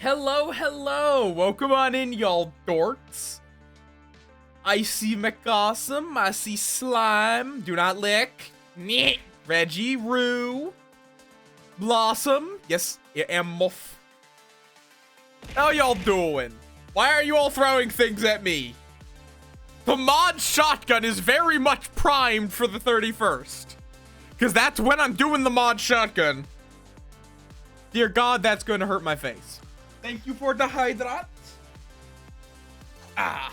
Hello, hello! Welcome on in, y'all dorks. I see McAwesome, I see Slime, do not lick, Nyeh. Reggie, Roo, Blossom, yes, I am Muff. How y'all doing? Why are you all throwing things at me? The mod shotgun is very much primed for the 31st. Because that's when I'm doing the mod shotgun. Dear God, that's going to hurt my face. Thank you for the hydrate. Ah.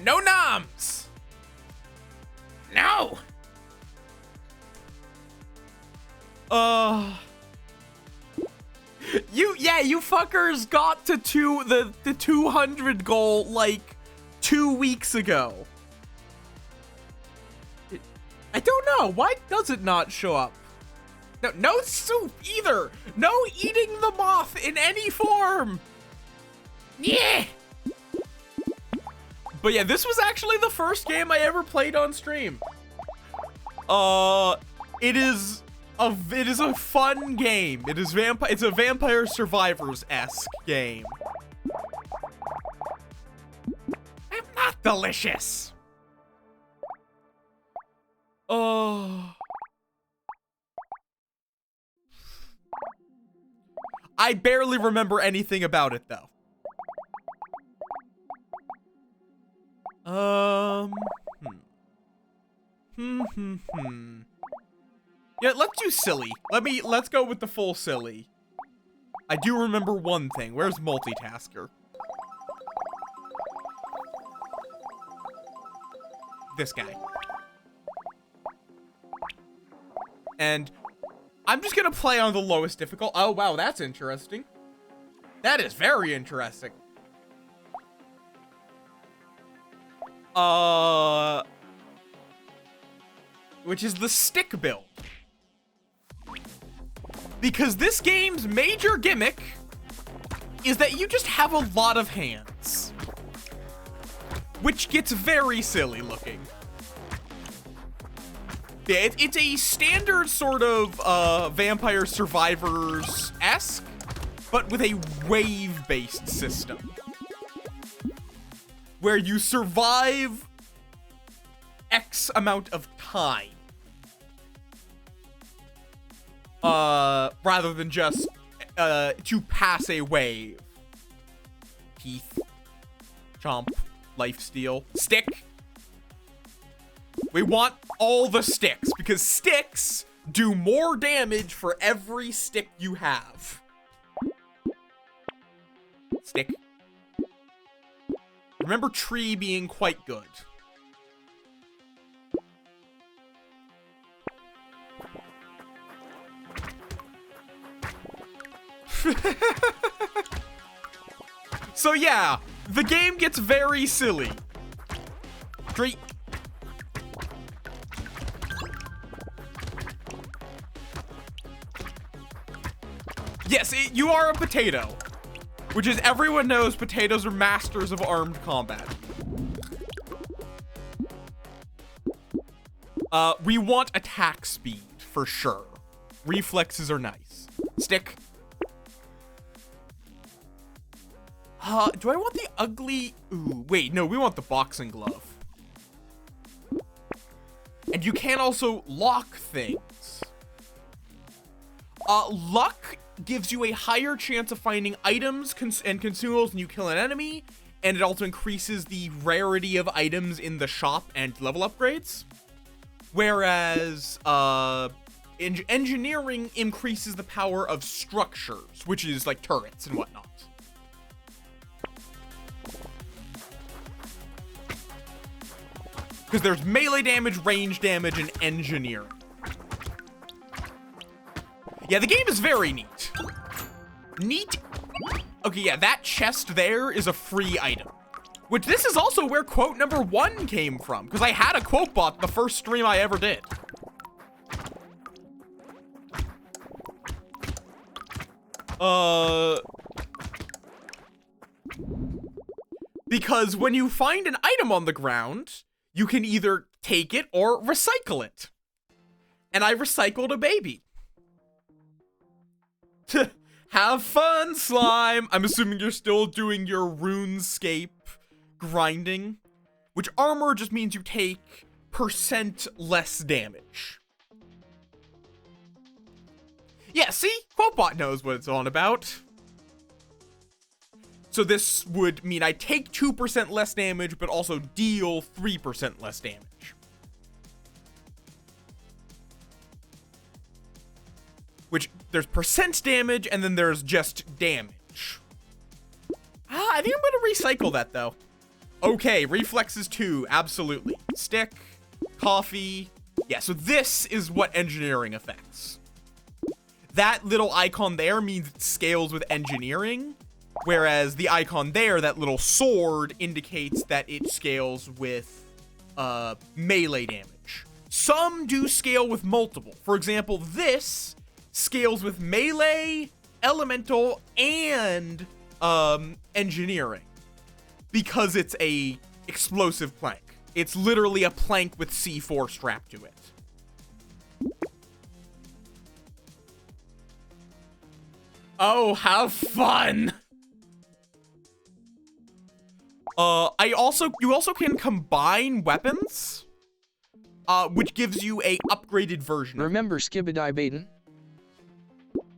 No noms. No. You fuckers got to the 200 goal like 2 weeks ago. I don't know. Why does it not show up? No soup either. No eating the moth in any form. Yeah. But yeah, this was actually the first game I ever played on stream. It is a fun game. It's a Vampire Survivors-esque game. I'm not delicious. I barely remember anything about it though. Yeah, let's do silly. Let's go with the full silly. I do remember one thing. Where's multitasker? This guy. And I'm just gonna play on the lowest difficult. Oh, wow, that's interesting. That is very interesting. Which is the stick build. Because this game's major gimmick is that you just have a lot of hands. Which gets very silly looking. Yeah, it's a standard sort of Vampire Survivors-esque, but with a wave-based system. Where you survive X amount of time. Rather than just to pass a wave. Teeth. Chomp. Lifesteal. Stick. We want all the sticks, because sticks do more damage for every stick you have. Stick. Remember tree being quite good. So yeah, the game gets very silly. Tree. Yes, you are a potato. Which is, everyone knows potatoes are masters of armed combat. We want attack speed, for sure. Reflexes are nice. Stick. Do I want the ugly... Ooh, wait, no, we want the boxing glove. And you can also lock things. Luck gives you a higher chance of finding items and consumables when you kill an enemy, and it also increases the rarity of items in the shop and level upgrades. Whereas, engineering increases the power of structures, which is like turrets and whatnot. Because there's melee damage, range damage, and engineering. Yeah, the game is very neat. Neat. Okay, yeah, that chest there is a free item. Which this is also where quote number 1 came from. Because I had a quote bot the first stream I ever did. Because when you find an item on the ground, you can either take it or recycle it. And I recycled a baby. Have fun, slime. I'm assuming you're still doing your RuneScape grinding, which armor just means you take % less damage. Yeah, see? Quotebot knows what it's on about. So this would mean I take 2% less damage, but also deal 3% less damage. Which, there's % damage, and then there's just damage. I think I'm gonna recycle that, though. Okay, reflexes 2, absolutely. Stick, coffee. Yeah, so this is what engineering affects. That little icon there means it scales with engineering, whereas the icon there, that little sword, indicates that it scales with melee damage. Some do scale with multiple. For example, this scales with melee, elemental, and engineering, because it's a explosive plank. It's literally a plank with C4 strapped to it. Oh, have fun! You also can combine weapons, which gives you a upgraded version. Remember Skibidi Baton?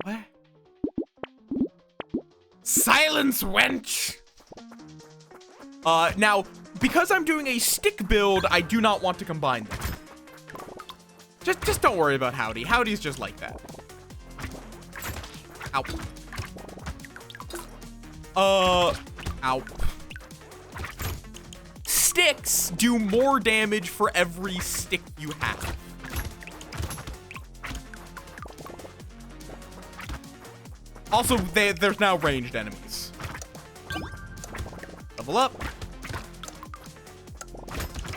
What? Silence, wench! Now, because I'm doing a stick build, I do not want to combine them. Just don't worry about Howdy. Howdy's just like that. Ow. Ow. Sticks do more damage for every stick you have. Also, there's now ranged enemies. Level up.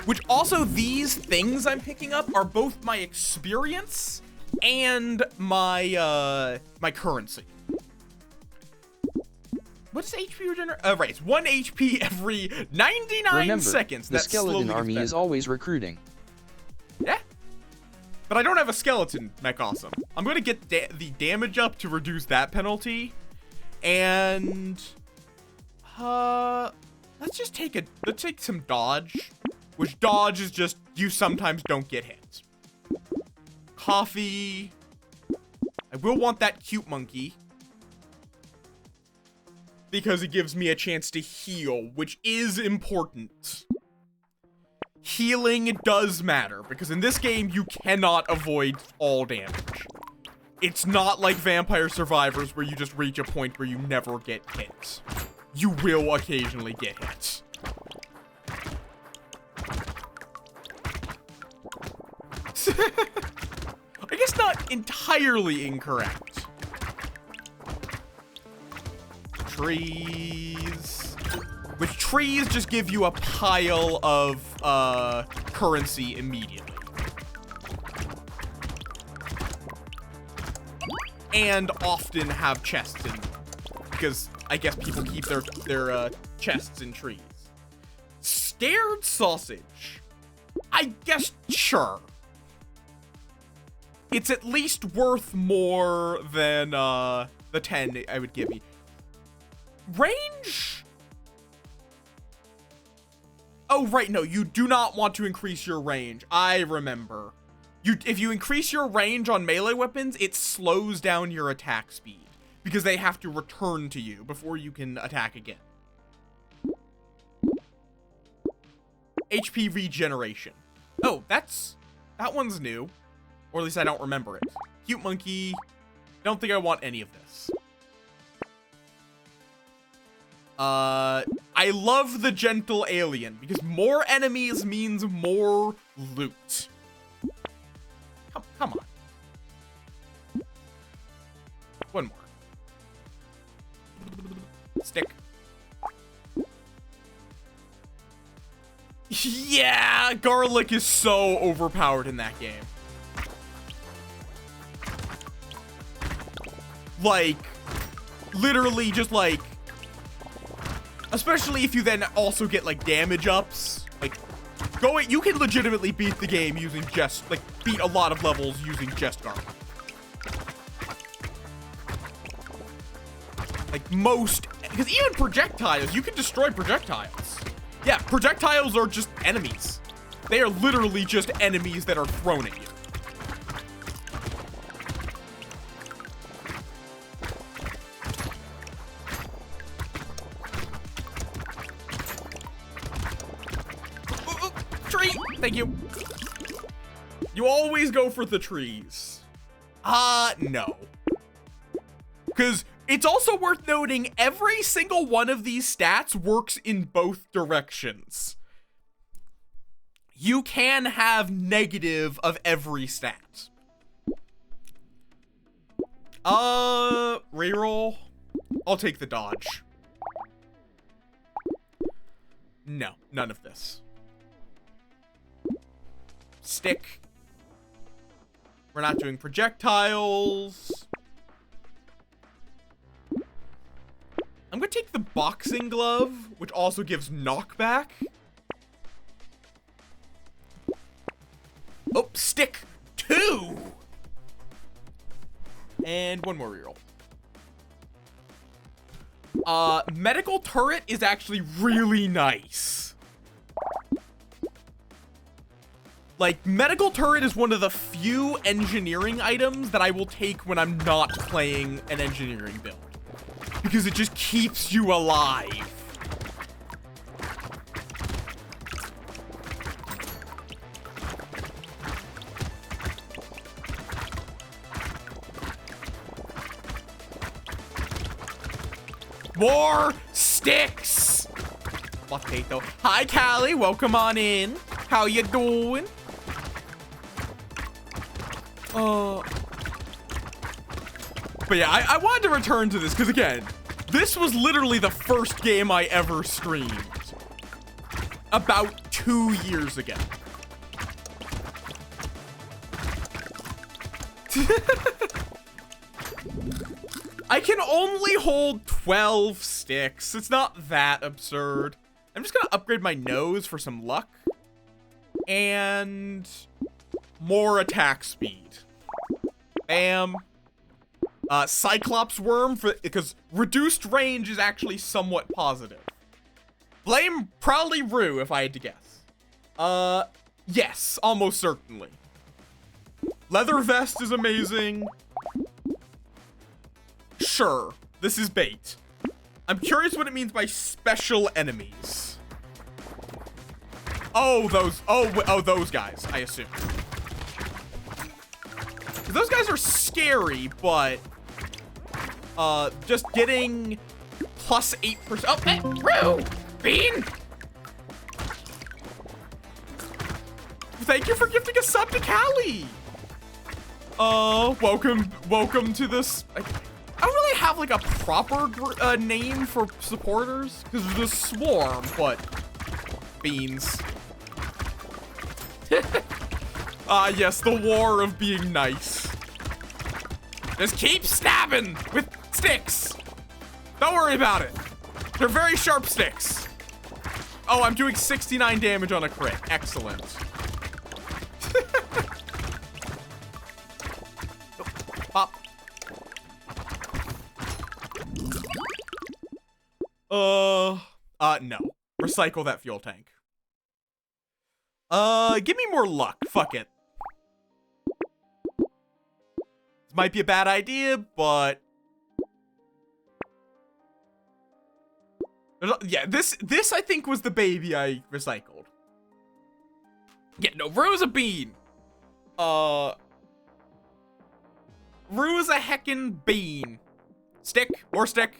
Which also, these things I'm picking up are both my experience and my my currency. What's HP regenerate? Right, it's 1 HP every 99 Remember, seconds. The skeleton army is always recruiting. Yeah. But I don't have a skeleton mech awesome. I'm gonna get the damage up to reduce that penalty. And let's take some dodge. Which dodge is just you sometimes don't get hit. Coffee. I will want that cute monkey, because it gives me a chance to heal, which is important. Healing does matter, because in this game, you cannot avoid all damage. It's not like Vampire Survivors, where you just reach a point where you never get hit. You will occasionally get hit. I guess not entirely incorrect. Trees. Which trees just give you a pile of currency immediately. And often have chests in them, because I guess people keep their chests in trees. Scared sausage. I guess, sure. It's at least worth more than the 10 I would give you. Range? Oh, right, no, you do not want to increase your range. I remember. If you increase your range on melee weapons, it slows down your attack speed, because they have to return to you before you can attack again. HP regeneration. Oh, that one's new. Or at least I don't remember it. Cute monkey. Don't think I want any of this. I love the gentle alien, because more enemies means more loot. Come on. One more. Stick. Yeah, garlic is so overpowered in that game. Like, literally just like, especially if you then also get like damage ups, like you can legitimately beat the game using just, like, beat a lot of levels using just garlic. most, because even projectiles, you can destroy projectiles. Yeah, projectiles are just enemies. They are literally just enemies that are thrown at you. Tree! Thank you. You always go for the trees. No. Because it's also worth noting every single one of these stats works in both directions. You can have negative of every stat. Reroll. I'll take the dodge. No, none of this. Stick. We're not doing projectiles. I'm gonna take the boxing glove, which also gives knockback. Oh, stick 2. And one more reroll. Medical turret is actually really nice. Like, medical turret is one of the few engineering items that I will take when I'm not playing an engineering build. Because it just keeps you alive. More sticks! Potato. Hi, Callie. Welcome on in. How you doing? But yeah, I wanted to return to this because, again, this was literally the first game I ever streamed. About 2 years ago. I can only hold 12 sticks. It's not that absurd. I'm just gonna upgrade my nose for some luck. And more attack speed. Bam. Cyclops worm because reduced range is actually somewhat positive. Blame probably Rue if I had to guess. Yes, almost certainly. Leather vest is amazing. Sure, this is bait. I'm curious what it means by special enemies. Oh, those guys, I assume. Those guys are scary, but just getting plus 8%. Oh, hey, Rue! Bean! Thank you for gifting a sub to Callie! Welcome to this. I don't really have like a proper name for supporters, because there's a swarm, but beans. Yes, the war of being nice. Just keep stabbing with sticks. Don't worry about it. They're very sharp sticks. Oh, I'm doing 69 damage on a crit. Excellent. Pop. No. Recycle that fuel tank. Give me more luck. Fuck it. This might be a bad idea, but... yeah, this I think was the baby I recycled. Yeah, no, Rue's a bean. Rue's a heckin' bean. Stick, more stick.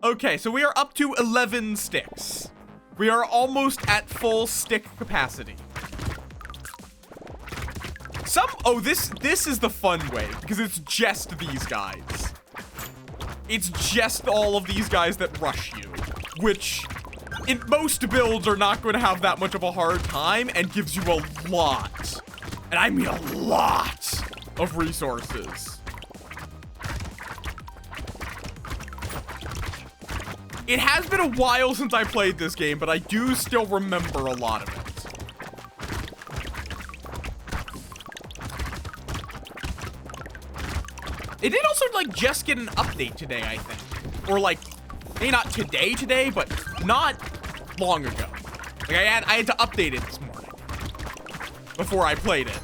Okay, so we are up to 11 sticks. We are almost at full stick capacity. Oh, this is the fun way, because it's just these guys. It's just all of these guys that rush you, which in most builds are not going to have that much of a hard time and gives you a lot, and I mean a lot of resources. It has been a while since I played this game, but I do still remember a lot of it. It did also, like, just get an update today, I think. Or, like, maybe not today, but not long ago. Like, I had to update it this morning before I played it.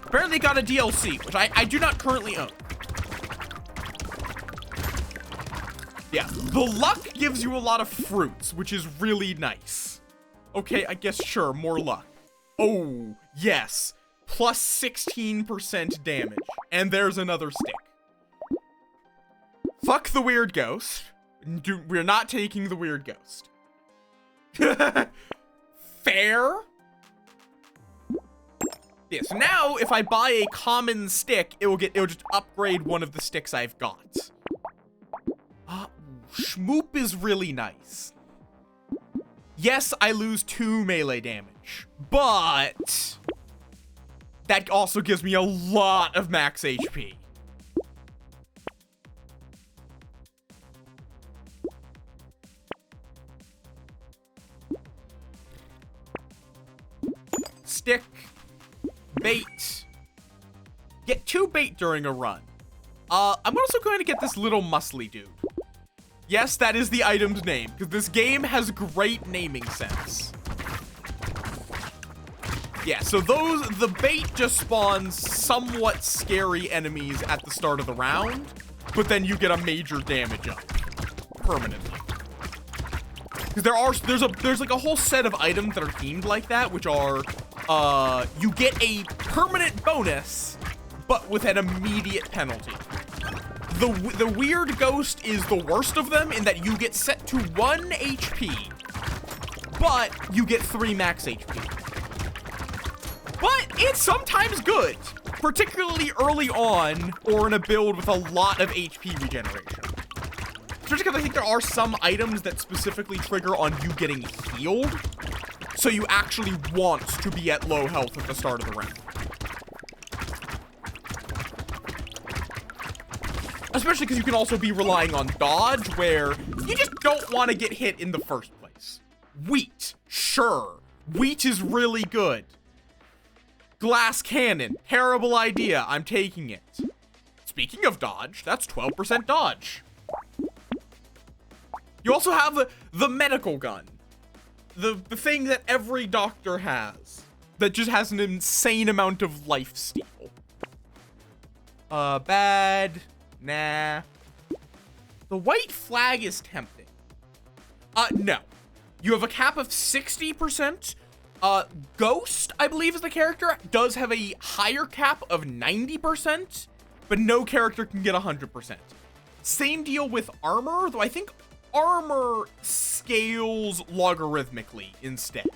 Apparently got a DLC, which I do not currently own. Yeah, the luck gives you a lot of fruits, which is really nice. Okay, I guess sure, more luck. Oh, yes. Plus 16% damage. And there's another stick. Fuck the weird ghost. We're not taking the weird ghost. Fair? Yeah, so now if I buy a common stick, it'll just upgrade one of the sticks I've got. Schmoop is really nice. Yes, I lose 2 melee damage, but that also gives me a lot of max HP. Stick, bait. Get 2 bait during a run. I'm also going to get this little muscly dude. Yes, that is the item's name, because this game has great naming sense. Yeah, so the bait just spawns somewhat scary enemies at the start of the round, but then you get a major damage up permanently. Because there's like a whole set of items that are themed like that, which are, you get a permanent bonus, but with an immediate penalty. The weird ghost is the worst of them in that you get set to 1 HP, but you get 3 max HP. But it's sometimes good, particularly early on or in a build with a lot of HP regeneration. Especially because I think there are some items that specifically trigger on you getting healed, so you actually want to be at low health at the start of the round. Especially because you can also be relying on dodge, where you just don't want to get hit in the first place. Wheat, sure. Wheat is really good. Glass cannon, terrible idea. I'm taking it. Speaking of dodge, that's 12% dodge. You also have the medical gun. The thing that every doctor has. That just has an insane amount of life steal. Bad. Nah. The white flag is tempting. No. You have a cap of 60%. Ghost, I believe is the character, does have a higher cap of 90%, but no character can get 100%. Same deal with armor, though I think armor scales logarithmically instead.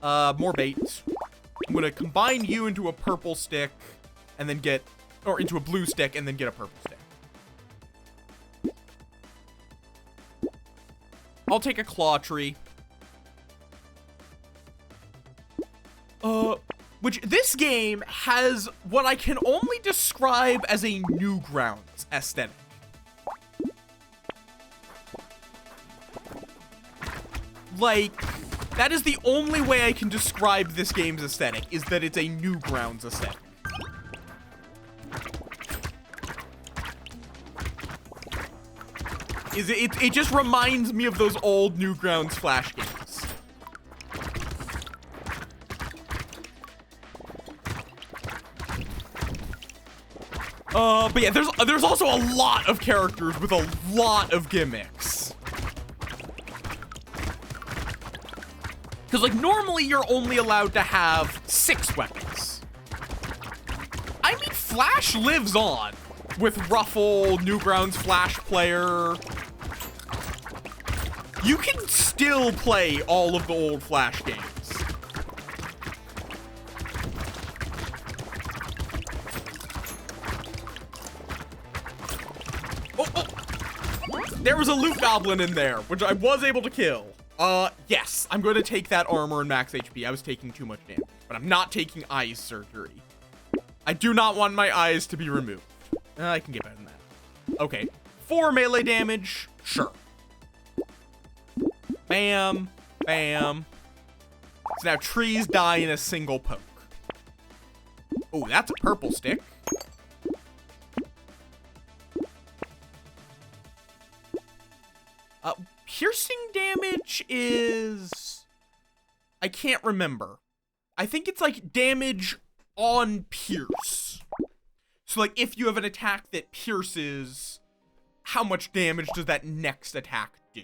More bait. I'm gonna combine you into a purple stick, and then get, or into a blue stick, and then get a purple stick. I'll take a claw tree. Which this game has what I can only describe as a Newgrounds aesthetic. Like, that is the only way I can describe this game's aesthetic, is that it's a Newgrounds aesthetic. It just reminds me of those old Newgrounds Flash games. But yeah, there's also a lot of characters with a lot of gimmicks. Because, like, normally you're only allowed to have 6 weapons. I mean, Flash lives on with Ruffle, Newgrounds Flash Player. You can still play all of the old Flash games. There was a loot goblin in there, which I was able to kill. Yes, I'm going to take that armor and max HP. I was taking too much damage, but I'm not taking eye surgery. I do not want my eyes to be removed. I can get better than that. Okay, 4 melee damage, sure. Bam, bam. So now trees die in a single poke. Oh, that's a purple stick. Piercing damage is... I can't remember. I think it's like damage on pierce. So like if you have an attack that pierces, how much damage does that next attack do?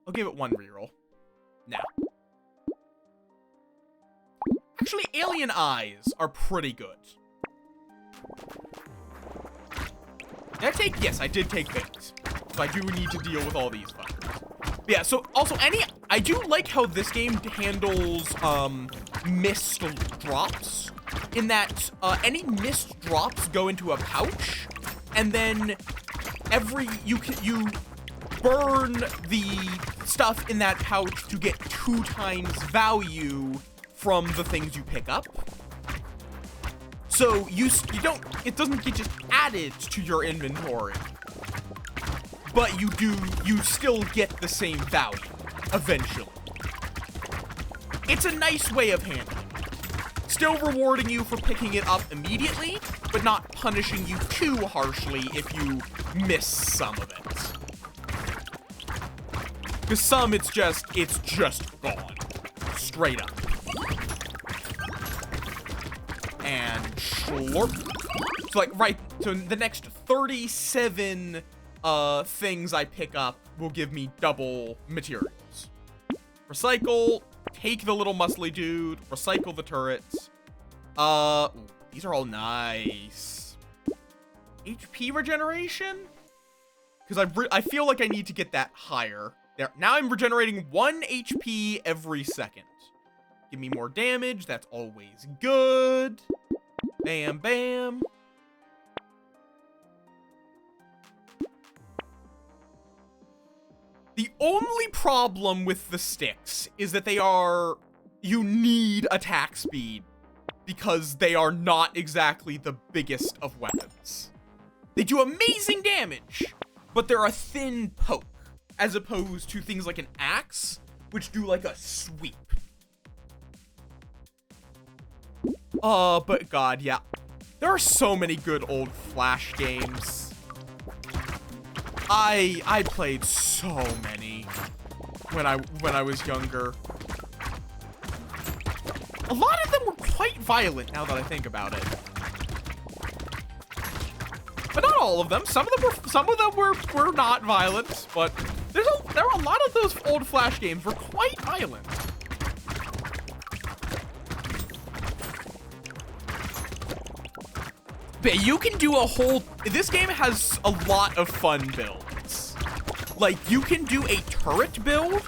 I'll give it one reroll. Now. Actually, alien eyes are pretty good. Did I take? Yes, I did take things. So I do need to deal with all these fuckers. But yeah, so also I do like how this game handles missed drops, in that any missed drops go into a pouch, and then you burn the stuff in that pouch to get 2 times value from the things you pick up. So it doesn't get just added to your inventory, but you still get the same value eventually. It's a nice way of handling it. Still rewarding you for picking it up immediately, but not punishing you too harshly if you miss some of it. Because some it's just gone. Straight up. And slurp. So like so the next 37 things I pick up will give me double materials. Recycle, take the little muscly dude, recycle the turrets. These are all nice. HP regeneration? Because I feel like I need to get that higher. There, now I'm regenerating 1 HP every second. Give me more damage, that's always good. Bam, bam. The only problem with the sticks is that you need attack speed because they are not exactly the biggest of weapons. They do amazing damage, but they're a thin poke, as opposed to things like an axe, which do like a sweep. But God, yeah. There are so many good old Flash games. I played so many when I was younger. A lot of them were quite violent now that I think about it. But not all of them. Some of them were not violent, but there were a lot of those old Flash games were quite violent. But you can do this game has a lot of fun builds. Like, you can do a turret build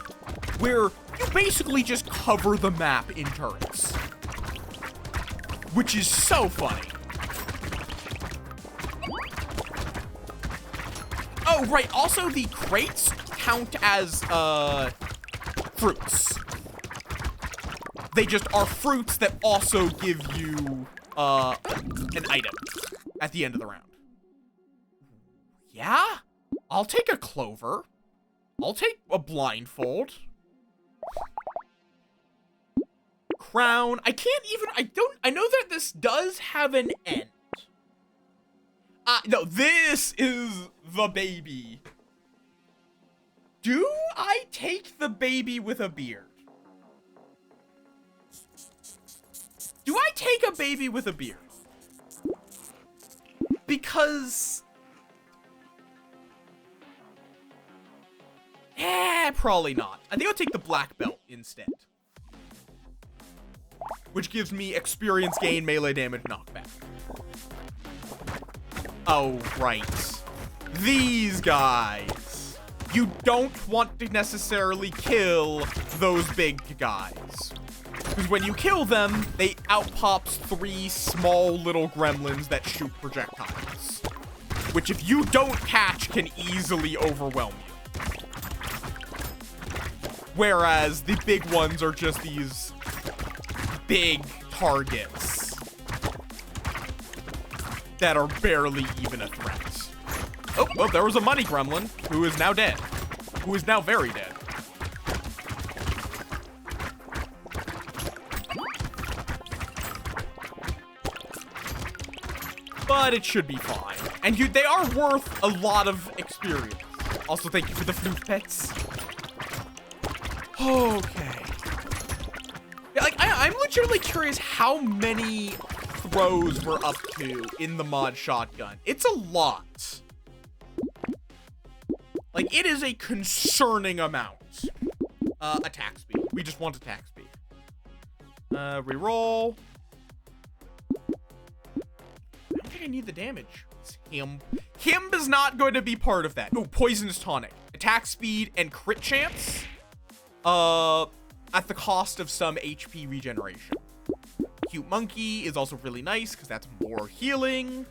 where you basically just cover the map in turrets. Which is so funny. Oh, right, also the crates count as, fruits. They just are fruits that also give you, an item at the end of the round. Yeah? I'll take a clover. I'll take a blindfold. Crown. I know that this does have an end. No, this is the baby. Do I take the baby with a beard? Do I take a baby with a beard? Because... probably not. I think I'll take the black belt instead. Which gives me experience gain, melee damage, knockback. Oh, right. These guys. You don't want to necessarily kill those big guys. Because when you kill them, they outpops 3 small little gremlins that shoot projectiles. Which if you don't catch, can easily overwhelm you. Whereas the big ones are just these big targets that are barely even a threat. Oh, well, there was a money gremlin who is now dead. Who is now very dead. but it should be fine. And they are worth a lot of experience. Also, thank you for the flute pets. Okay. Yeah, like, I'm legitimately curious how many throws we're up to in the mod shotgun. It's a lot. Like, it is a concerning amount. Attack speed. We just want attack speed. Reroll. I don't think I need the damage. It's him. Him is not going to be part of that. Oh, poisonous tonic. Attack speed and crit chance. At the cost of some HP regeneration. Cute monkey is also really nice because that's more healing.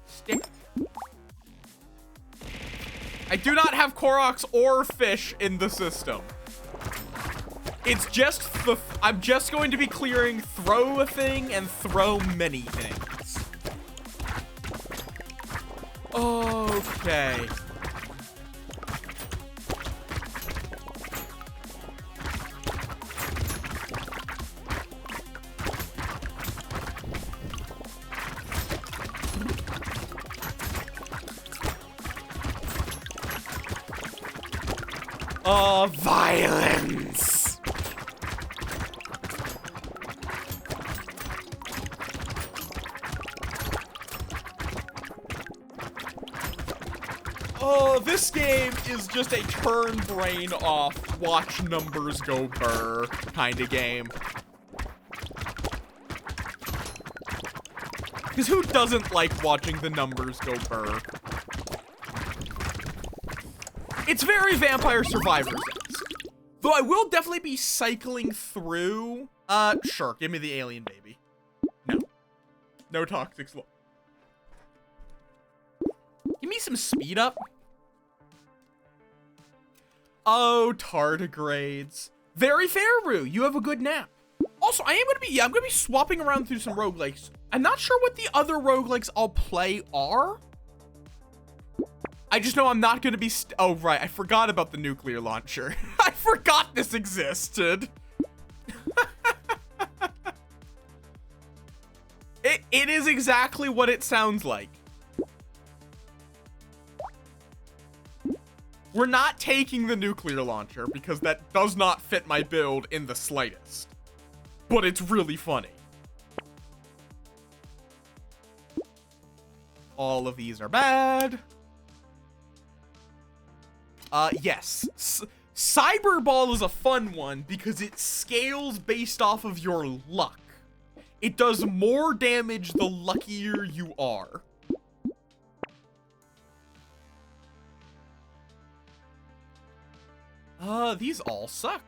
Stick. I do not have Koroks or fish in the system. It's just I'm just going to be clearing throw a thing and throw many things. Okay. Violence. Oh, this game is just a turn brain off, watch numbers go burr kind of game. Because who doesn't like watching the numbers go burr? It's very Vampire Survivors-esque. Though I will definitely be cycling through. Sure, give me the alien baby. No. No toxic slow. Give me some speed up. Oh, tardigrades. Very fair, Rue. You have a good nap. Also, I'm gonna be swapping around through some roguelikes. I'm not sure what the other roguelikes I'll play are. I just know I'm not gonna be oh, right. I forgot about the nuclear launcher. I forgot this existed. It is exactly what it sounds like. We're not taking the nuclear launcher because that does not fit my build in the slightest. But it's really funny. All of these are bad. Yes. Cyberball is a fun one because it scales based off of your luck. It does more damage the luckier you are. These all suck.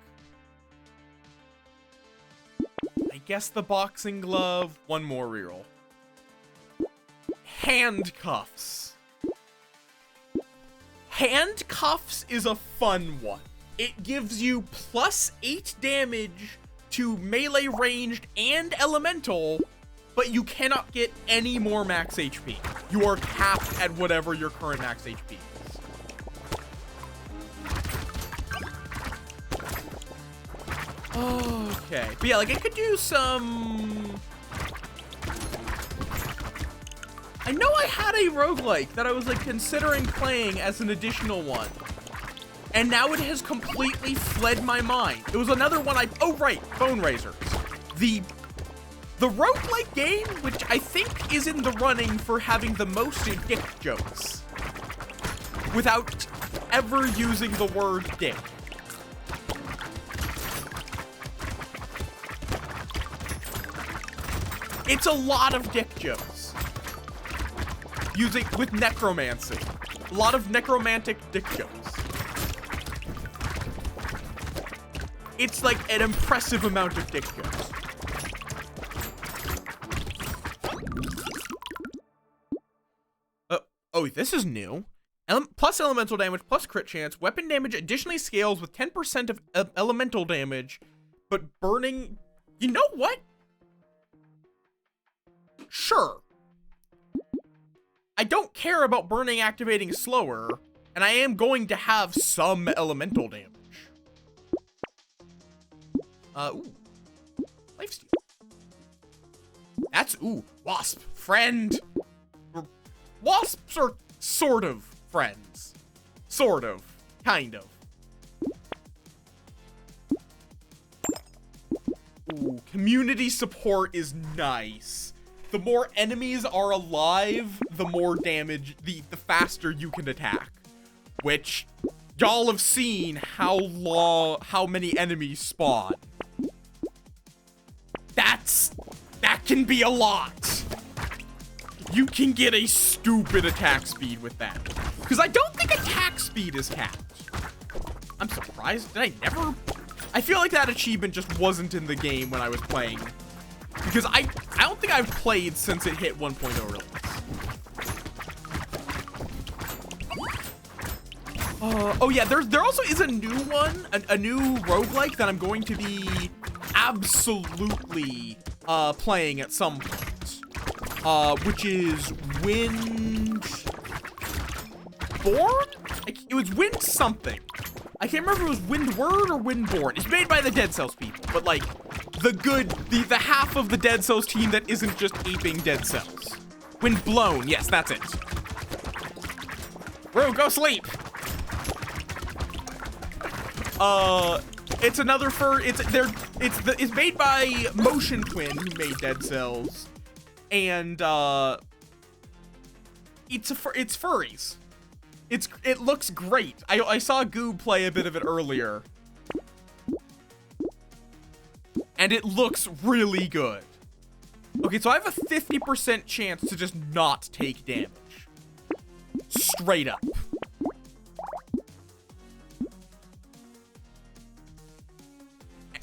I guess the boxing glove. One more reroll. Handcuffs. Handcuffs is a fun one. It gives you +8 damage to melee ranged and elemental, but you cannot get any more max HP. You are capped at whatever your current max HP is. Okay, but yeah, like I could do some... I know I had a roguelike that I was like considering playing as an additional one. And now it has completely fled my mind. It was another one oh right, Bone Razors. The roguelike game, which I think is in the running for having the most dick jokes. Without ever using the word dick. It's a lot of dick jokes. Using with necromancy. A lot of necromantic dick jokes. It's like an impressive amount of dick jokes. Oh, this is new. Plus elemental damage, plus crit chance. Weapon damage additionally scales with 10% of elemental damage, but burning... You know what? Sure. I don't care about burning activating slower, and I am going to have some elemental damage. Ooh. Lifesteal. That's, ooh. Wasp, friend. Wasps are sort of friends. Sort of. Kind of. Ooh, community support is nice. The more enemies are alive, the more damage, the faster you can attack. Which, y'all have seen how many enemies spawn. That can be a lot. You can get a stupid attack speed with that. Because I don't think attack speed is capped. I'm surprised. Did I never? I feel like that achievement just wasn't in the game when I was playing. Because I don't think I've played since it hit 1.0 release. Oh yeah, there also is a new one, a new roguelike that I'm going to be absolutely playing at some point. Which is Windborn? It was Wind something. I can't remember if it was Windward or Windborn. It's made by the Dead Cells people, but like the half of the Dead Cells team that isn't just aping Dead Cells. Windblown, yes, that's it. Bro, go sleep. It's another it's made by Motion Twin, who made Dead Cells, and it's furries. It looks great. I saw Goob play a bit of it earlier, and it looks really good. Okay, so I have a 50% chance to just not take damage. Straight up.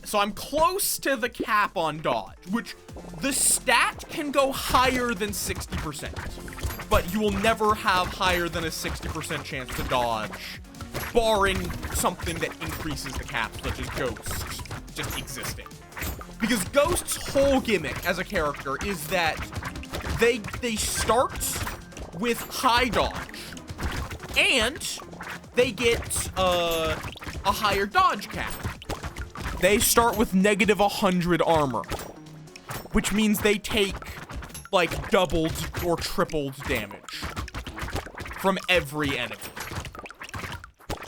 So I'm close to the cap on dodge, which the stat can go higher than 60%, but you will never have higher than a 60% chance to dodge, barring something that increases the cap, such as Ghost just existing. Because Ghost's whole gimmick as a character is that they start with high dodge, and they get a higher dodge cap. They start with negative 100 armor, which means they take like doubled or tripled damage from every enemy.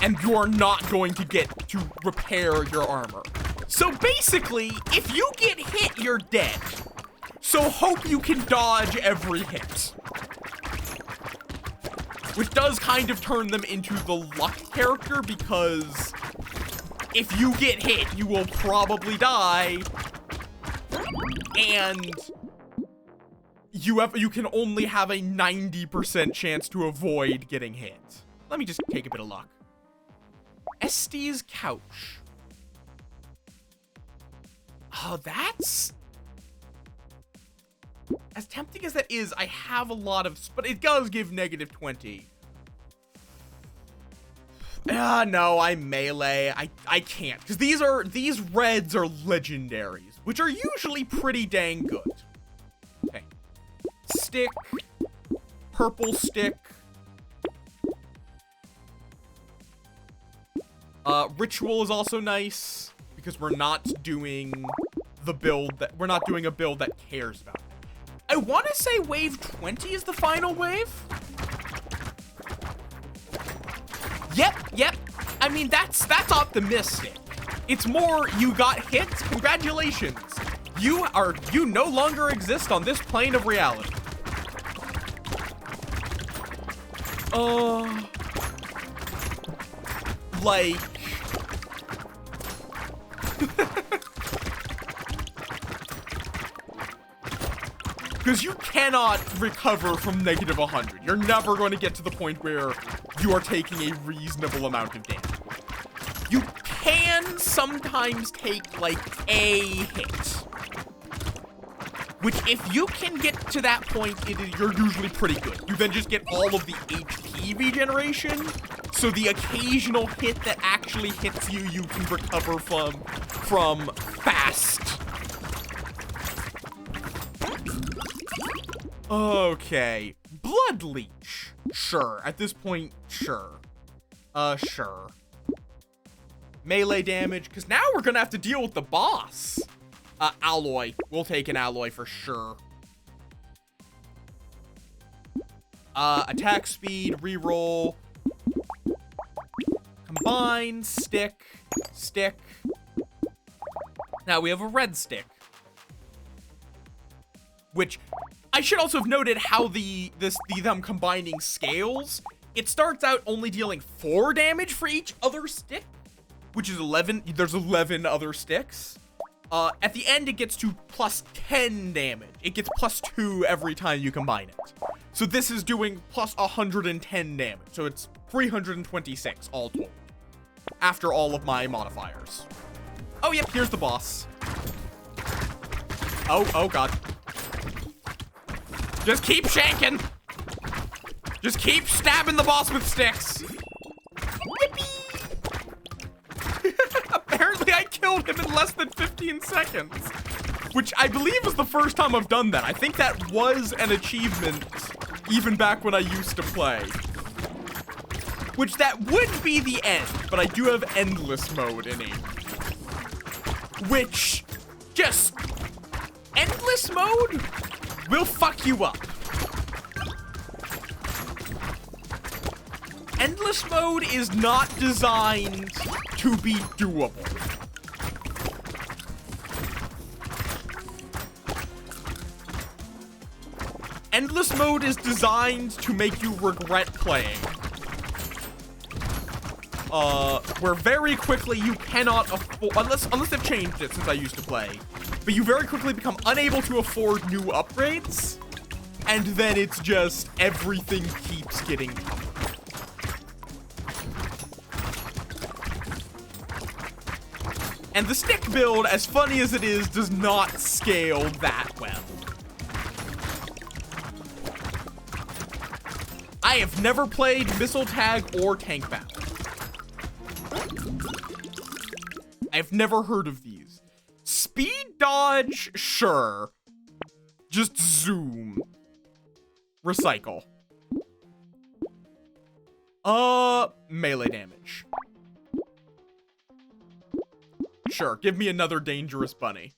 And you're not going to get to repair your armor. So basically, if you get hit, you're dead. So hope you can dodge every hit. Which does kind of turn them into the luck character, because if you get hit, you will probably die, and you can only have a 90% chance to avoid getting hit. Let me just take a bit of luck. Estes Couch. Oh, that's... As tempting as that is, I have a lot of... But it does give negative 20. No, I melee. I can't. Because these reds are legendaries, which are usually pretty dang good. Okay. Stick. Purple stick. Ritual is also nice, because we're not doing the build that... We're not doing a build that cares about it. I want to say wave 20 is the final wave. Yep. I mean, that's optimistic. It's more, you got hit, congratulations. You no longer exist on this plane of reality. Like... Because you cannot recover from negative 100. You're never going to get to the point where you are taking a reasonable amount of damage. You can sometimes take, like, a hit. Which, if you can get to that point, you're usually pretty good. You then just get all of the HP regeneration, so the occasional hit that actually hits you, you can recover from fast. Okay. Blood Leech. Sure. At this point, sure. Sure. Melee damage, because now we're gonna have to deal with the boss. Alloy. We'll take an alloy for sure. Attack speed, reroll, combine, stick, stick. Now we have a red stick. Which, I should also have noted how them combining scales. It starts out only dealing 4 damage for each other stick, which is 11. There's 11 other sticks. At the end, it gets to plus 10 damage. It gets plus 2 every time you combine it. So this is doing plus 110 damage. So it's 326 all told, after all of my modifiers. Oh, yep, here's the boss. Oh God. Just keep shanking. Just keep stabbing the boss with sticks. Apparently I killed him in less than 15 seconds. Which I believe is the first time I've done that. I think that was an achievement even back when I used to play. Which that would be the end, but I do have endless mode in it. Which, just, endless mode will fuck you up. Endless mode is not designed to be doable. Endless mode is designed to make you regret playing. Where very quickly you cannot afford, unless they've changed it since I used to play, but you very quickly become unable to afford new upgrades, and then it's just everything keeps getting tougher. And the stick build, as funny as it is, does not scale that well. I have never played Missile Tag or Tank Battle. I've never heard of these. Speed dodge, sure. Just zoom. Recycle. Melee damage. Sure, give me another dangerous bunny.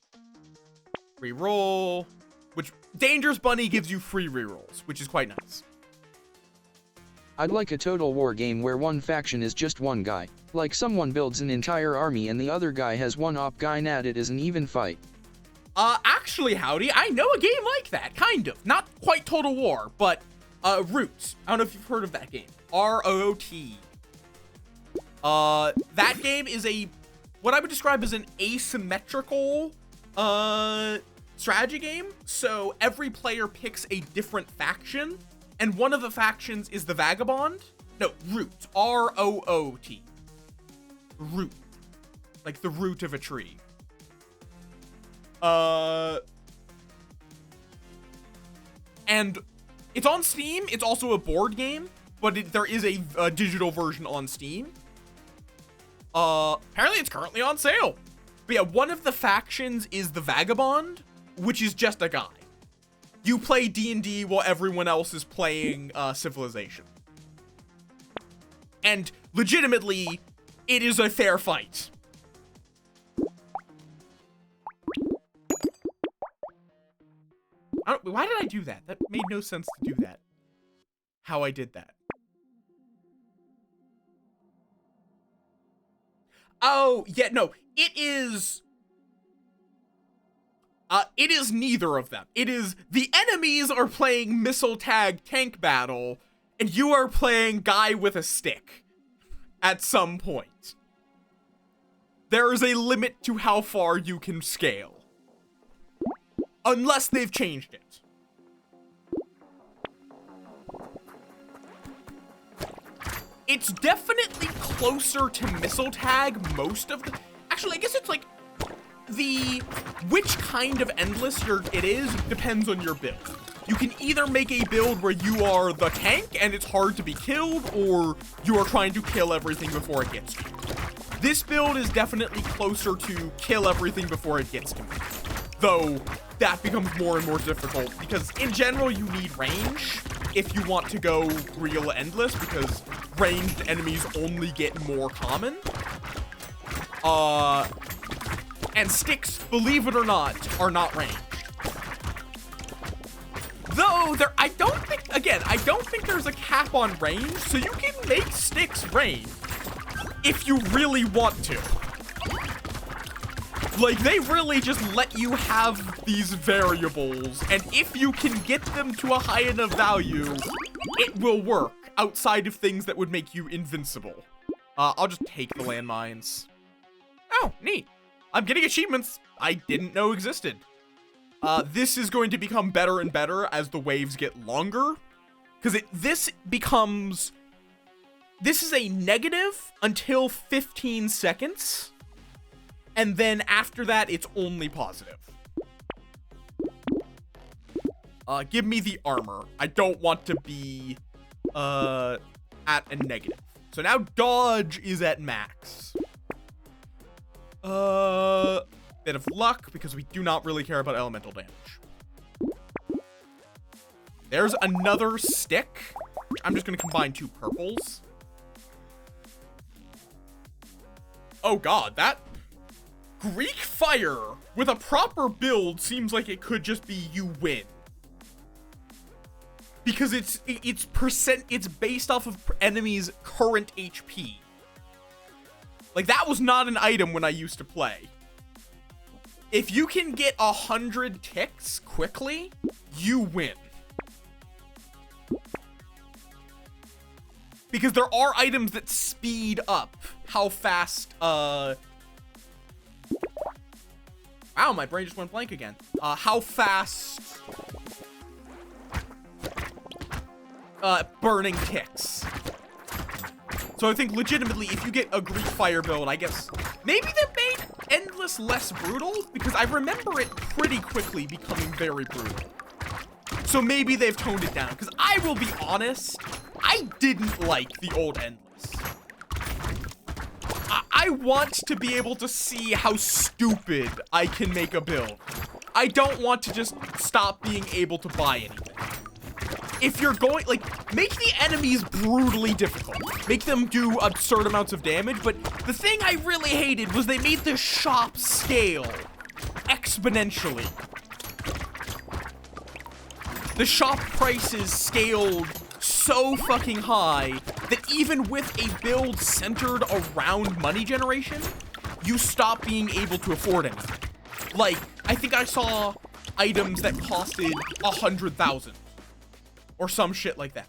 Reroll. Which, dangerous bunny gives you free rerolls, which is quite nice. I'd like a Total War game where one faction is just one guy. Like someone builds an entire army and the other guy has one op guy and it is an even fight. Actually, Howdy, I know a game like that, kind of. Not quite Total War, but, Roots. I don't know if you've heard of that game. R-O-O-T. That game is what I would describe as an asymmetrical, strategy game. So every player picks a different faction, and one of the factions is the Vagabond. No, Root. R-O-O-T. Root. Like the root of a tree. And it's on Steam. It's also a board game, but there is a digital version on Steam. Apparently it's currently on sale. But yeah, one of the factions is the Vagabond, which is just a guy. You play D&D while everyone else is playing, Civilization. And legitimately, it is a fair fight. Why did I do that? That made no sense to do that. How I did that. Oh, yeah, no. It is neither of them. It is the enemies are playing Missile Tag Tank Battle, and you are playing Guy with a Stick at some point. There is a limit to how far you can scale. Unless they've changed it. It's definitely closer to Missile Tag most of the... Actually, I guess it's like... Which kind of endless it is depends on your build. You can either make a build where you are the tank and it's hard to be killed, or you are trying to kill everything before it gets to you. This build is definitely closer to kill everything before it gets to me. Though, that becomes more and more difficult, because in general, you need range if you want to go real endless, because ranged enemies only get more common. And sticks, believe it or not, are not ranged. Though, No, I don't think there's a cap on range, so you can make sticks rain if you really want to. Like, they really just let you have these variables, and if you can get them to a high enough value, it will work outside of things that would make you invincible. I'll just take the landmines. Oh, neat. I'm getting achievements I didn't know existed. This is going to become better and better as the waves get longer, because this is a negative until 15 seconds. And then after that, it's only positive. Give me the armor. I don't want to be, at a negative. So now dodge is at max. Bit of luck, because we do not really care about elemental damage. There's another stick. I'm just gonna combine 2 purples. Oh god, that Greek fire with a proper build seems like it could just be you win. Because it's based off of enemies' current HP. Like, that was not an item when I used to play. If you can get 100 ticks quickly, you win. Because there are items that speed up how fast, wow, my brain just went blank again. How fast burning ticks. So I think legitimately, if you get a Greek fire build, I guess maybe they made Endless less brutal, because I remember it pretty quickly becoming very brutal. So maybe they've toned it down, because I will be honest, I didn't like the old Endless. I want to be able to see how stupid I can make a build. I don't want to just stop being able to buy anything. If you're going, like, make the enemies brutally difficult. Make them do absurd amounts of damage, but the thing I really hated was they made the shop scale exponentially. The shop prices scaled so fucking high that even with a build centered around money generation, you stop being able to afford anything. Like, I think I saw items that costed 100,000 or some shit like that.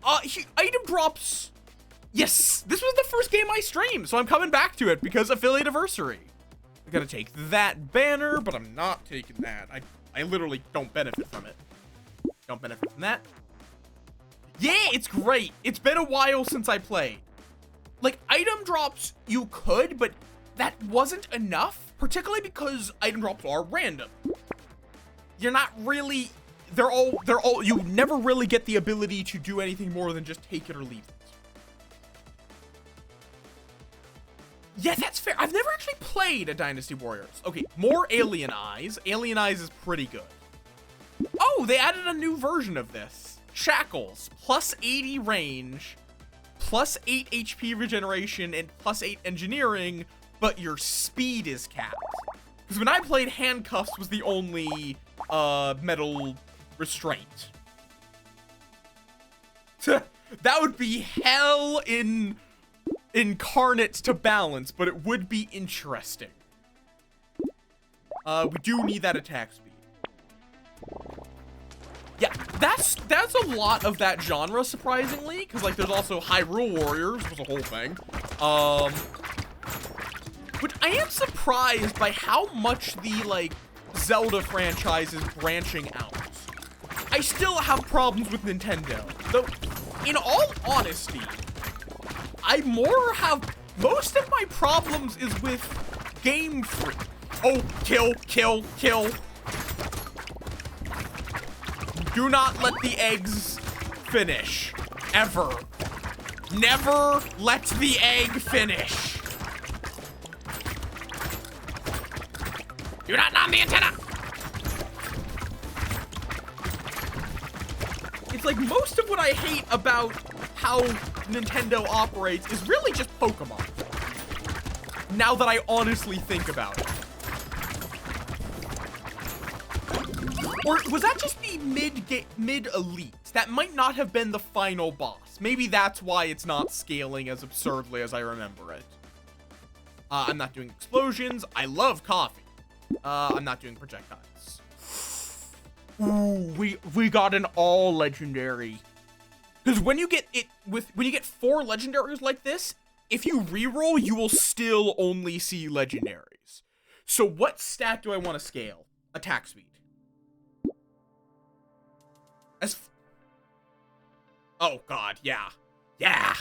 Item drops. Yes, this was the first game I streamed, so I'm coming back to it because affiliate anniversary. I gotta take that banner, but I'm not taking that. I literally don't benefit from it. Don't benefit from that. Yeah, it's great. It's been a while since I played. Like, item drops, you could, but that wasn't enough, particularly because item drops are random. You're not really, they're all, you never really get the ability to do anything more than just take it or leave it. Yeah, that's fair. I've never actually played a Dynasty Warriors. Okay, more Alien Eyes. Alien Eyes is pretty good. Oh, they added a new version of this. Shackles, plus 80 range, plus 8 HP regeneration, and plus 8 engineering, but your speed is capped. Because when I played, handcuffs was the only metal restraint. That would be hell incarnate to balance, but it would be interesting. We do need that attack speed. Yeah, that's a lot of that genre, surprisingly, because, like, there's also Hyrule Warriors, was a whole thing. But I am surprised by how much the, like, Zelda franchise is branching out. I still have problems with Nintendo, though, in all honesty, I more have, most of my problems is with Game Freak. Oh, kill, kill, kill. Do not let the eggs finish. Ever. Never let the egg finish. Do not on the antenna. It's like most of what I hate about how Nintendo operates is really just Pokemon. Now that I honestly think about it. Or was that just the mid-elite? That might not have been the final boss. Maybe that's why it's not scaling as absurdly as I remember it. I'm not doing explosions. I love coffee. I'm not doing projectiles. Ooh, we got an all legendary. Because when you get 4 legendaries like this, if you reroll, you will still only see legendaries. So what stat do I want to scale? Attack speed. Oh god, yeah. Yeah.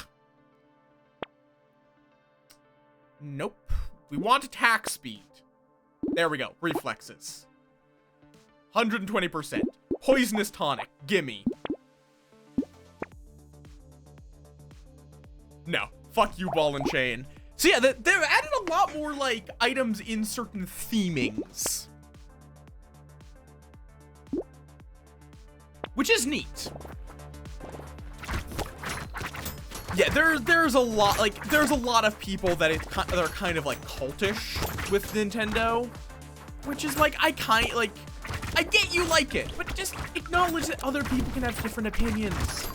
Nope. We want attack speed. There we go. Reflexes. 120%. Poisonous tonic. Gimme. No. Fuck you, ball and chain. So yeah, they've added a lot more, like, items in certain themings. Which is neat. Yeah, there's a lot, like, there's a lot of people that are kind of, like, cultish with Nintendo. Which is, like, I get you like it, but just acknowledge that other people can have different opinions.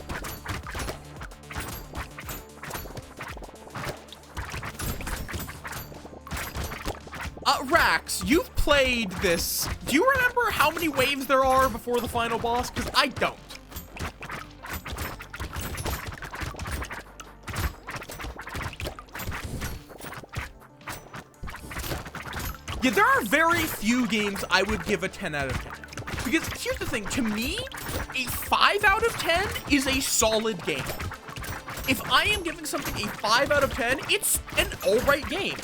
Rax, you've played this. Do you remember how many waves there are before the final boss? Because I don't. Yeah, there are very few games I would give a 10 out of 10. Because here's the thing, to me, a 5 out of 10 is a solid game. If I am giving something a 5 out of 10, it's an alright game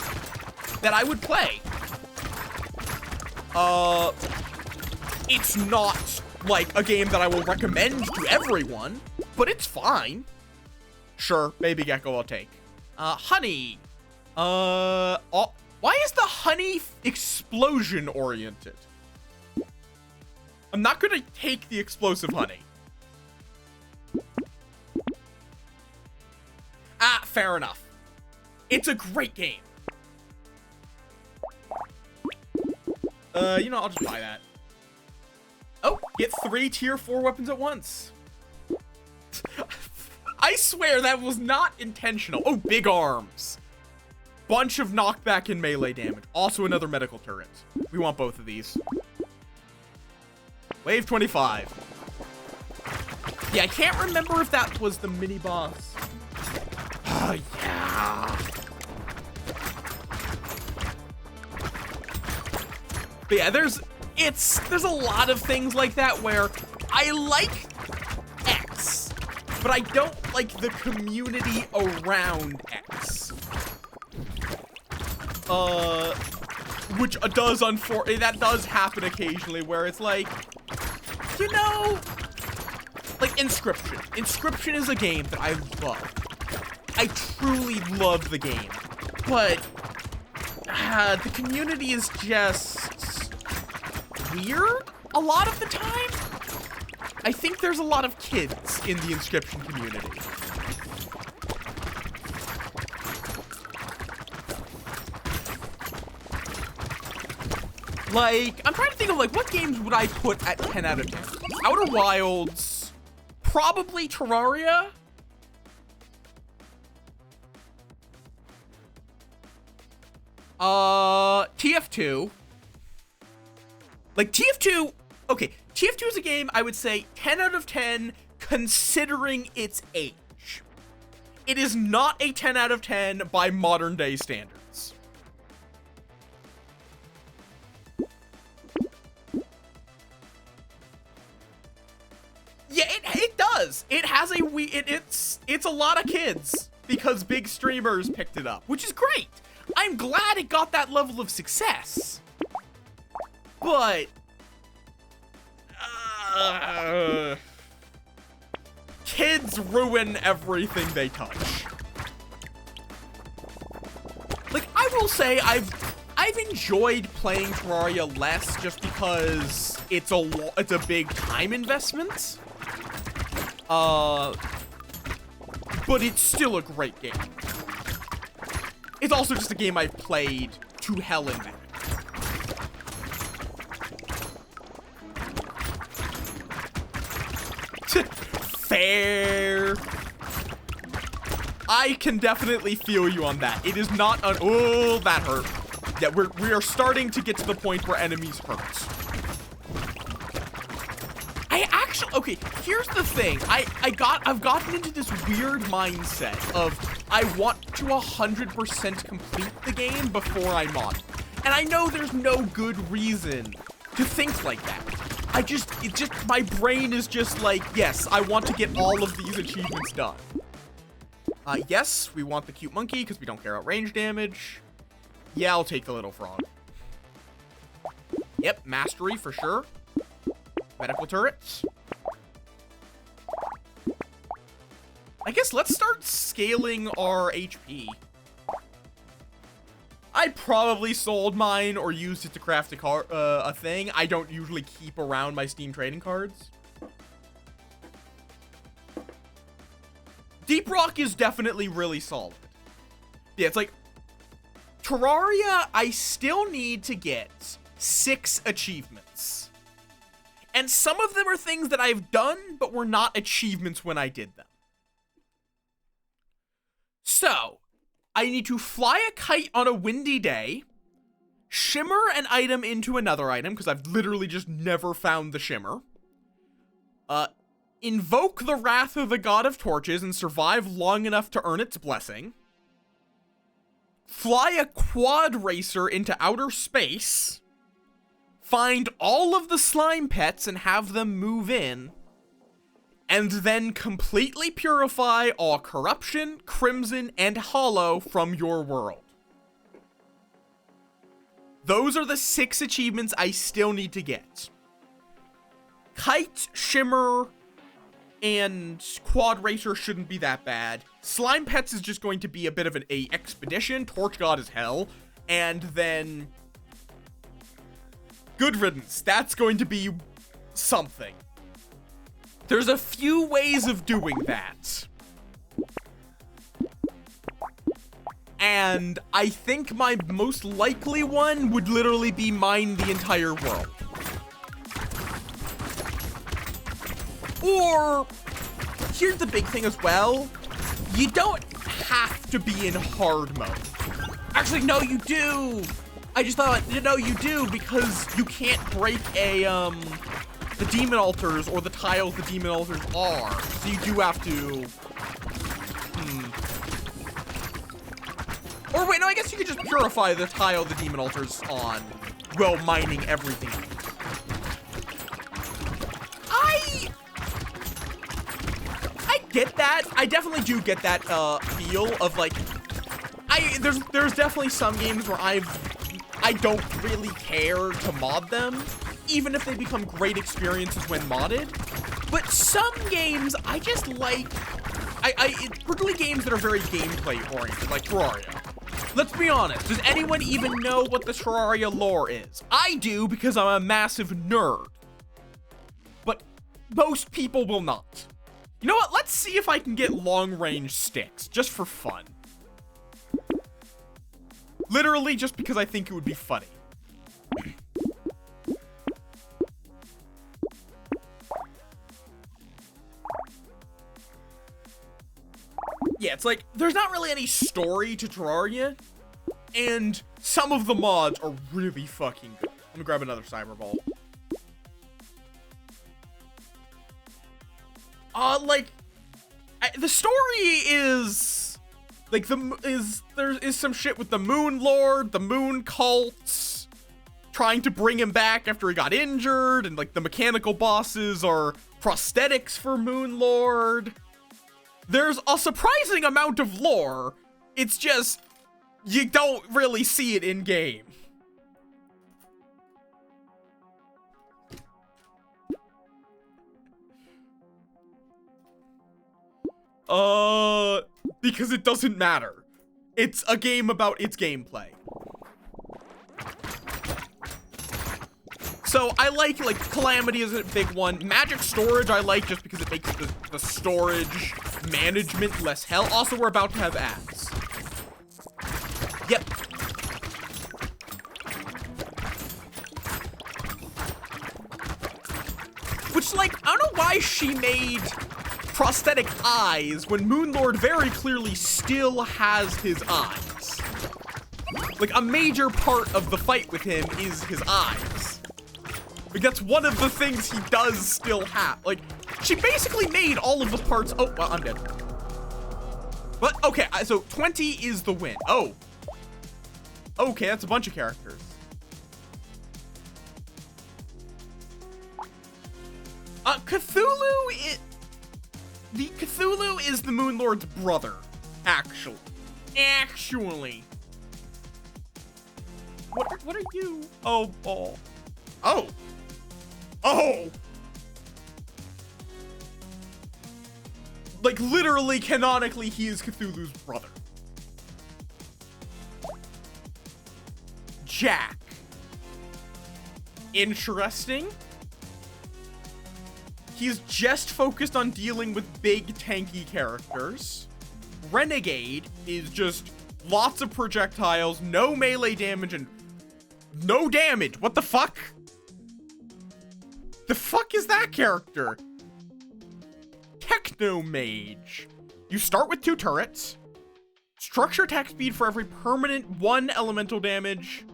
that I would play. It's not like a game that I will recommend to everyone, but it's fine. Sure, Baby Gecko I'll take. Honey. Why is the honey explosion oriented? I'm not gonna take the explosive honey. Fair enough. It's a great game. You know, I'll just buy that. Oh, get 3 tier 4 weapons at once. I swear that was not intentional. Oh, big arms. Bunch of knockback and melee damage. Also another medical turret. We want both of these. Wave 25. Yeah, I can't remember if that was the mini boss. Oh, yeah. But yeah, there's a lot of things like that where I like X, but I don't like the community around X. Which that does happen occasionally where it's like, you know, like Inscription. Inscription is a game that I love. I truly love the game, but the community is just weird a lot of the time. I think there's a lot of kids in the Inscription community. Like, I'm trying to think of, like, what games would I put at 10 out of 10? Outer Wilds, probably Terraria. TF2. Like, TF2, okay, TF2 is a game I would say 10 out of 10 considering its age. It is not a 10 out of 10 by modern day standards. Yeah, it does. It has it's a lot of kids because big streamers picked it up, which is great. I'm glad it got that level of success. But kids ruin everything they touch. Like, I will say I've enjoyed playing Terraria less just because it's a big time investment. But it's still a great game. It's also just a game I've played to hell and back. fair. I can definitely feel you on that. It is not oh, that hurt. Yeah, we are starting to get to the point where enemies hurt. Okay, here's the thing. I've gotten into this weird mindset of I want to 100% complete the game before I mod it. And I know there's no good reason to think like that. My brain is just like, yes, I want to get all of these achievements done. Yes, we want the cute monkey because we don't care about range damage. Yeah, I'll take the little frog. Yep, mastery for sure. Medical turrets. I guess let's start scaling our HP. I probably sold mine or used it to craft a thing. I don't usually keep around my Steam trading cards. Deep Rock is definitely really solid. Yeah, it's like Terraria, I still need to get 6 achievements. And some of them are things that I've done, but were not achievements when I did them. So, I need to fly a kite on a windy day, shimmer an item into another item, because I've literally just never found the shimmer, invoke the wrath of the God of Torches and survive long enough to earn its blessing, fly a quad racer into outer space, find all of the slime pets and have them move in, and then completely purify all corruption, crimson, and hollow from your world. Those are the 6 achievements I still need to get. Kite, shimmer, and quad racer shouldn't be that bad. Slime pets is just going to be a bit of an expedition. Torch God is hell. And then good riddance. That's going to be something. There's a few ways of doing that. And I think my most likely one would literally be mine the entire world. Or, here's the big thing as well. You don't have to be in hard mode. Actually, no, you do. I just thought, no, you do, because you can't break the demon altars or the tiles the demon altars are. So you do have to... Or wait, no, I guess you could just purify the tile the demon altars on while mining everything. I get that. I definitely do get that feel of like... There's definitely some games where I don't really care to mod them, even if they become great experiences when modded. But some games, I just like... particularly games that are very gameplay-oriented, like Terraria. Let's be honest, does anyone even know what the Terraria lore is? I do, because I'm a massive nerd. But most people will not. You know what? Let's see if I can get long-range sticks, just for fun. Literally, just because I think it would be funny. Yeah, it's like, there's not really any story to Terraria, and some of the mods are really fucking good. Let me grab another Cyber Ball. The story is, like, there is some shit with the Moon Lord, the Moon Cults, trying to bring him back after he got injured, and, like, the mechanical bosses are prosthetics for Moon Lord. There's a surprising amount of lore. It's just, you don't really see it in game. Because it doesn't matter. It's a game about its gameplay. So I like Calamity is a big one. Magic Storage I like just because it makes the storage management less hell. Also, we're about to have ads. Yep. Which, like, I don't know why she made prosthetic eyes when Moonlord very clearly still has his eyes. Like, a major part of the fight with him is his eyes. Like, that's one of the things he does still have. Like, she basically made all of the parts. Oh, well, I'm dead. But, okay, so 20 is the win. Oh. Okay, that's a bunch of characters. Cthulhu is the Moonlord's brother, actually. What are you? Oh. Like, literally, canonically, he is Cthulhu's brother. Jack. Interesting. He's just focused on dealing with big, tanky characters. Renegade is just lots of projectiles, no melee damage, and no damage. What the fuck? The fuck is that character? Techno Mage. You start with 2 turrets. Structure attack speed for every permanent 1 elemental damage.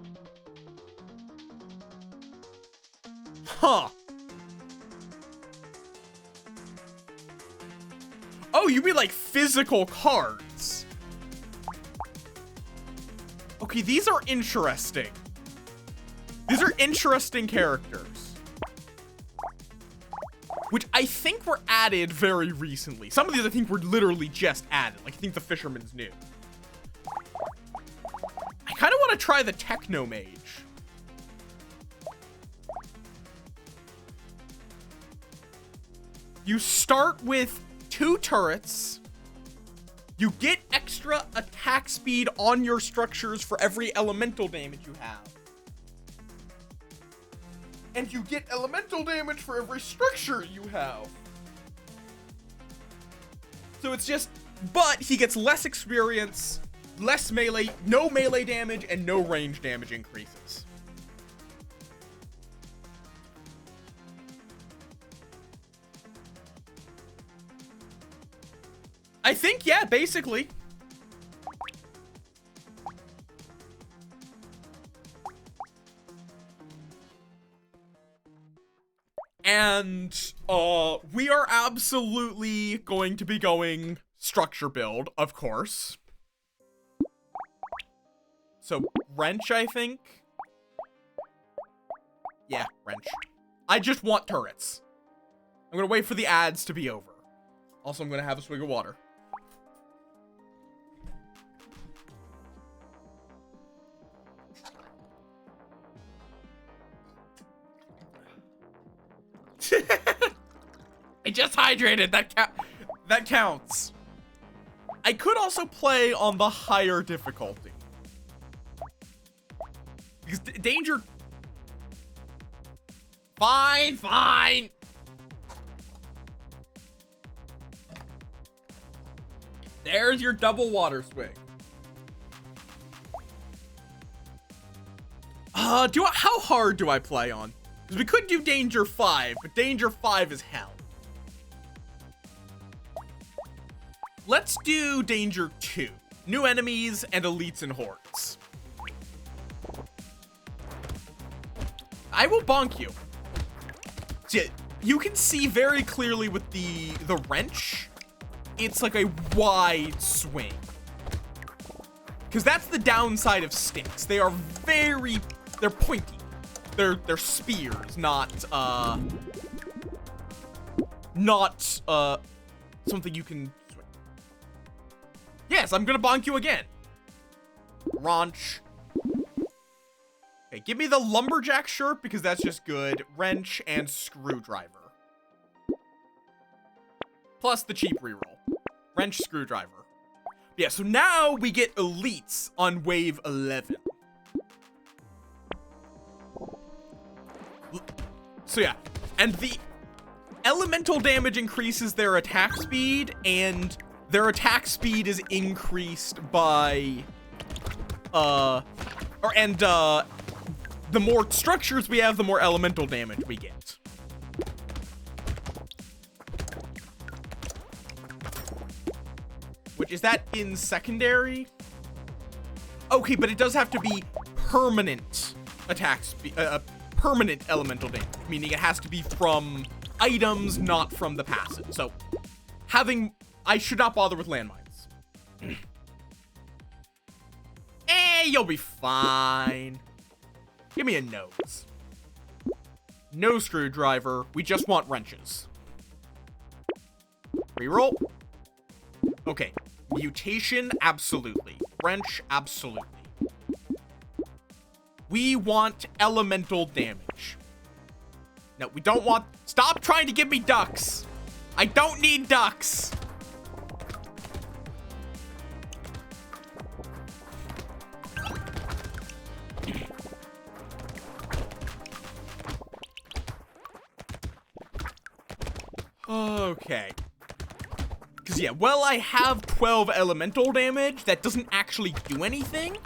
Huh. Oh, you mean like physical cards? Okay, these are interesting. These are interesting characters. Which I think were added very recently. Some of these I think were literally just added. Like, I think the Fisherman's new. I kind of want to try the Techno Mage. You start with 2 turrets. You get extra attack speed on your structures for every elemental damage you have. And you get elemental damage for every structure you have. So it's just, but he gets less experience, less melee, no melee damage, and no range damage increases. I think, yeah, basically. And, we are absolutely going to be going structure build, of course. So, wrench, I think. Yeah, wrench. I just want turrets. I'm gonna wait for the ads to be over. Also, I'm gonna have a swig of water. I just hydrated. That counts. I could also play on the higher difficulty. Because danger... Fine. There's your double water swig. How hard do I play on? Because we could do Danger 5, but Danger 5 is hell. Let's do Danger 2. New enemies and elites and hordes. I will bonk you. You can see very clearly with the wrench, it's like a wide swing. Because that's the downside of sticks. They are they're pointy. They're spears, not something you can swing. Yes, I'm gonna bonk you again. Raunch. Okay, give me the lumberjack shirt because that's just good. Wrench and screwdriver. Plus the cheap reroll. Wrench, screwdriver. Yeah, so now we get elites on wave 11. So yeah, and the elemental damage increases their attack speed, and their attack speed is increased by, the more structures we have, the more elemental damage we get. which is that in secondary? Okay, but it does have to be permanent attack speed, permanent elemental damage, meaning it has to be from items, not from the passive. So I should not bother with landmines. You'll be fine. Give me a nose. No screwdriver. We just want wrenches. Reroll. Okay. Mutation, absolutely. Wrench, absolutely. We want elemental damage. No, we don't want... Stop trying to give me ducks. I don't need ducks. Okay. Because, yeah, well, I have 12 elemental damage. That doesn't actually do anything.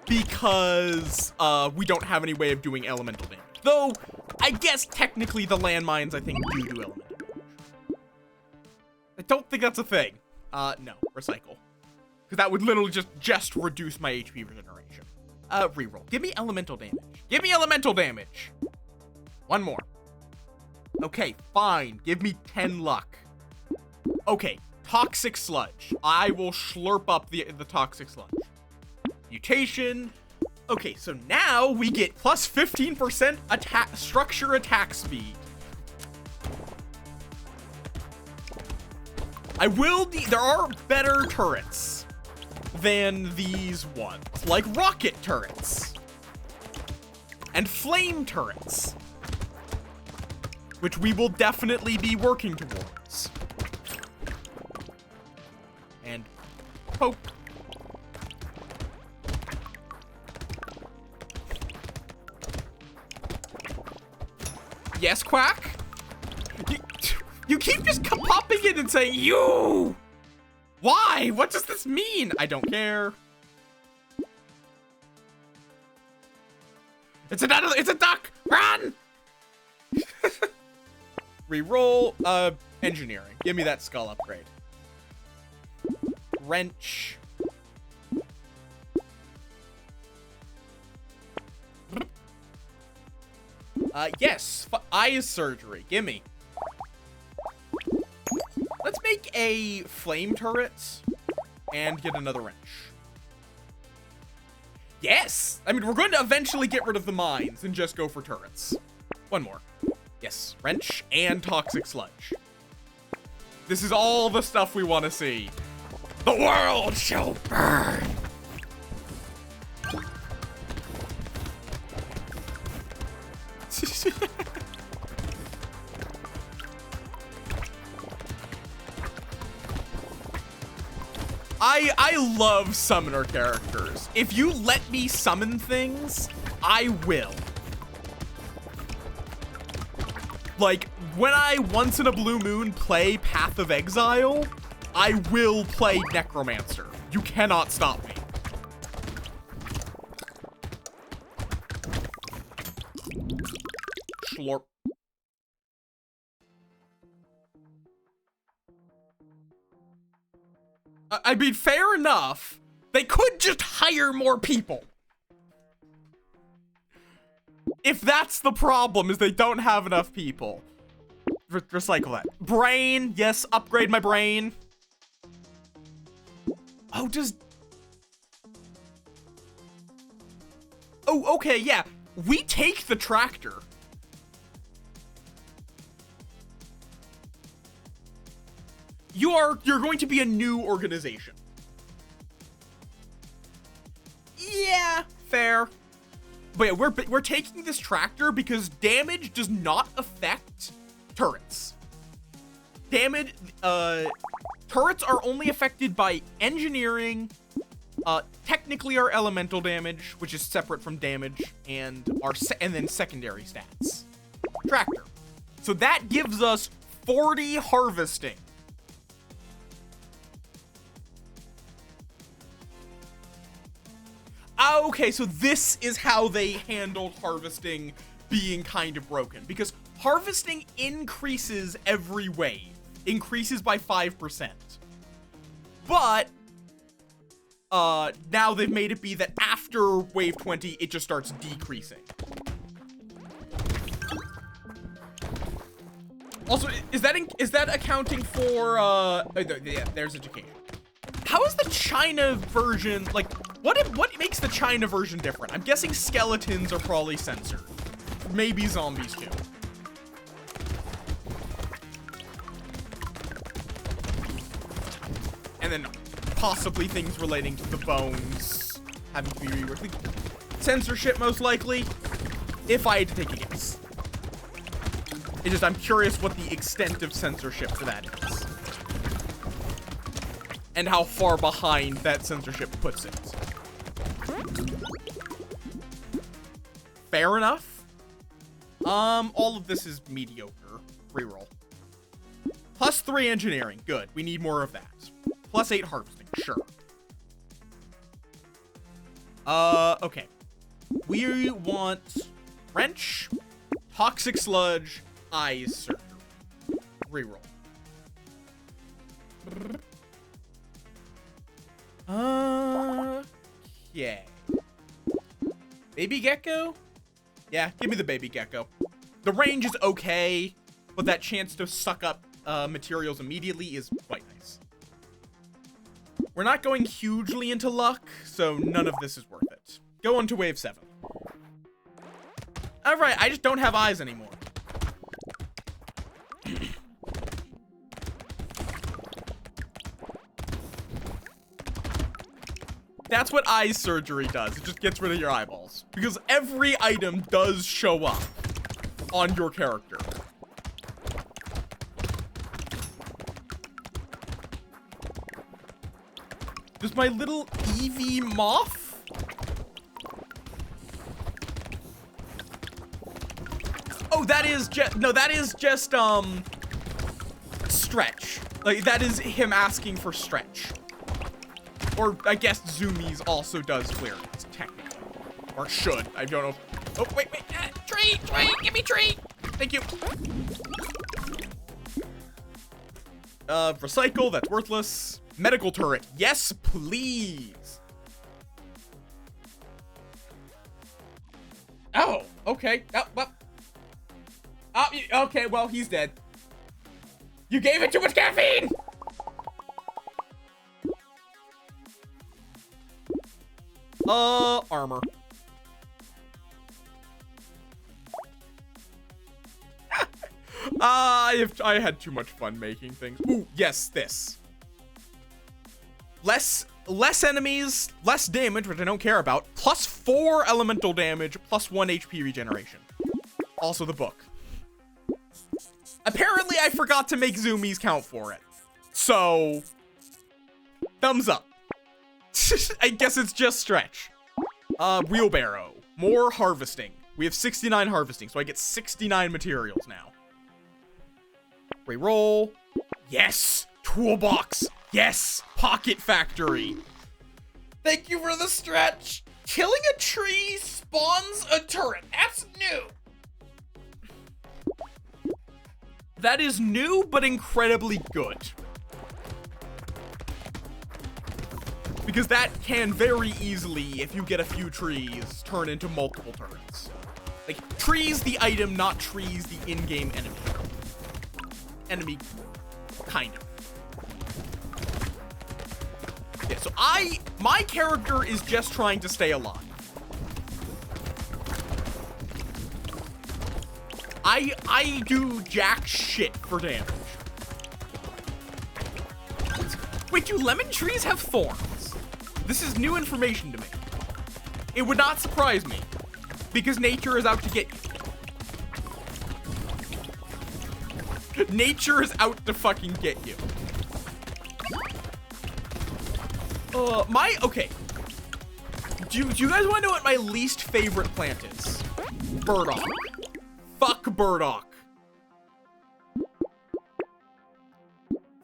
Because, we don't have any way of doing elemental damage. Though, I guess technically the landmines, I think, do elemental damage. I don't think that's a thing. No. Recycle. Because that would literally just reduce my HP regeneration. Reroll. Give me elemental damage. Give me elemental damage. One more. Okay, fine. Give me 10 luck. Okay, toxic sludge. I will slurp up the toxic sludge. Mutation. Okay, so now we get plus 15% structure attack speed. There are better turrets than these ones, like rocket turrets and flame turrets, which we will definitely be working towards. And poke. Yes, Quack? You keep just popping in and saying, you! Why? What does this mean? I don't care. It's a duck! Run! Reroll, engineering. Give me that skull upgrade. Wrench. Yes, eye surgery. Gimme. Let's make a flame turret and get another wrench. Yes! I mean, we're going to eventually get rid of the mines and just go for turrets. One more. Yes, wrench and toxic sludge. This is all the stuff we want to see. The world shall burn! I love summoner characters. If you let me summon things, I will. Like, when I once in a blue moon play Path of Exile, I will play Necromancer. You cannot stop me. Schlorp. I mean, fair enough. They could just hire more people. If that's the problem, is they don't have enough people. Recycle that. Brain. Yes, upgrade my brain. Oh, Oh, okay, yeah. We take the tractor. You're going to be a new organization. Yeah, fair. But yeah, we're taking this tractor because damage does not affect turrets. Damage, turrets are only affected by engineering, technically our elemental damage, which is separate from damage, and then secondary stats. Tractor. So that gives us 40 harvesting. Okay, so this is how they handled harvesting being kind of broken, because harvesting increases every wave, increases by 5%. But now they've made it be that after wave 20, it just starts decreasing. Also, is that accounting for, yeah, there's education. How is the China version, like, what makes the China version different? I'm guessing skeletons are probably censored. Maybe zombies too. And then possibly things relating to the bones having to be reworked. Censorship, most likely, if I had to take a guess. It's just, I'm curious what the extent of censorship for that is. And how far behind that censorship puts it. Fair enough. All of this is mediocre. Reroll. +3 engineering. Good. We need more of that. +8 harvesting. Sure. Okay. We want wrench, toxic sludge, eyes surgery. Reroll. Yeah. Baby gecko? Yeah, give me the baby gecko. The range is okay, but that chance to suck up materials immediately is quite nice. We're not going hugely into luck, so none of this is worth it. Go on to wave 7. Alright, I just don't have eyes anymore. That's what eye surgery does. It just gets rid of your eyeballs. Because every item does show up on your character. Does my little Eevee moth? Oh, that is just, no, that is just, stretch. Like, that is him asking for stretch. Or, I guess Zoomies also does clearance, technically. Or should, I don't know. Oh, wait, tree, give me tree! Thank you. Recycle, that's worthless. Medical turret, yes, please. Oh, okay. Oh, well. Oh, okay, well, he's dead. You gave it too much caffeine! Armor. I had too much fun making things. Ooh, yes, this. Less enemies, less damage, which I don't care about. +4 elemental damage, +1 HP regeneration. Also the book. Apparently, I forgot to make zoomies count for it. So, thumbs up. I guess it's just stretch. Wheelbarrow. More harvesting. We have 69 harvesting, so I get 69 materials now. Reroll. Yes! Toolbox! Yes! Pocket factory! Thank you for the stretch! Killing a tree spawns a turret. That's new! That is new, but incredibly good. Because that can very easily, if you get a few trees, turn into multiple turrets. Like, trees the item, not trees the in-game enemy. Enemy, kind of. Yeah, so my character is just trying to stay alive. I do jack shit for damage. Wait, do lemon trees have thorns? This is new information to me. It would not surprise me, because nature is out to get you. Nature is out to fucking get you. Okay. Do you guys want to know what my least favorite plant is? Burdock. Fuck burdock.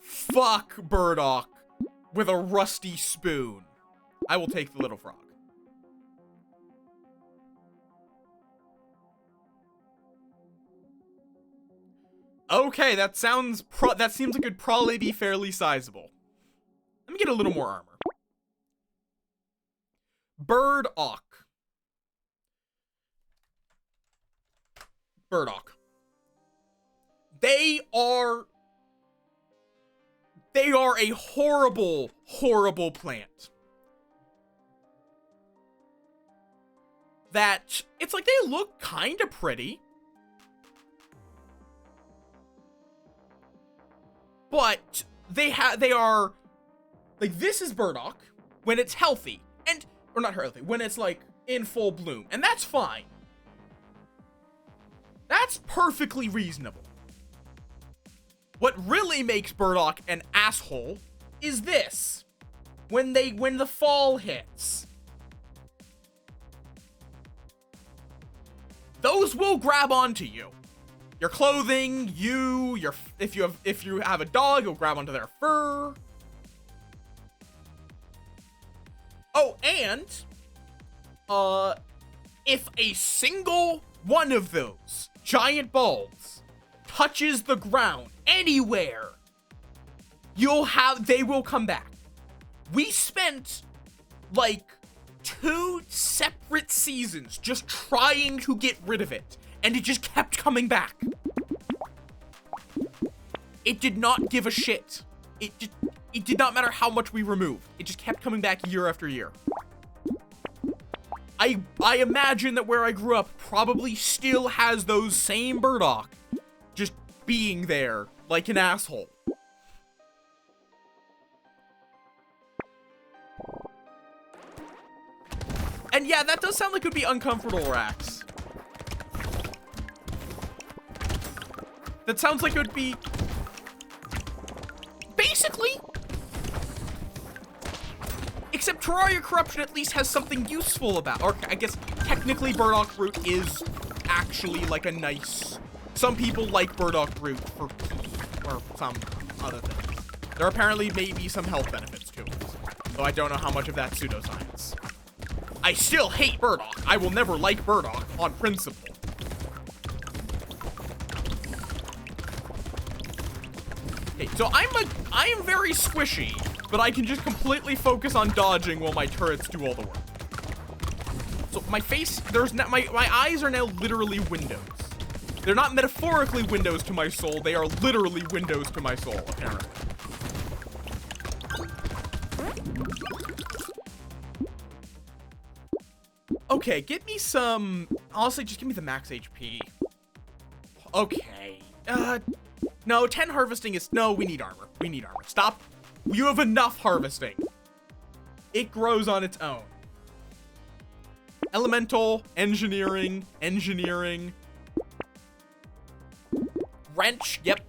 Fuck burdock with a rusty spoon. I will take the little frog. Okay, that seems like it'd probably be fairly sizable. Let me get a little more armor. Burdock. Burdock. They are a horrible, horrible plant. That, it's like they look kind of pretty. But they are, like, this is burdock when it's healthy. Or not healthy, when it's, like, in full bloom. And that's fine. That's perfectly reasonable. What really makes burdock an asshole is this. When the fall hits. Those will grab onto you. Your clothing, if you have a dog, you'll grab onto their fur. Oh, and if a single one of those giant balls touches the ground anywhere, they will come back. We spent like 2 separate seasons just trying to get rid of it, and it just kept coming back. It did not give a shit. It did not matter how much we removed. It just kept coming back year after year. I imagine that where I grew up probably still has those same burdock just being there like an asshole. And yeah, that does sound like it would be uncomfortable, Rax. That sounds like it would be basically, except Terraria Corruption at least has something useful about, or I guess technically burdock root is actually like a nice, some people like burdock root for some other things. There apparently may be some health benefits to it, though I don't know how much of that's pseudoscience. I still hate burdock. I will never like burdock on principle. Okay, so I am very squishy, but I can just completely focus on dodging while my turrets do all the work. So my face, my eyes are now literally windows. They're not metaphorically windows to my soul, they are literally windows to my soul, apparently. Okay, get me some, honestly, just give me the max HP. Okay, no, 10 harvesting is, no, we need armor. We need armor. Stop. You have enough harvesting. It grows on its own. Elemental, engineering. Wrench, yep.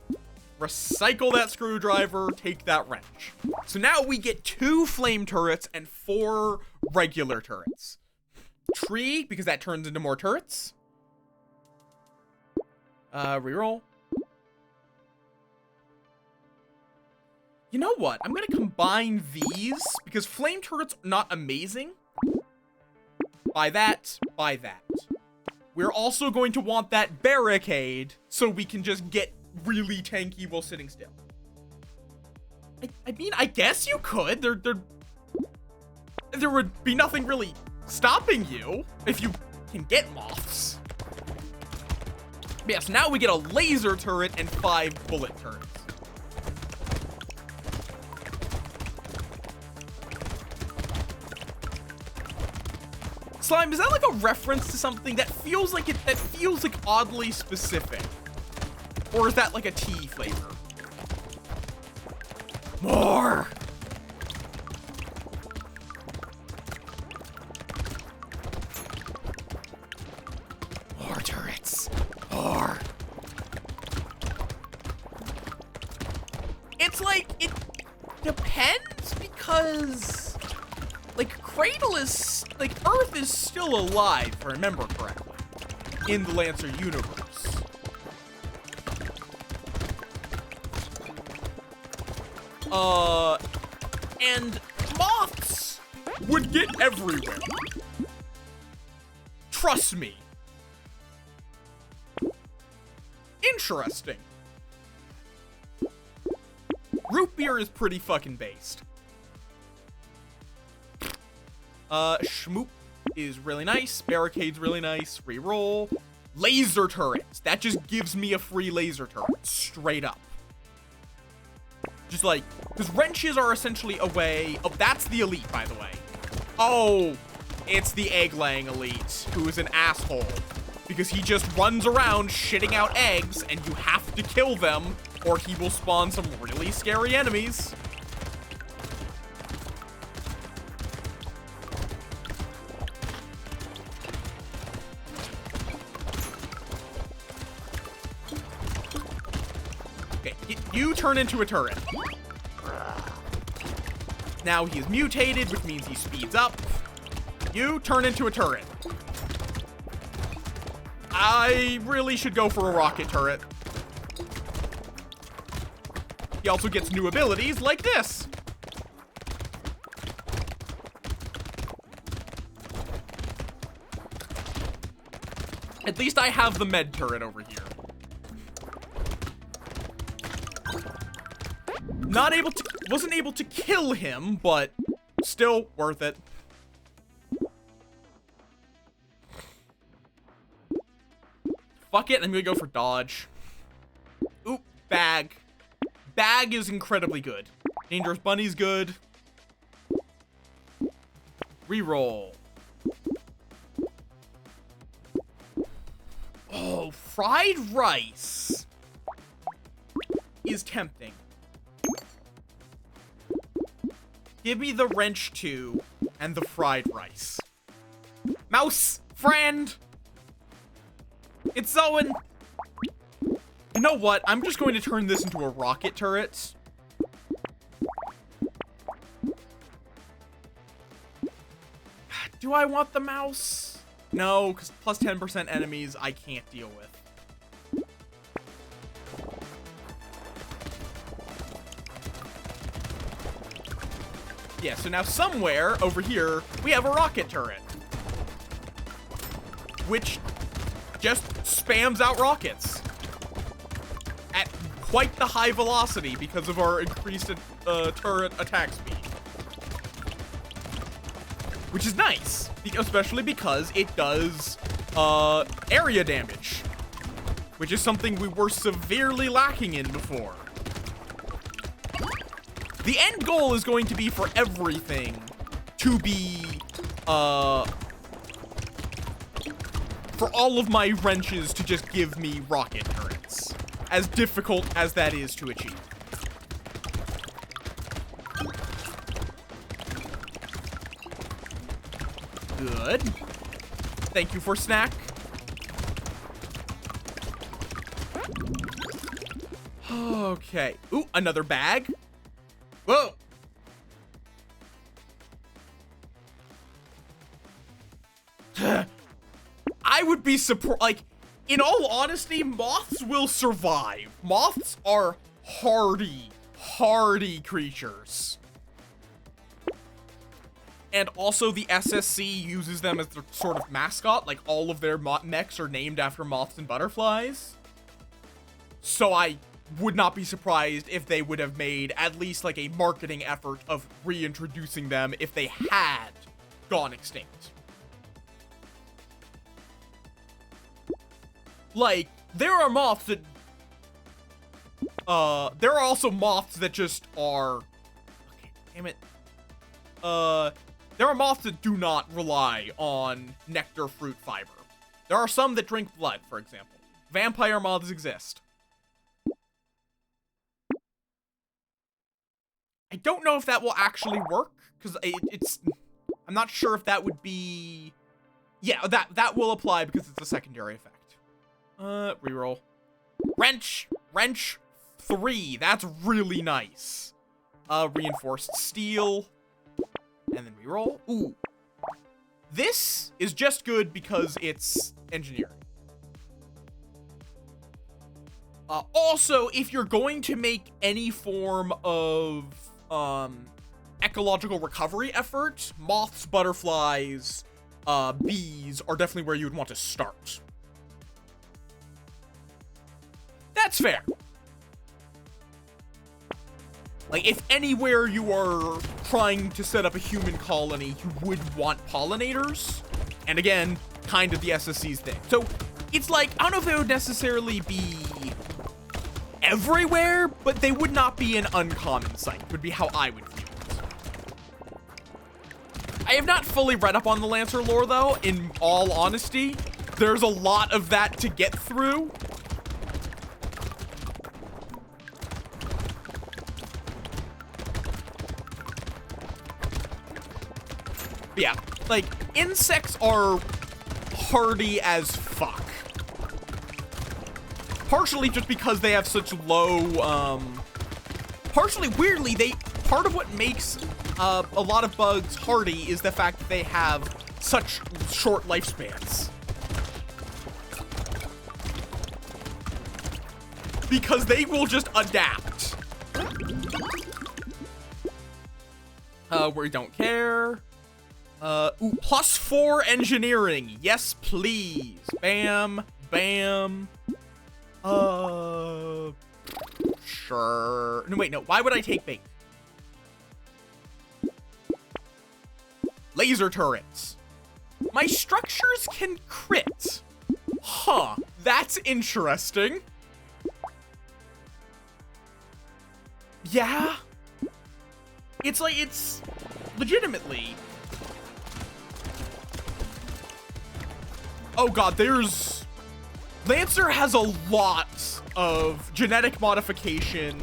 Recycle that screwdriver, take that wrench. So now we get 2 flame turrets and 4 regular turrets. Tree, because that turns into more turrets. Reroll. You know what? I'm gonna combine these, because flame turrets are not amazing. Buy that, buy that. We're also going to want that barricade, so we can just get really tanky while sitting still. I mean, I guess you could. There would be nothing really stopping you if you can get moths. Yes, now we get a laser turret and 5 bullet turrets. Slime, is that like a reference to something that feels like oddly specific? Or is that like a tea flavor? More! More turrets. More. It's like, it depends because, like, Cradle is, like, Earth is still alive, if I remember correctly, in the Lancer universe. And moths would get everywhere. Trust me. Interesting. Root beer is pretty fucking based. Shmoop is really nice. Barricade's really nice. Reroll. Laser turrets. That just gives me a free laser turret. Straight up. Just like, because wrenches are essentially a way... Oh, that's the elite, by the way. Oh, it's the egg-laying elite, who is an asshole. Because he just runs around shitting out eggs, and you have to kill them, or he will spawn some really scary enemies. Okay, you turn into a turret. Now he is mutated, which means he speeds up. You turn into a turret. I really should go for a rocket turret. He also gets new abilities like this. At least I have the med turret over here. Wasn't able to kill him, but still worth it. Fuck it, I'm gonna go for dodge. Oop, bag. Bag is incredibly good. Dangerous bunny's good. Reroll. Oh, fried rice is tempting. Give me the wrench 2 and the fried rice. Mouse friend! It's Owen! You know what? I'm just going to turn this into a rocket turret. Do I want the mouse? No, because plus 10% enemies I can't deal with. Yeah, so now somewhere over here, we have a rocket turret. Which just spams out rockets. At quite the high velocity because of our increased turret attack speed. Which is nice, especially because it does area damage. Which is something we were severely lacking in before. The end goal is going to be for everything to be, for all of my wrenches to just give me rocket turrets. As difficult as that is to achieve. Good. Thank you for snack. Okay. Ooh, another bag. Whoa! I would be surprised. Like, in all honesty, moths will survive. Moths are hardy creatures. And also, the SSC uses them as their sort of mascot. Like, all of their mechs are named after moths and butterflies. So I would not be surprised if they would have made at least like a marketing effort of reintroducing them if they had gone extinct. Like, there are moths that there are also moths that just are, okay, damn it. There are moths that do not rely on nectar fruit fiber. There are some that drink blood, for example. Vampire moths exist. I don't know if that will actually work, because I'm not sure if that would be... Yeah, that will apply because it's a secondary effect. Reroll. Wrench 3, that's really nice. Reinforced steel, and then reroll. Ooh. This is just good because it's engineering. Also, if you're going to make any form of ecological recovery effort, moths, butterflies, bees are definitely where you would want to start. That's fair. Like, if anywhere you are trying to set up a human colony, you would want pollinators. And again, kind of the SSC's thing. So it's like, I don't know if they would necessarily be everywhere, but they would not be an uncommon sight, would be how I would view it. I have not fully read up on the Lancer lore, though, in all honesty. There's a lot of that to get through. But yeah, like, insects are hardy as fuck. Partially just because they have such low, partially weirdly, part of what makes a lot of bugs hardy is the fact that they have such short lifespans. Because they will just adapt. We don't care. Ooh, +4 engineering. Yes, please. Bam, bam. Sure. No, wait, no. Why would I take bait? Laser turrets. My structures can crit. Huh. That's interesting. Yeah. It's like, it's legitimately. Oh god, Lancer has a lot of genetic modification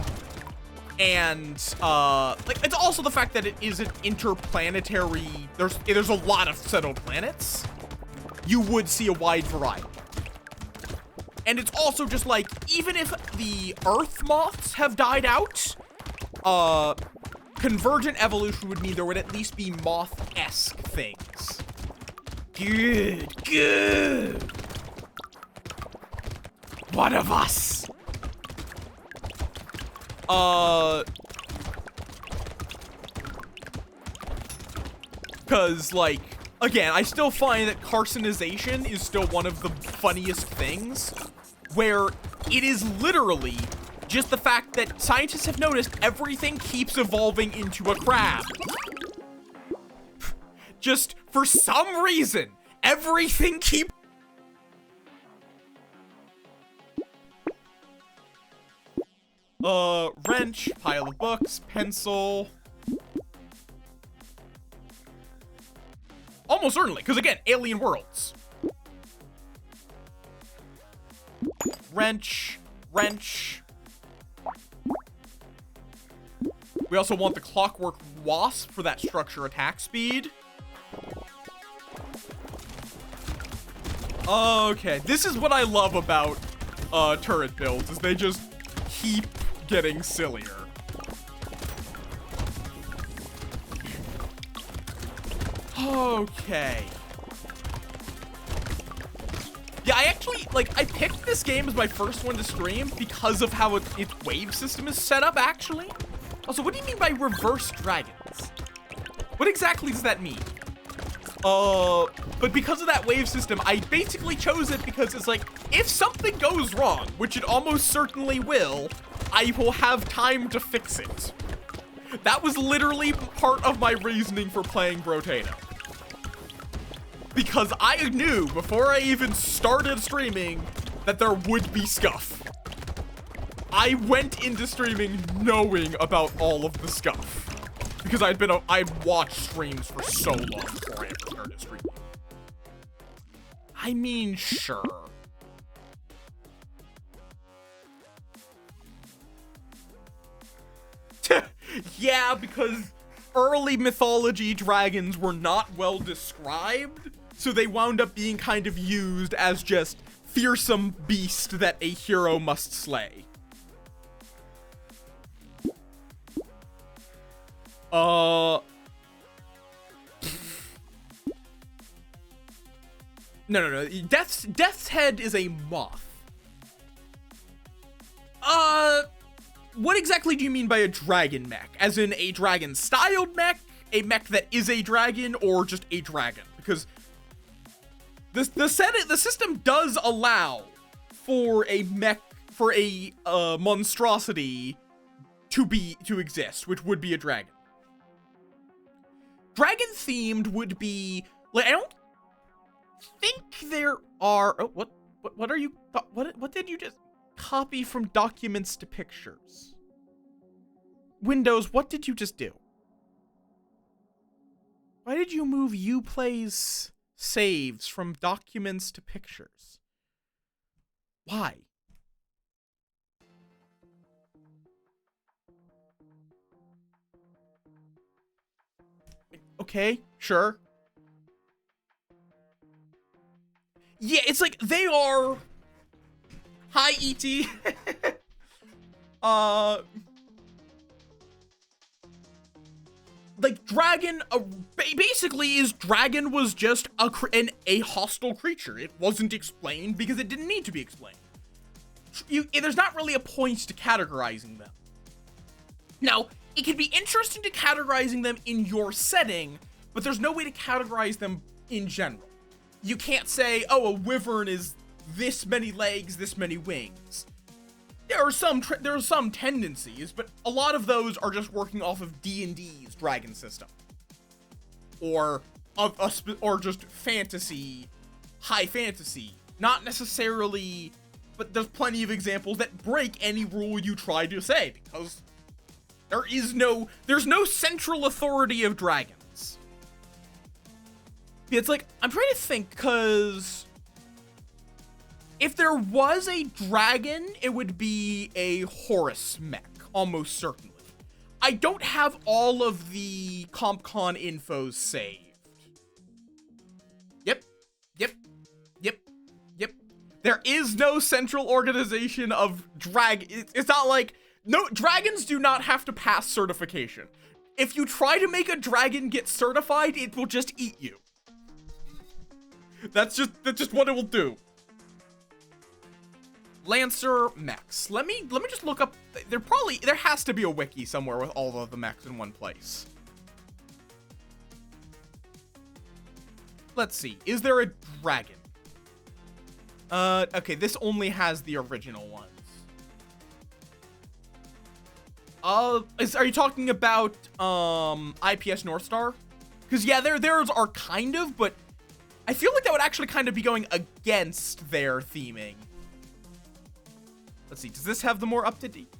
and, like, it's also the fact that it is an interplanetary, there's a lot of settled planets. You would see a wide variety. And it's also just like, even if the Earth moths have died out, convergent evolution would mean there would at least be moth-esque things. Good, good. One of us. Cause, like, again, I still find that carcinization is still one of the funniest things, where it is literally just the fact that scientists have noticed everything keeps evolving into a crab. Just, for some reason, everything keeps... Wrench, pile of books, pencil. Almost certainly, because again, alien worlds. Wrench, wrench. We also want the clockwork wasp for that structure attack speed. Okay, this is what I love about turret builds, is they just keep getting sillier. Okay. Yeah, I actually, like, I picked this game as my first one to stream because of how its wave system is set up, actually. Also, what do you mean by reverse dragons? What exactly does that mean? But because of that wave system, I basically chose it because it's like, if something goes wrong, which it almost certainly will, I will have time to fix it. That was literally part of my reasoning for playing Brotato. Because I knew, before I even started streaming, that there would be scuff. I went into streaming knowing about all of the scuff. Because I'd watched streams for so long before I ever started streaming. I mean, sure. Yeah, because early mythology dragons were not well described, so they wound up being kind of used as just fearsome beast that a hero must slay. No. Death's Head is a moth. What exactly do you mean by a dragon mech? As in a dragon-styled mech, a mech that is a dragon, or just a dragon? Because the system does allow for a mech, for a monstrosity to exist, which would be a dragon. Dragon themed would be like, I don't think there are. Oh, what are you? What did you just copy from documents to pictures? Windows, what did you just do? Why did you move Uplay's saves from documents to pictures? Why? Okay, sure. Yeah, it's like they are. Hi, ET. Like dragon, basically, dragon was just a hostile creature. It wasn't explained because it didn't need to be explained. There's not really a point to categorizing them. Now, it can be interesting to categorizing them in your setting, but there's no way to categorize them in general. You can't say, oh, a wyvern is this many legs, this many wings. There are some tendencies, but a lot of those are just working off of D&D's dragon system, or just fantasy, high fantasy. Not necessarily, but there's plenty of examples that break any rule you try to say, because there's no central authority of dragons. It's like, I'm trying to think, because if there was a dragon, it would be a Horus mech, almost certainly. I don't have all of the CompCon infos saved. Yep. There is no central organization of It's not like, no, dragons do not have to pass certification. If you try to make a dragon get certified, it will just eat you. That's just what it will do. Lancer mechs. Let me just look up. There has to be a wiki somewhere with all of the mechs in one place. Let's see. Is there a dragon? Okay, this only has the original ones. Are you talking about IPS Northstar? Because yeah, theirs are kind of, but I feel like that would actually kind of be going against their theming. Let's see, does this have the more up-to-date?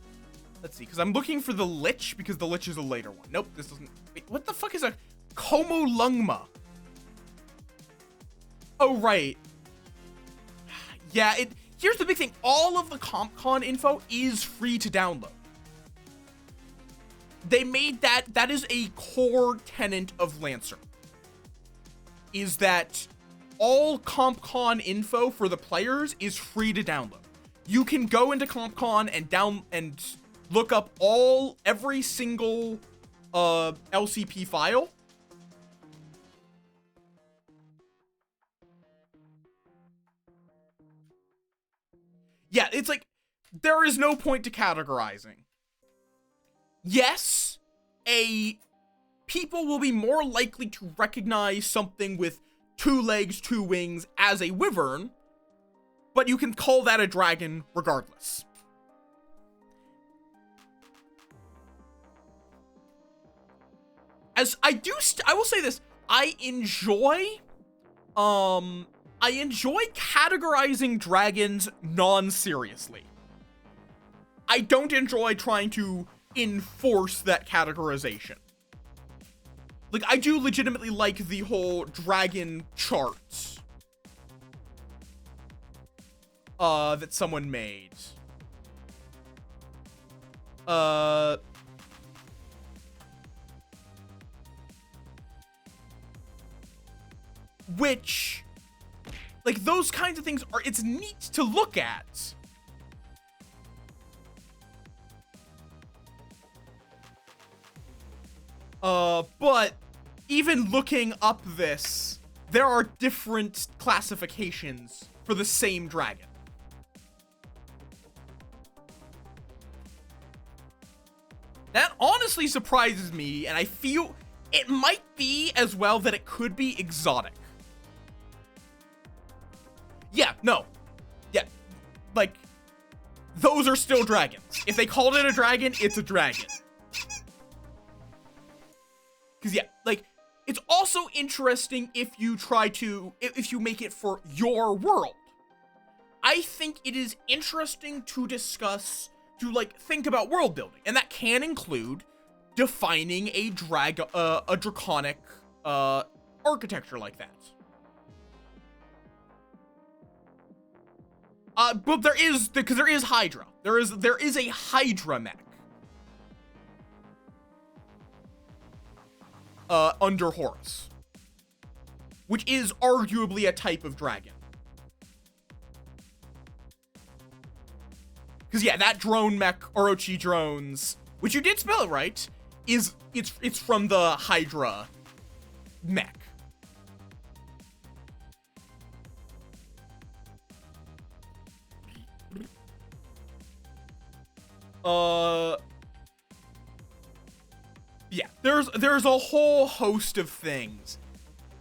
Let's see, because I'm looking for the Lich, because the Lich is a later one. Nope, this doesn't. Wait, what the fuck is a Como Lungma? Oh, right. Yeah, here's the big thing. All of the CompCon info is free to download. They made that is a core tenet of Lancer. Is that all CompCon info for the players is free to download. You can go into CompCon and look up every single LCP file. Yeah, it's like there is no point to categorizing. Yes, people will be more likely to recognize something with 2 legs, 2 wings as a wyvern, but you can call that a dragon regardless. As I will say this, I enjoy categorizing dragons non-seriously. I don't enjoy trying to enforce that categorization. Like, I do legitimately like the whole dragon charts that someone made. Which, like, those kinds of things it's neat to look at. But even looking up this, there are different classifications for the same dragon. That honestly surprises me, and I feel it might be as well that it could be exotic. Yeah, no. Yeah, like, those are still dragons. If they called it a dragon, it's a dragon. Because, yeah, like, it's also interesting if you if you make it for your world. I think it is interesting to discuss, like, think about world building. And that can include defining a draconic, architecture like that. But because there is Hydra. There is a Hydra mech. Under Horus. Which is arguably a type of dragon. Because, yeah, that drone mech, Orochi drones, which you did spell it right, it's from the Hydra mech. Yeah, there's a whole host of things.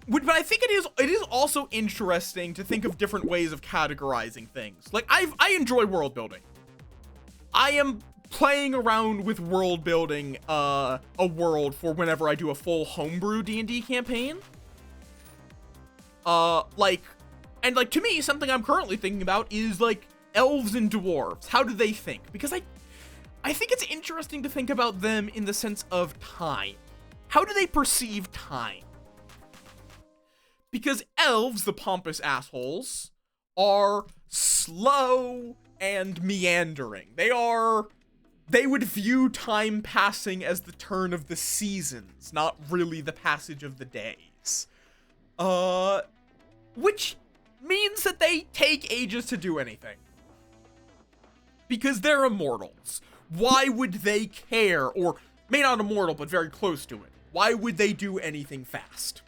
But I think it is also interesting to think of different ways of categorizing things. Like, I enjoy world building. I am playing around with world building a world for whenever I do a full homebrew D&D campaign. Like, to me, something I'm currently thinking about is, like, elves and dwarves. How do they think? Because I think it's interesting to think about them in the sense of time. How do they perceive time? Because elves, the pompous assholes, are slow and meandering. They would view time passing as the turn of the seasons, not really the passage of the days. Which means that they take ages to do anything. Because they're immortals. Why would they care? Or, may not immortal, but very close to it. Why would they do anything fast?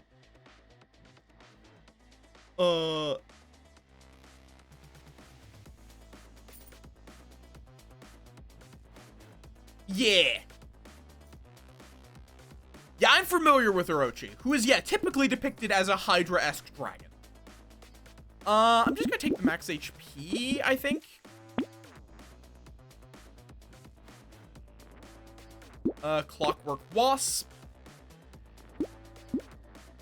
Yeah. Yeah, I'm familiar with Orochi, who is, yeah, typically depicted as a Hydra-esque dragon. I'm just gonna take the max HP, I think. Clockwork Wasp.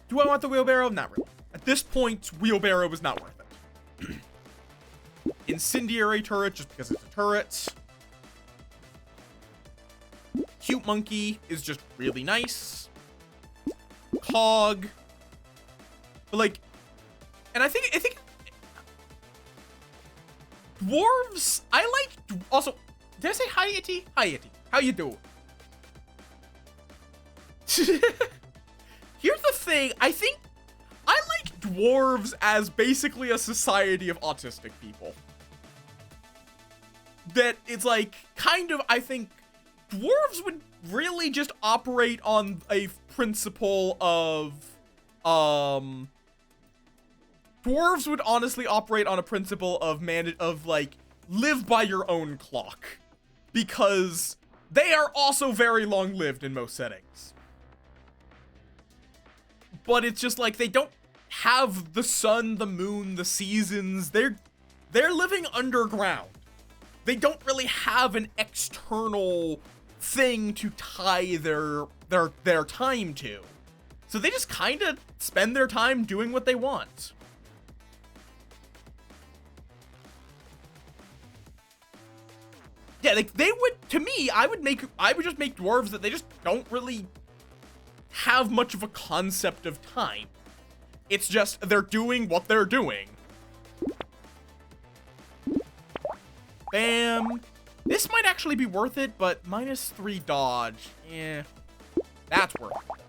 Do I want the wheelbarrow? Not really. At this point, wheelbarrow is not worth it. Incendiary turret, just because it's a turret. Cute monkey is just really nice. Cog. But, like, and I think dwarves, I like, also, did I say hi, Itty? Hi, Itty. How you doing? Here's the thing, I think I like dwarves as basically a society of autistic people. That it's like, kind of, I think dwarves would really just operate on a principle of, dwarves would honestly operate on a principle of like, live by your own clock. Because they are also very long-lived in most settings. But it's just like, they don't have the sun, the moon, the seasons. They're living underground. They don't really have an external thing to tie their time to. So they just kind of spend their time doing what they want. Yeah, like, they would, to me, I would just make dwarves that they just don't really have much of a concept of time. It's just they're doing what they're doing. Bam. This might actually be worth it, but -3 dodge. Eh, that's worth it.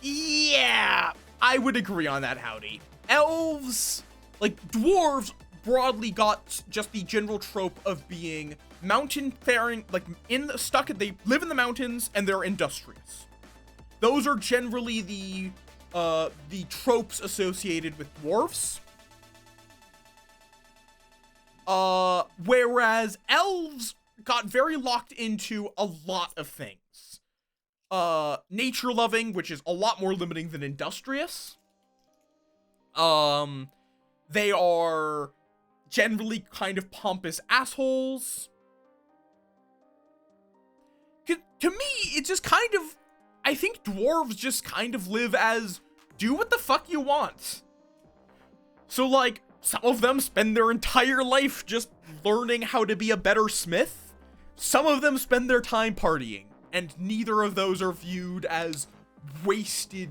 Yeah, I would agree on that, Howdy. Elves, like, dwarves broadly got just the general trope of being mountain faring, like, they live in the mountains and they're industrious. Those are generally the tropes associated with dwarfs. Whereas elves got very locked into a lot of things. Nature loving, which is a lot more limiting than industrious. They are generally kind of pompous assholes. To me, it's just kind of, I think dwarves just kind of live as, do what the fuck you want. So like, some of them spend their entire life just learning how to be a better smith. Some of them spend their time partying, and neither of those are viewed as wasted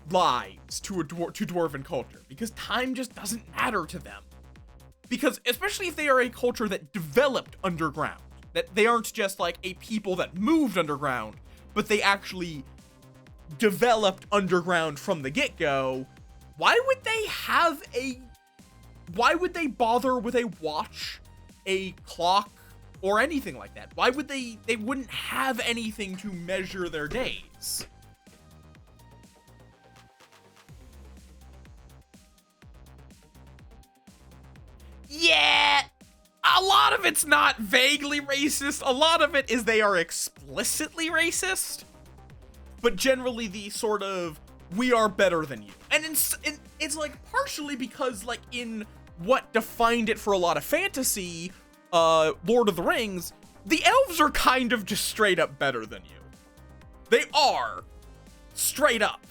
lives to dwarven culture, because time just doesn't matter to them. Because especially if they are a culture that developed underground, that they aren't just like a people that moved underground, but they actually developed underground from the get-go. Why would they bother with a watch, a clock, or anything like that? Why would they wouldn't have anything to measure their days? Yeah, a lot of it's not vaguely racist. A lot of it is they are explicitly racist. But generally the sort of, we are better than you. And it's like partially because like in what defined it for a lot of fantasy, Lord of the Rings, the elves are kind of just straight up better than you. They are. Straight up.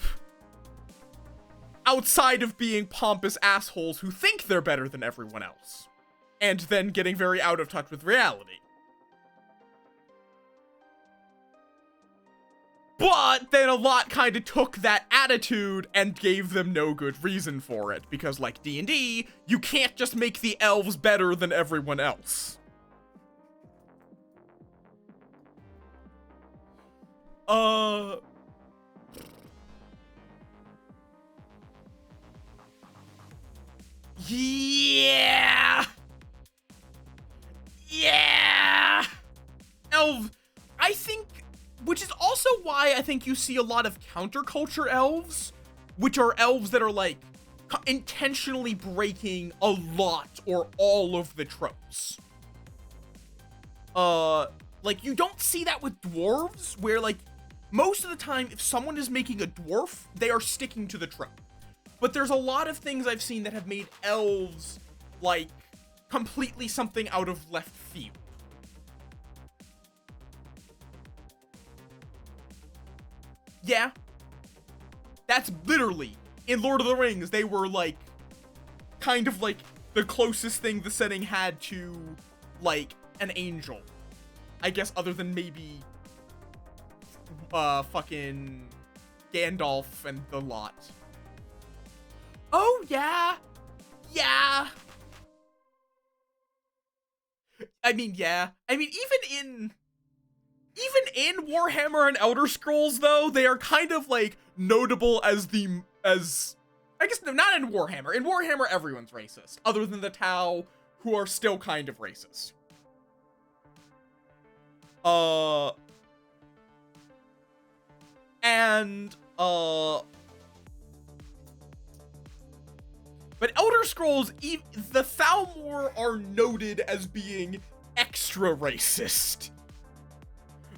Outside of being pompous assholes who think they're better than everyone else. And then getting very out of touch with reality. But then a lot kind of took that attitude and gave them no good reason for it. Because like D&D, you can't just make the elves better than everyone else. Yeah! Yeah! I think, which is also why I think you see a lot of counterculture elves, which are elves that are like intentionally breaking a lot or all of the tropes. Like you don't see that with dwarves, where like most of the time if someone is making a dwarf, they are sticking to the trope. But there's a lot of things I've seen that have made elves like completely something out of left field. Yeah. That's literally, in Lord of the Rings, they were like, kind of like the closest thing the setting had to, like, an angel. I guess other than maybe, fucking Gandalf and the lot. Oh, yeah. Yeah. I mean, yeah. I mean, even in Warhammer and Elder Scrolls, though, they are kind of, like, notable as I guess, not in Warhammer. In Warhammer, everyone's racist, other than the Tau, who are still kind of racist. But Elder Scrolls, the Thalmor are noted as being extra racist.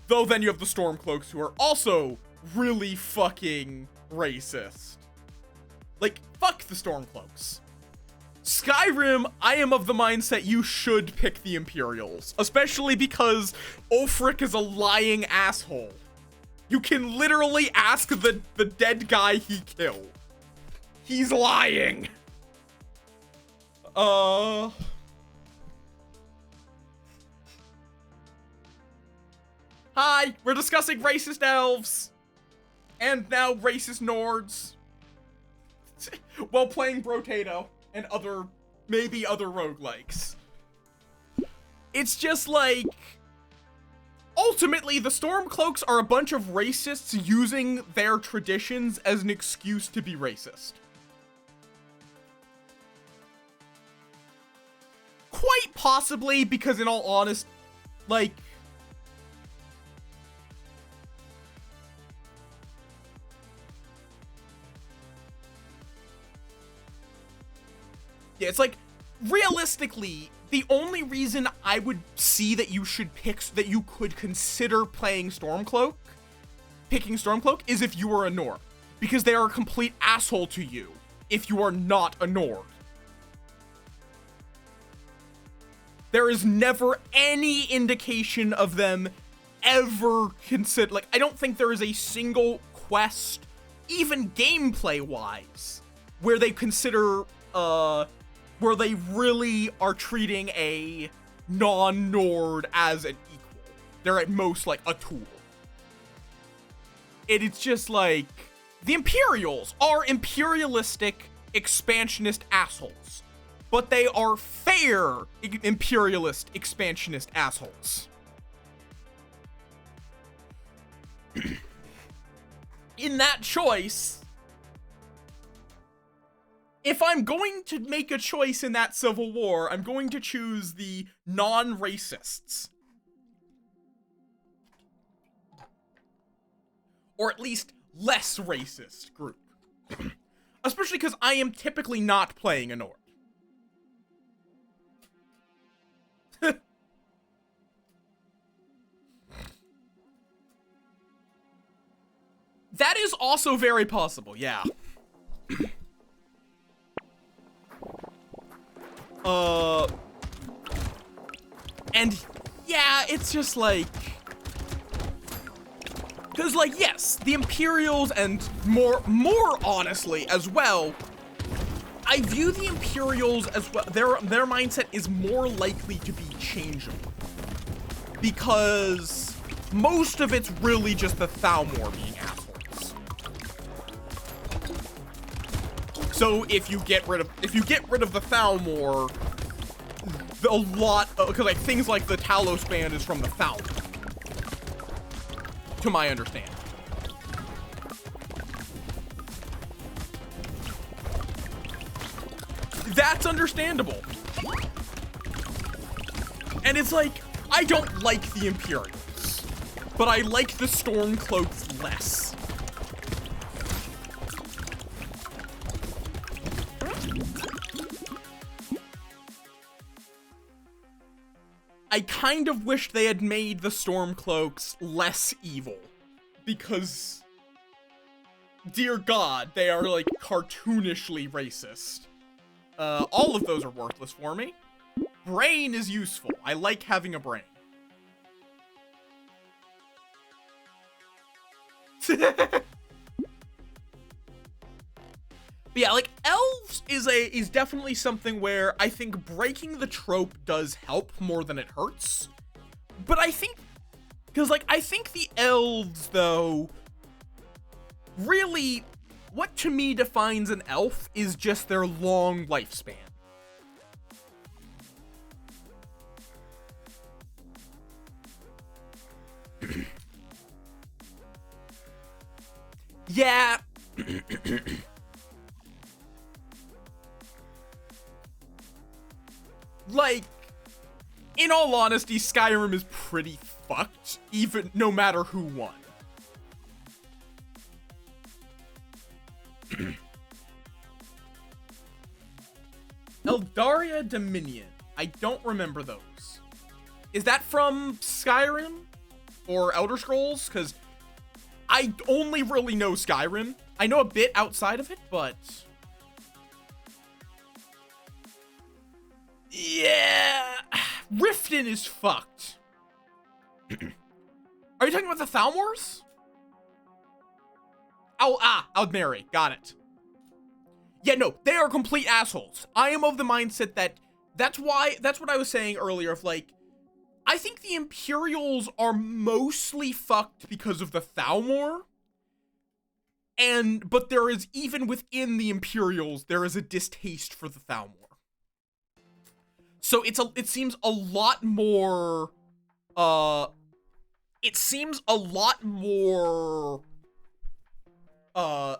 Though then you have the Stormcloaks, who are also really fucking racist. Like, fuck the Stormcloaks. Skyrim, I am of the mindset you should pick the Imperials. Especially because Ulfric is a lying asshole. You can literally ask the dead guy he killed. He's lying. Hi, we're discussing racist elves. And now racist Nords. While playing Brotato and maybe other roguelikes. It's just like, ultimately the Stormcloaks are a bunch of racists using their traditions as an excuse to be racist. Quite possibly, because in all honesty, like, yeah, it's like, realistically, the only reason I would see that you should that you could consider picking Stormcloak, is if you were a Nord. Because they are a complete asshole to you. if you are not a Nord. There is never any indication of them ever consider, like, I don't think there is a single quest, even gameplay-wise, where they consider, where they really are treating a non-Nord as an equal. They're at most, like, a tool. It's just, like, the Imperials are imperialistic, expansionist assholes. But they are fair imperialist, expansionist assholes. In that choice, if I'm going to make a choice in that civil war, I'm going to choose the non-racists. Or at least less racist group. Especially because I am typically not playing a Nord. That is also very possible, yeah. And yeah, it's just like, because, like, yes, the Imperials, and more honestly as well, I view the Imperials as well, their mindset is more likely to be changeable. Because most of it's really just the Thalmor being assholes. So if you get rid of the Thalmor, a lot, because like things like the Talos band is from the Thalmor, to my understanding. That's understandable. And it's like, I don't like the Imperials, but I like the Stormcloaks less. I kind of wish they had made the Stormcloaks less evil, because, dear God, they are, like, cartoonishly racist. All of those are worthless for me. Brain is useful. I like having a brain. But yeah, like, elves is definitely something where I think breaking the trope does help more than it hurts. But I think, because, like, I think the elves, though, really, what to me defines an elf is just their long lifespan. Yeah. Like, in all honesty, Skyrim is pretty fucked, even no matter who won. Eldaria Dominion. I don't remember those. Is that from Skyrim? Or Elder Scrolls? Because I only really know Skyrim. I know a bit outside of it, but... yeah, Riften is fucked. Are you talking about the Thalmors? Aldmeri, got it. Yeah, no, they are complete assholes. I am of the mindset that that's what I was saying earlier of, like, I think the Imperials are mostly fucked because of the Thalmor. But there is, even within the Imperials, there is a distaste for the Thalmor. So it seems a lot more,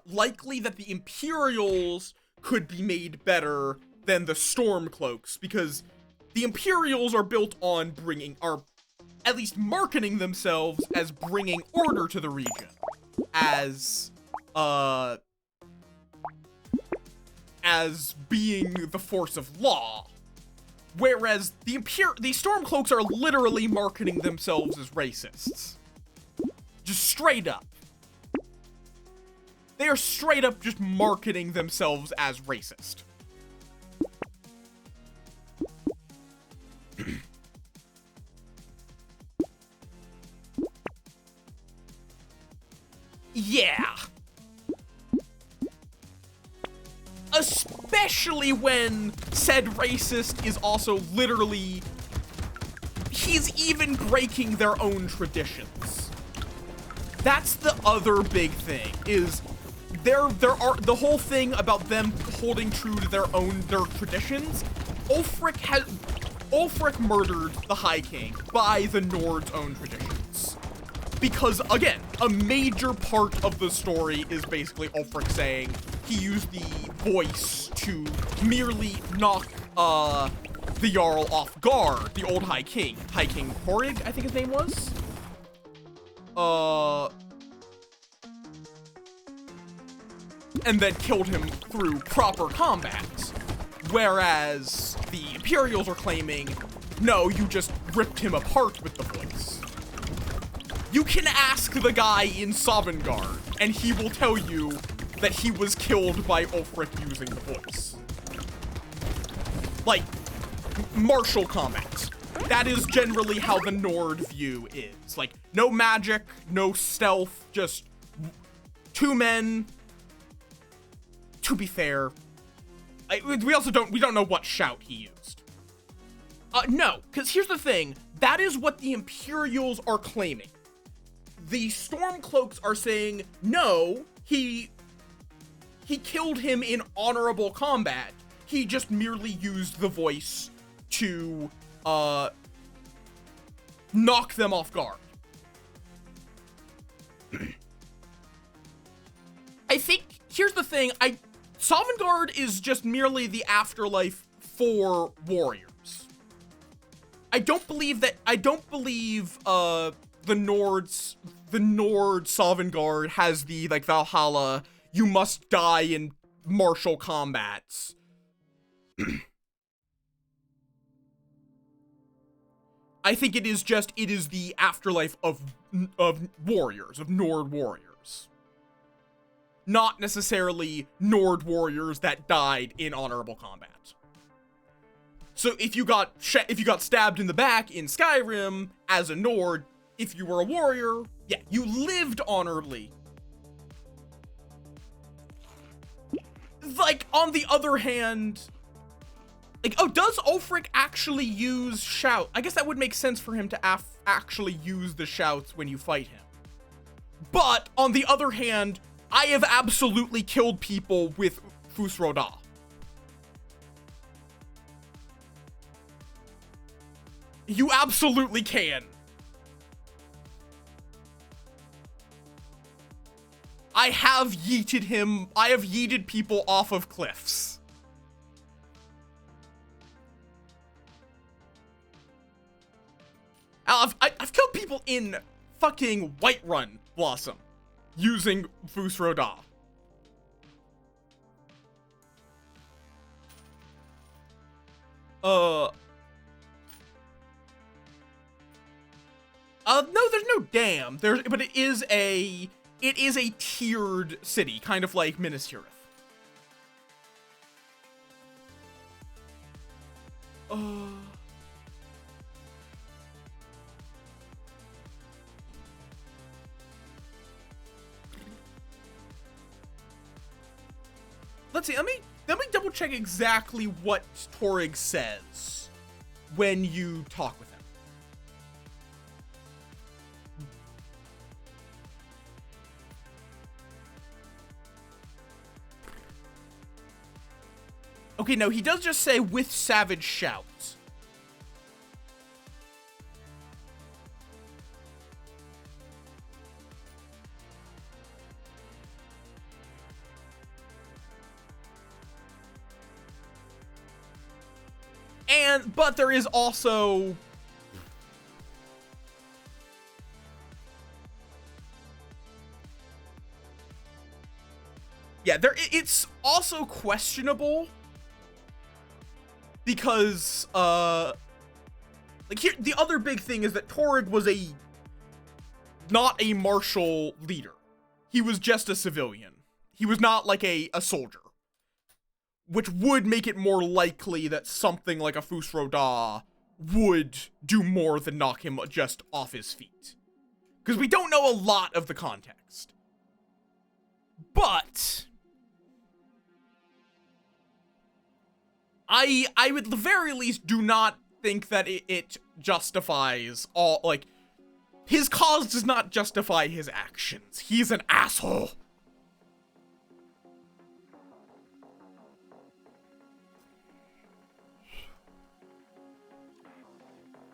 likely that the Imperials could be made better than the Stormcloaks, because the Imperials are built on are at least marketing themselves as bringing order to the region, as being the force of law. Whereas the Stormcloaks are literally marketing themselves as racists. Just straight up. They are straight up just marketing themselves as racist. Yeah. Especially when said racist is also literally, he's even breaking their own traditions. That's the other big thing, is there are the whole thing about them holding true to their traditions. Ulfric murdered the High King by the Nord's own traditions. Because, again, a major part of the story is basically Ulfric saying he used the voice to merely knock the Jarl off guard, the old High King Horig, I think his name was. And then killed him through proper combat. Whereas the Imperials are claiming, no, you just ripped him apart with the voice. You can ask the guy in Sovngarde, and he will tell you that he was killed by Ulfric using the voice. Like, martial combat. That is generally how the Nord view is. Like, no magic, no stealth, just two men. To be fair, we don't know what shout he used. No, because here's the thing. That is what the Imperials are claiming. The Stormcloaks are saying, no, he killed him in honorable combat. He just merely used the voice to, knock them off guard. I think, here's the thing, Sovngarde is just merely the afterlife for warriors. I don't believe the Nord Sovngarde has the, like, Valhalla, you must die in martial combats. I think it is the afterlife of warriors, of Nord warriors. Not necessarily Nord warriors that died in honorable combat. So if you got stabbed in the back in Skyrim as a Nord, if you were a warrior, yeah, you lived honorably. Like, on the other hand, like, oh, does Ulfric actually use shout? I guess that would make sense for him to actually use the shouts when you fight him. But, on the other hand, I have absolutely killed people with Fus Roda. You absolutely can. I have yeeted people off of cliffs. I've killed people in fucking Whiterun, Blossom, using Fus Roda. No, there's no dam. But it is a tiered city, kind of like Minas Tirith. Let's see, let me double check exactly what Torrig says when you talk with him. Okay, no, he does just say with savage shouts. But there is also... Yeah, it's also questionable because, like, here, the other big thing is that Torrig was not a martial leader. He was just a civilian. He was not like a soldier. Which would make it more likely that something like a Fusroda would do more than knock him just off his feet. Because we don't know a lot of the context. But I would at the very least do not think that it justifies all, like, his cause does not justify his actions. He's an asshole.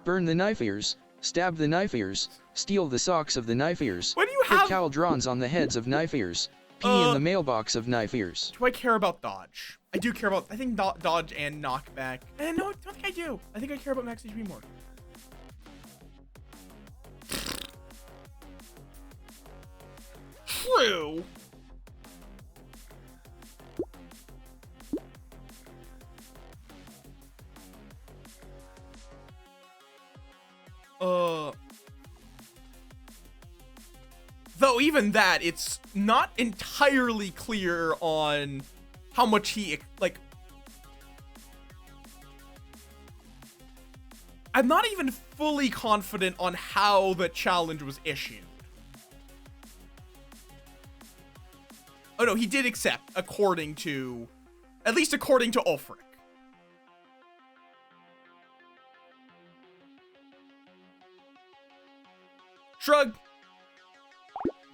Burn the knife ears, stab the knife ears, steal the socks of the knife ears, What do you put have? caldrons on the heads of knife ears, pee in the mailbox of knife ears. Do I care about dodge? I do care about, I think, dodge and knockback. And no, I don't think I do. I think I care about max HP more. True. Though even that, it's not entirely clear on how much he, like, I'm not even fully confident on how the challenge was issued. Oh no, he did accept, according to, at least according to Ulfric. Shrug.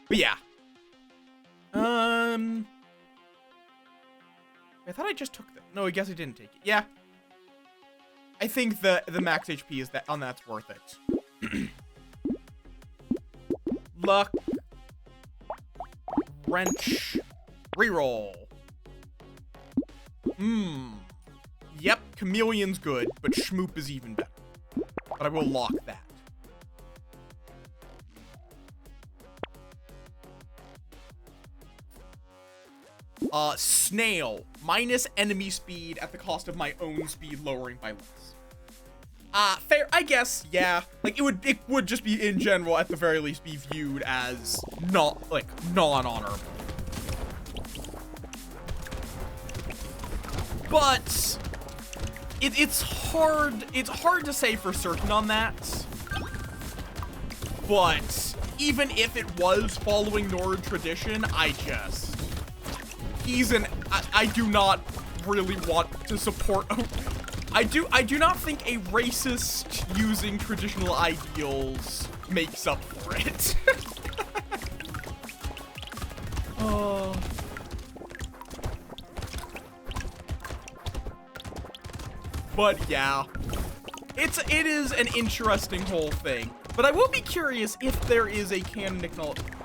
But yeah. I thought I just took that. No, I guess I didn't take it. Yeah. I think the max HP is that on that's worth it. Luck. Wrench. Reroll. Yep, Chameleon's good, but Schmoop is even better. But I will lock that. Snail. Minus enemy speed at the cost of my own speed, lowering by less. Fair, I guess, yeah. Like, it would just be, in general, at the very least, be viewed as not, like, non-honorable. But it's hard to say for certain on that. But even if it was following Nord tradition, I do not really want to support. I do not think a racist using traditional ideals makes up for it. But yeah, it is an interesting whole thing. But I will be curious if there is a canon acknowledgement.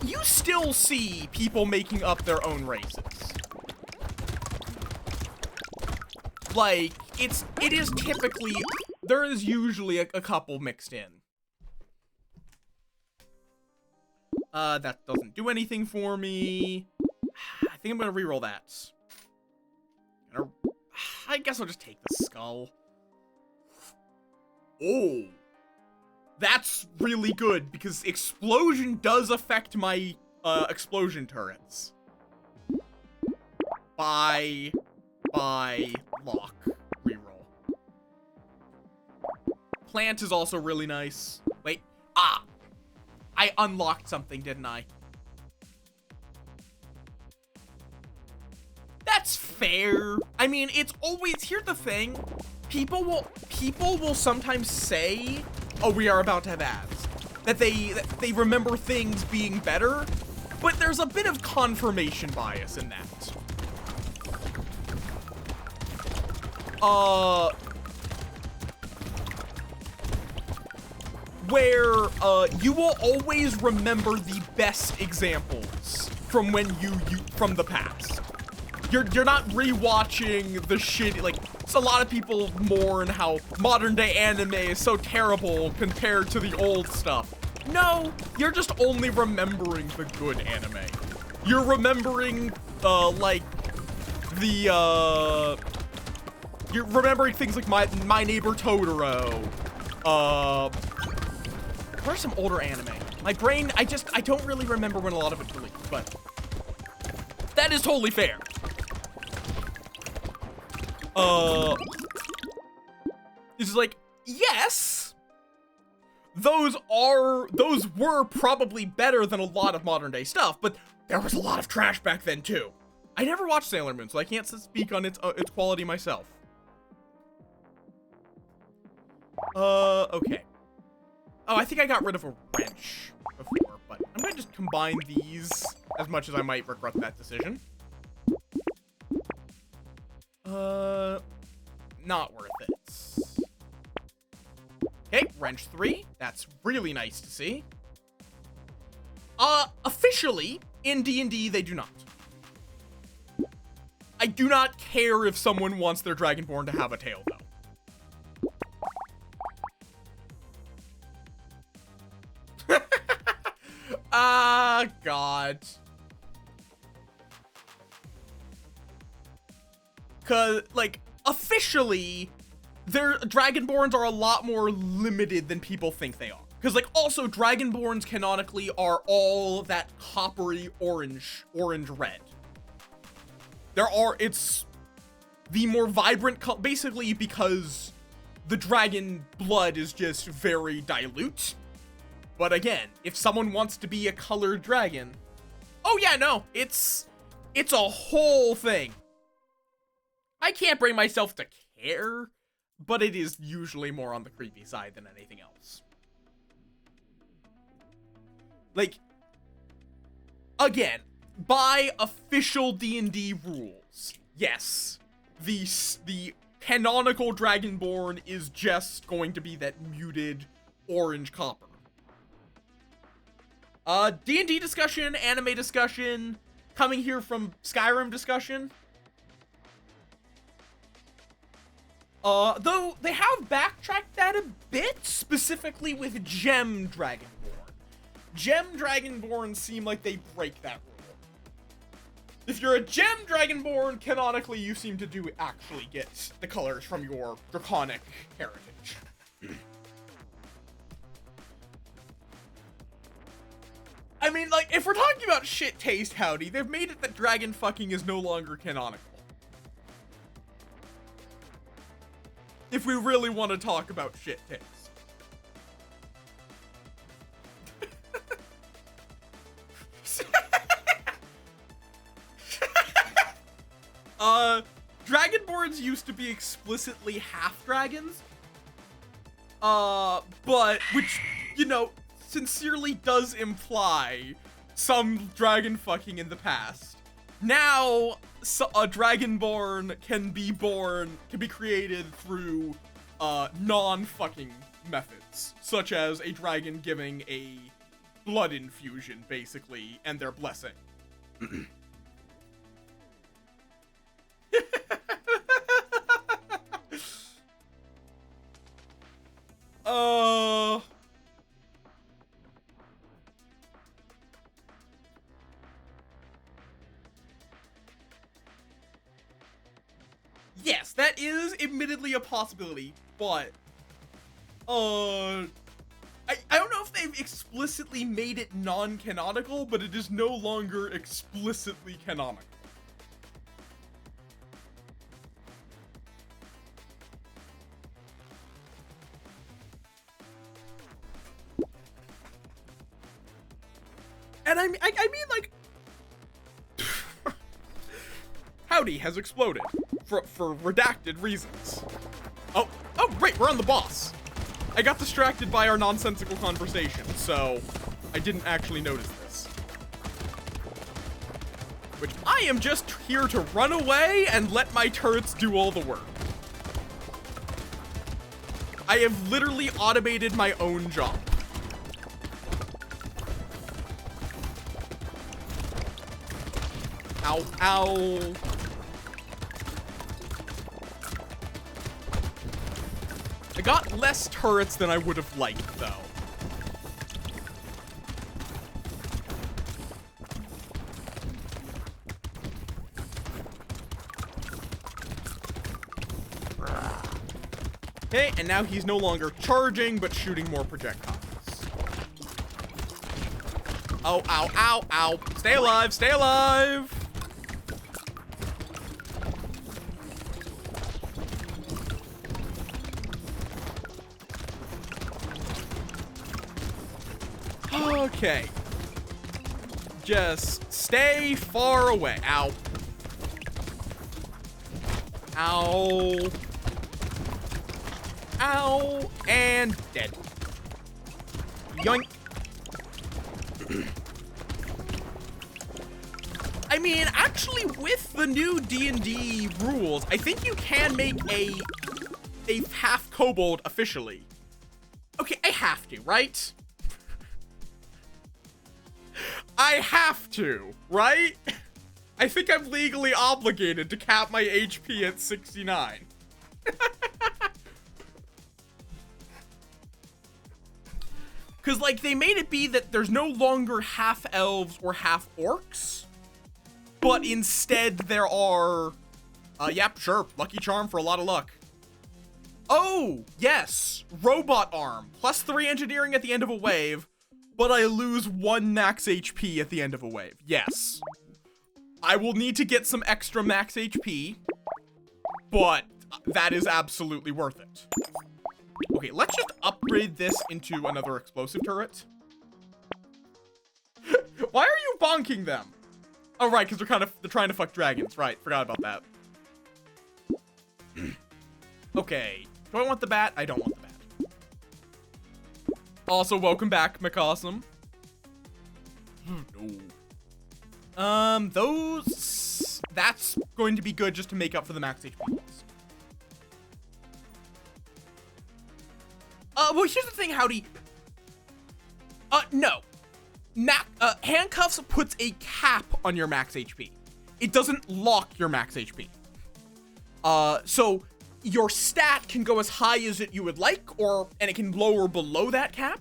You still see people making up their own races. Like, it is typically, there is usually a couple mixed in. That doesn't do anything for me. I think I'm gonna reroll that. I guess I'll just take the skull. Oh. That's really good, because explosion does affect my, explosion turrets. By lock. Reroll. Plant is also really nice. Wait. I unlocked something, didn't I? That's fair. I mean, it's always, here's the thing. People will sometimes say, oh, we are about to have ads. That they remember things being better, but there's a bit of confirmation bias in that. Where, you will always remember the best examples from from the past. You're not rewatching the shit, like, so a lot of people mourn how modern day anime is so terrible compared to the old stuff. No, you're just only remembering the good anime. You're remembering, like, you're remembering things like My Neighbor Totoro, are some older anime? My brain, I don't really remember when a lot of it's released, but that is totally fair. This is like, yes, those were probably better than a lot of modern day stuff, but there was a lot of trash back then too. I never watched Sailor Moon, so I can't speak on its quality myself. Okay. Oh, I think I got rid of a wrench before, but I'm gonna just combine these as much as I might regret that decision. Not worth it. Okay, wrench 3. That's really nice to see. Officially, in D&D, they do not. I do not care if someone wants their Dragonborn to have a tail, though. Ah, God. Cause, like, officially, their Dragonborns are a lot more limited than people think they are. Because, like, also, Dragonborns canonically are all that coppery orange-red. It's the more vibrant color, basically because the dragon blood is just very dilute. But again, if someone wants to be a colored dragon, oh yeah, no, it's a whole thing. I can't bring myself to care, but it is usually more on the creepy side than anything else. Like, again, by official D&D rules, yes, the canonical Dragonborn is just going to be that muted orange copper. D&D discussion, anime discussion, coming here from Skyrim discussion. Though they have backtracked that a bit, specifically with Gem Dragonborn. Gem Dragonborn seem like they break that rule. If you're a Gem Dragonborn, canonically, you seem to actually get the colors from your draconic heritage. I mean, like, if we're talking about shit taste, howdy, they've made it that dragon fucking is no longer canonical. If we really want to talk about shit taste. Dragonborns used to be explicitly half dragons. But, which, you know, sincerely does imply some dragon fucking in the past. Now, a Dragonborn can be created through, non-fucking methods, such as a dragon giving a blood infusion, basically, and their blessing. Yes, that is admittedly a possibility, but I don't know if they've explicitly made it non-canonical, but it is no longer explicitly canonical. And I mean, like, Howdy has exploded for redacted reasons. Oh, great, we're on the boss. I got distracted by our nonsensical conversation, so I didn't actually notice this. Which I am just here to run away and let my turrets do all the work. I have literally automated my own job. Ow, ow. I got less turrets than I would have liked, though. Okay, and now he's no longer charging, but shooting more projectiles. Oh, ow, ow, ow. Stay alive, stay alive. Okay. Just stay far away. Ow. Ow. Ow. And dead. Yoink. I mean, actually, with the new D&D rules, I think you can make a half kobold officially. Okay, I have to, right? I have to, right? I think I'm legally obligated to cap my HP at 69. Because, like, they made it be that there's no longer half-elves or half-orcs, but instead there are, yep, sure, lucky charm for a lot of luck. Oh, yes, robot arm, +3 engineering at the end of a wave, but I lose 1 max HP at the end of a wave. Yes. I will need to get some extra max HP, but that is absolutely worth it. Okay, let's just upgrade this into another explosive turret. Why are you bonking them? Oh, right, because they're trying to fuck dragons. Right, forgot about that. Okay, do I want the bat? I don't want the bat. Also, welcome back, McAwesome. No. That's going to be good just to make up for the max HP loss. Well, here's the thing, Howdy. No. Handcuffs puts a cap on your max HP. It doesn't lock your max HP. So your stat can go as high as you would like, and it can lower below that cap.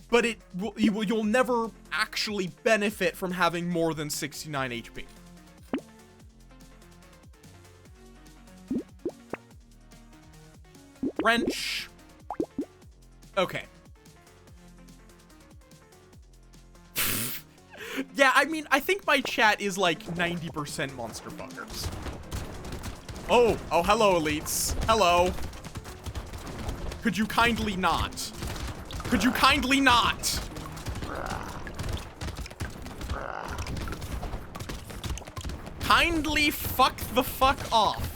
But you'll never actually benefit from having more than 69 HP. Wrench. Okay. Yeah, I mean, I think my chat is like 90% monster fuckers. Oh, hello, elites. Hello. Could you kindly not? Could you kindly not? Kindly fuck the fuck off.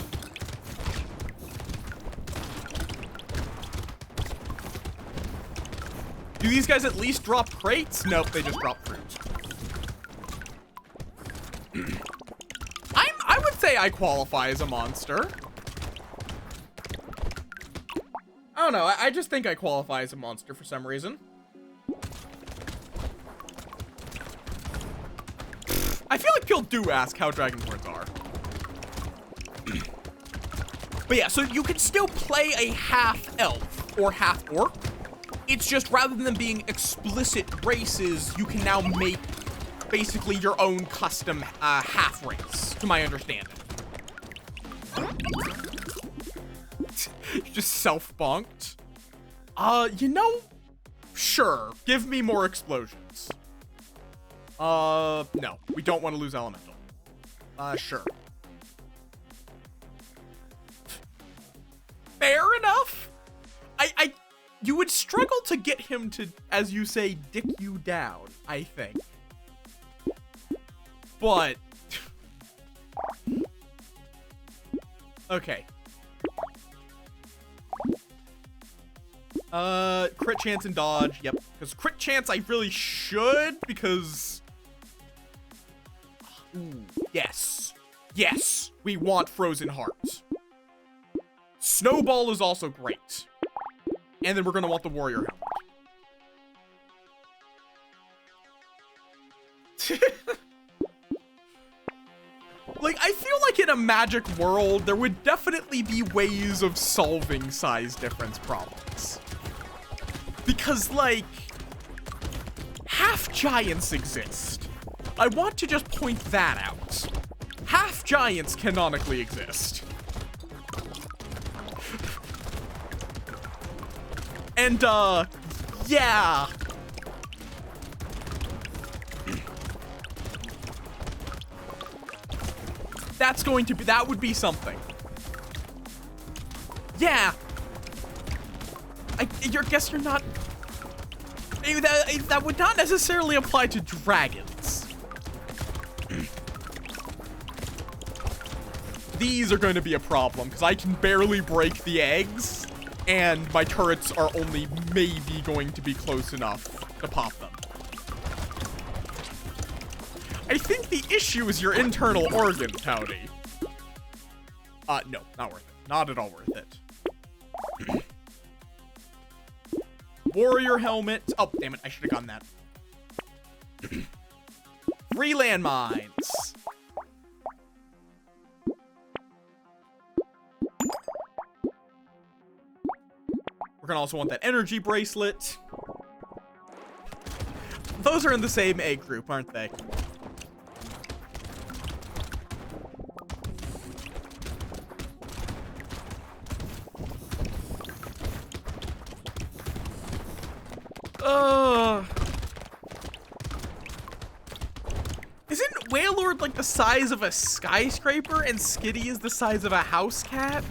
Do these guys at least drop crates? Nope, they just drop fruit. I would say I qualify as a monster. I don't know, I just think I qualify as a monster for some reason. I feel like people do ask how dragon lords are. But yeah, so you can still play a half-elf or half-orc. It's just rather than being explicit races, you can now make basically your own custom half race, to my understanding. Just self-bonked. You know, sure, give me more explosions. No, we don't want to lose elemental. Sure. Fair enough. You would struggle to get him to, as you say, dick you down, I think. But okay. Crit chance and dodge, yep. Because crit chance I really should, because ooh, yes. Yes, we want Frozen Heart. Snowball is also great. And then we're gonna want the warrior helmet. Like, I feel like in a magic world, there would definitely be ways of solving size difference problems. Because, like, half giants exist. I want to just point that out. Half giants canonically exist. And, yeah. That's going to be, that would be something. Yeah. I guess you're not, that would not necessarily apply to dragons. These are going to be a problem, because I can barely break the eggs, and my turrets are only maybe going to be close enough to pop them. I think the issue is your internal organs, Howdy. No, not worth it. Not at all worth it. Warrior helmet. Oh, damn it. I should have gotten that. Free landmines. We're gonna also want that energy bracelet. Those are in the same egg group, aren't they? Isn't Wailord like the size of a skyscraper and Skitty is the size of a house cat?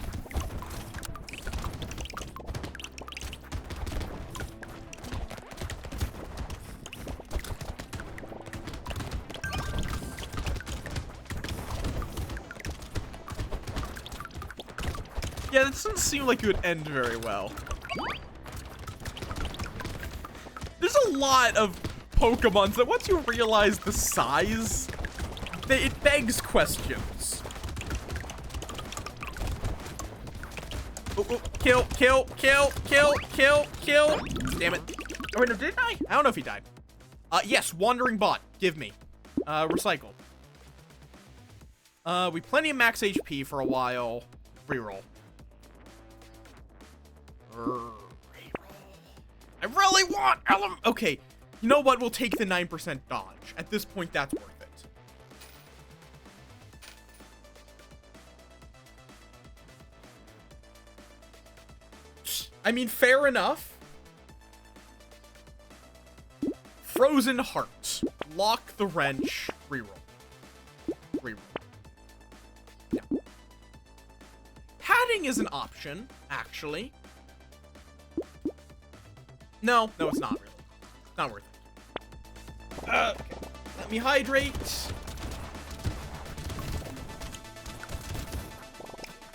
Yeah, that doesn't seem like it would end very well. There's a lot of Pokemon that once you realize the size, it begs questions. Oh, oh, kill, kill, kill, kill, kill, kill. Damn it. Oh, wait, no, did I? I don't know if he died. Yes, Wandering Bot. Give me. Recycle. We plenty of max HP for a while. Reroll. I really want okay, you know what? We'll take the 9% dodge. At this point, that's worth it. I mean, fair enough. Frozen Heart. Lock the wrench. Reroll. Reroll. Yeah. Padding is an option, actually. No, it's not really. Not worth it. Okay. Let me hydrate.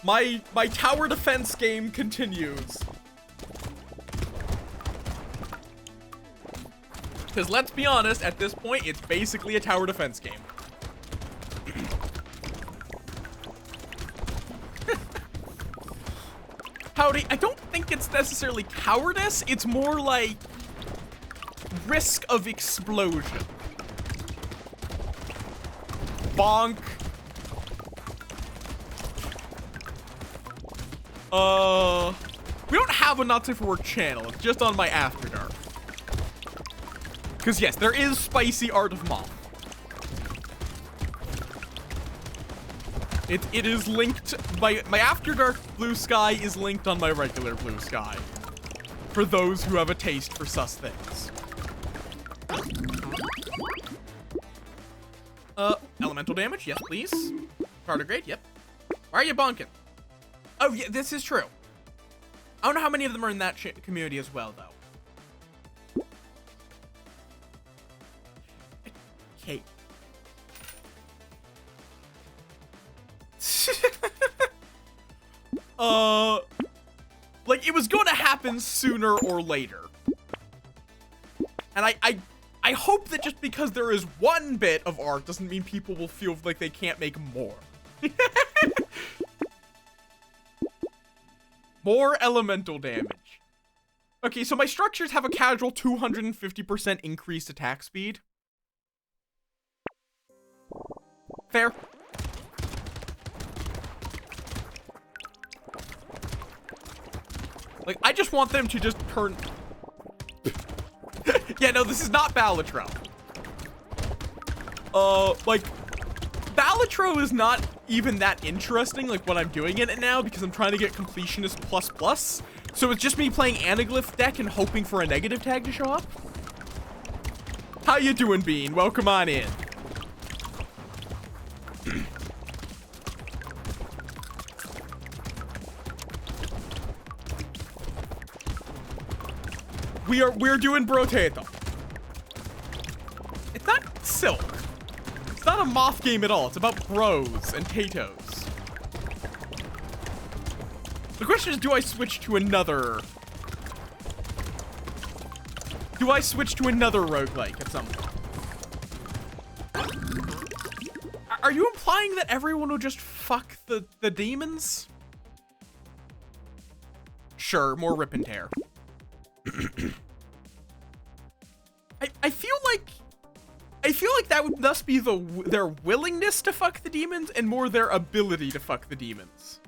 My tower defense game continues. Because let's be honest, at this point, it's basically a tower defense game. Howdy, I don't think it's necessarily cowardice, it's more like risk of explosion. Bonk. We don't have a Not Safe for Work channel, it's just on my After Dark. Because yes, there is Spicy Art of Moth. It is linked, my After Dark Blue Sky is linked on my regular Blue Sky. For those who have a taste for sus things. Elemental damage, yes please. Tardigrade, yep. Why are you bonking? Oh yeah, this is true. I don't know how many of them are in that community as well, though. Okay. Like, it was going to happen sooner or later. And I hope that just because there is one bit of art doesn't mean people will feel like they can't make more. More elemental damage. Okay, so my structures have a casual 250% increased attack speed. Fair. Like, I just want them to just turn... Yeah, no, this is not Balatro. Like, Balatro is not even that interesting, like, when I'm doing it now, because I'm trying to get Completionist ++. So it's just me playing Anaglyph deck and hoping for a negative tag to show up. How you doing, Bean? Welcome on in. We're doing brotato. It's not silk. It's not a moth game at all. It's about bros and tatoes. The question is, do I switch to another? Do I switch to another roguelike at some point? Are you implying that everyone will just fuck the demons? Sure, more rip and tear. I feel like that would thus be their willingness to fuck the demons and more their ability to fuck the demons.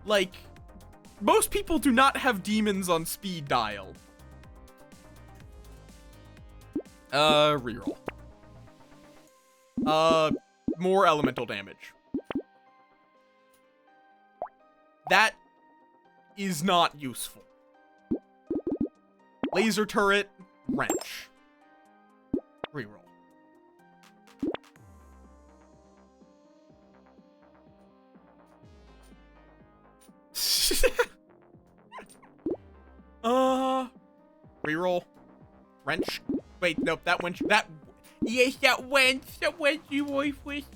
Like, most people do not have demons on speed dial. Reroll. More elemental damage. That is not useful. Laser turret, wrench. Reroll. Reroll. Wrench. Wait, nope, that wrench. Yes, that wrench you wife with.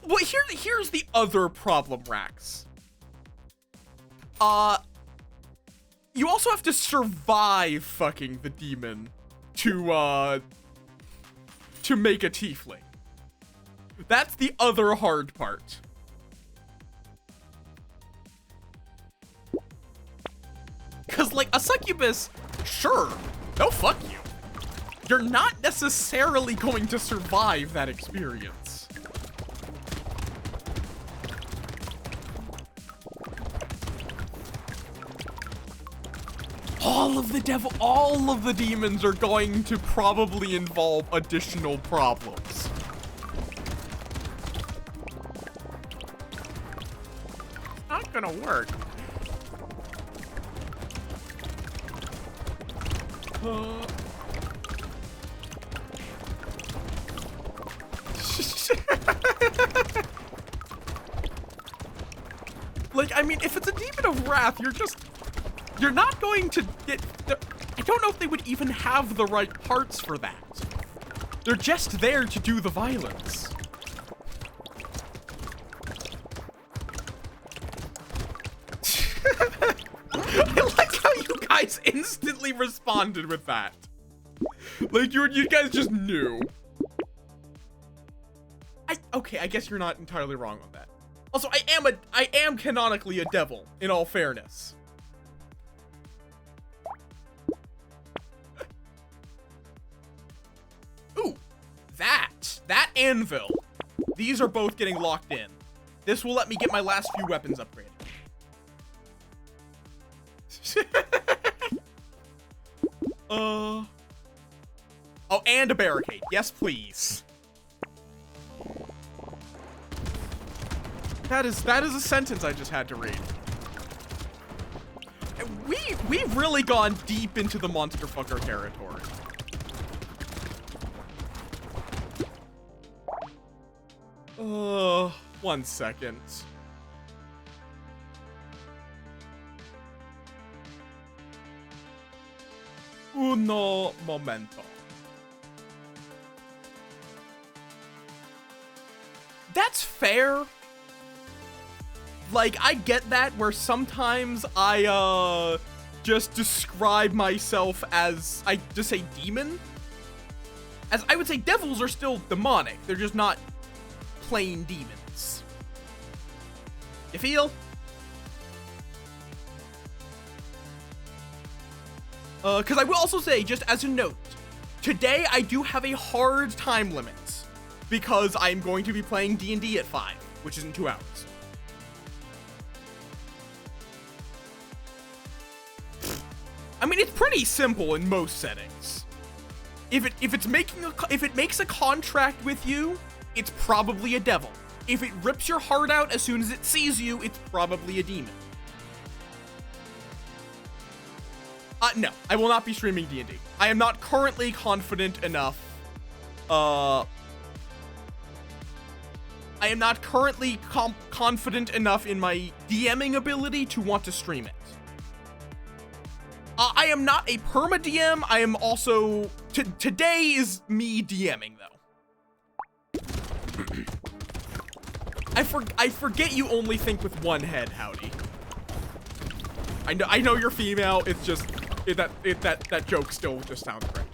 Well, here's the other problem, Rax. You also have to survive fucking the demon to make a tiefling. That's the other hard part. Cause like a succubus, sure, they'll fuck you. You're not necessarily going to survive that experience. All of the demons are going to probably involve additional problems. It's not gonna work. Like, I mean, if it's a demon of wrath, you're not going to get I don't know if they would even have the right parts for that. They're just there to do the violence. I like how you guys instantly responded with that. Like you guys just knew. Okay, I guess you're not entirely wrong on that. Also, I am canonically a devil, in all fairness. Ooh, that anvil. These are both getting locked in. This will let me get my last few weapons upgraded. Oh, and a barricade. Yes, please. That is a sentence I just had to read. We've really gone deep into the monster fucker territory. One second. Uno momento. That's fair. Like, I get that, where sometimes I, just describe myself as, I just say demon. As I would say devils are still demonic. They're just not plain demons. You feel? Because I will also say, just as a note, today I do have a hard time limit because I'm going to be playing D&D at 5, which is in 2 hours. I mean, it's pretty simple in most settings. If it makes a contract with you, it's probably a devil. If it rips your heart out as soon as it sees you, it's probably a demon. No, I will not be streaming D&D. I am not currently confident enough. I am not currently confident enough in my DMing ability to want to stream it. I am not a perma DM. I am also today is me DMing though. I forget you only think with one head, Howdy. I know you're female. It's just that joke still just sounds great.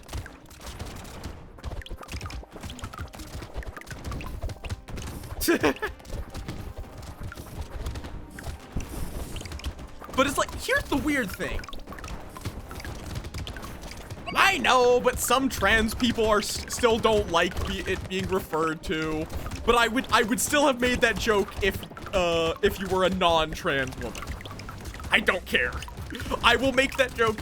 But it's like, here's the weird thing. I know, but some trans people are still don't like it being referred to. But I would still have made that joke if you were a non-trans woman. I don't care. I will make that joke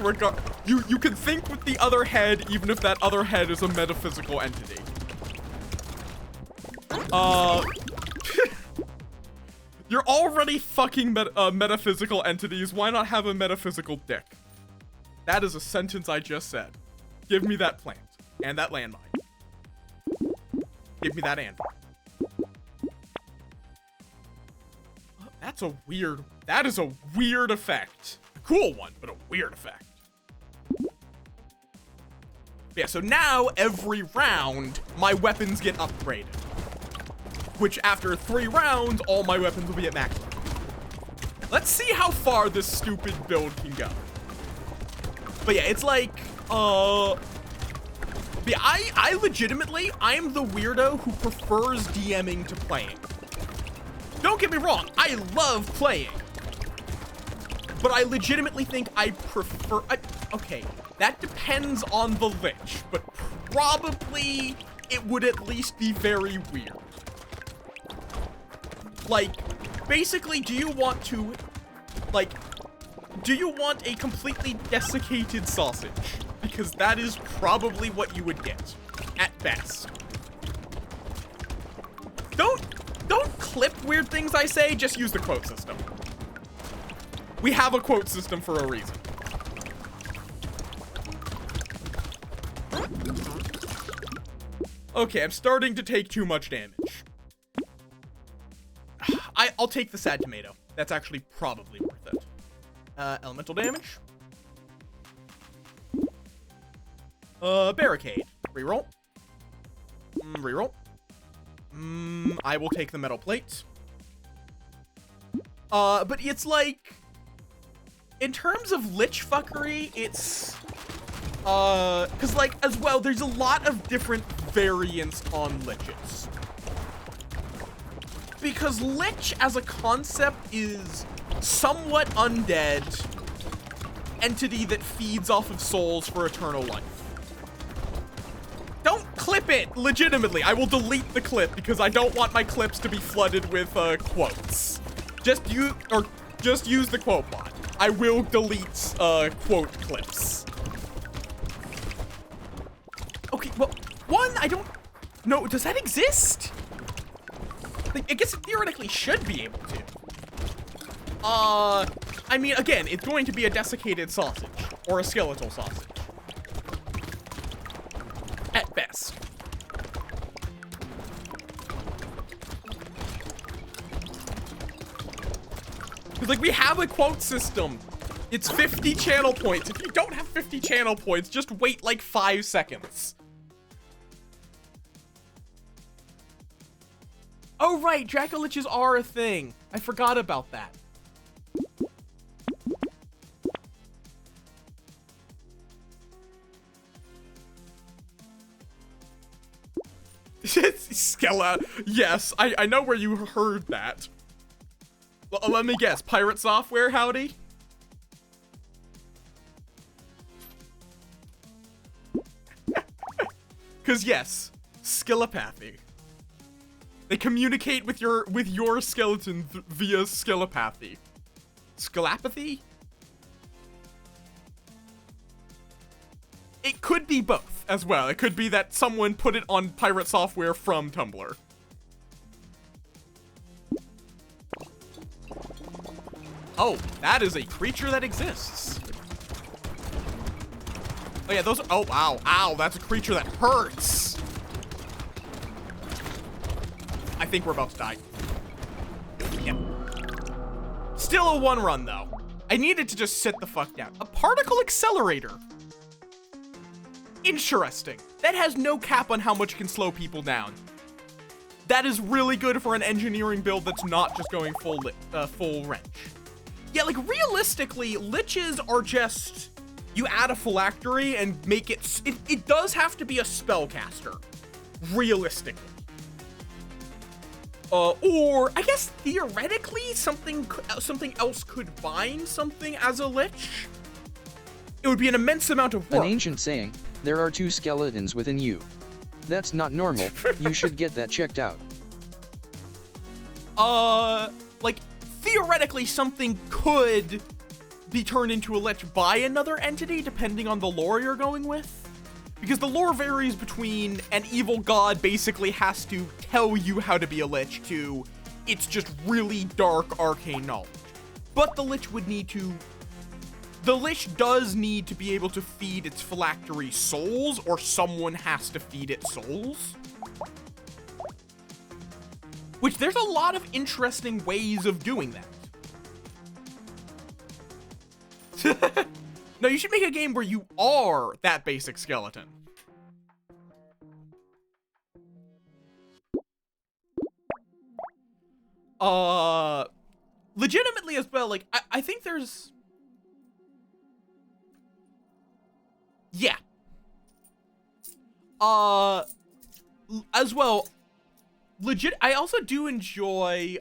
you can think with the other head, even if that other head is a metaphysical entity. You're already fucking metaphysical entities. Why not have a metaphysical dick? That is a sentence I just said. Give me that plant and that landmine. Give me that anvil. That is a weird effect. A cool one, but a weird effect. Yeah, so now every round, my weapons get upgraded. Which after 3 rounds, all my weapons will be at max. Let's see how far this stupid build can go. But yeah, it's like, yeah, I legitimately, I'm the weirdo who prefers DMing to playing. Don't get me wrong, I love playing. But I legitimately think I prefer, okay, that depends on the lich, but probably it would at least be very weird. Like, basically, do you want a completely desiccated sausage? Because that is probably what you would get, at best. Don't clip weird things I say, just use the quote system. We have a quote system for a reason. Okay, I'm starting to take too much damage. I'll take the sad tomato. That's actually probably worth it. Elemental damage. Barricade. Reroll. Reroll. I will take the metal plate. But it's like, in terms of lich fuckery, it's, cause like, as well, there's a lot of different variants on liches. Because lich as a concept is somewhat undead entity that feeds off of souls for eternal life. Don't clip it, legitimately. I will delete the clip because I don't want my clips to be flooded with quotes. Just use the quote bot. I will delete quote clips. Okay, well, one, I don't know, does that exist? I guess it theoretically should be able to. I mean, again, it's going to be a desiccated sausage or a skeletal sausage. At best. Because, like, we have a quote system. It's 50 channel points. If you don't have 50 channel points, just wait like 5 seconds. Oh, right, Dracoliches are a thing. I forgot about that. Skella. Yes, I know where you heard that. Let me guess. Pirate software, Howdy? Because yes, skillepathy. They communicate with your skeleton via skillepathy. Skillapathy? It could be both as well. It could be that someone put it on pirate software from Tumblr. Oh, that is a creature that exists. Oh yeah, those, oh wow, ow, that's a creature that hurts. I think we're about to die. Yeah. Still a 1 run, though. I needed to just sit the fuck down. A particle accelerator. Interesting. That has no cap on how much it can slow people down. That is really good for an engineering build that's not just going full wrench. Yeah, like, realistically, liches are just... You add a phylactery and make it... It does have to be a spellcaster. Realistically. Or, I guess, theoretically, something else could bind something as a lich. It would be an immense amount of work. An ancient saying, there are 2 skeletons within you. That's not normal. You should get that checked out. Like, theoretically, something could be turned into a lich by another entity, depending on the lore you're going with. Because the lore varies between an evil god basically has to tell you how to be a lich to it's just really dark arcane knowledge. But the lich would need to... The lich does need to be able to feed its phylactery souls, or someone has to feed it souls. Which, there's a lot of interesting ways of doing that. No, you should make a game where you are that basic skeleton. Legitimately as well, like, I think there's... Yeah. As well, I also do enjoy,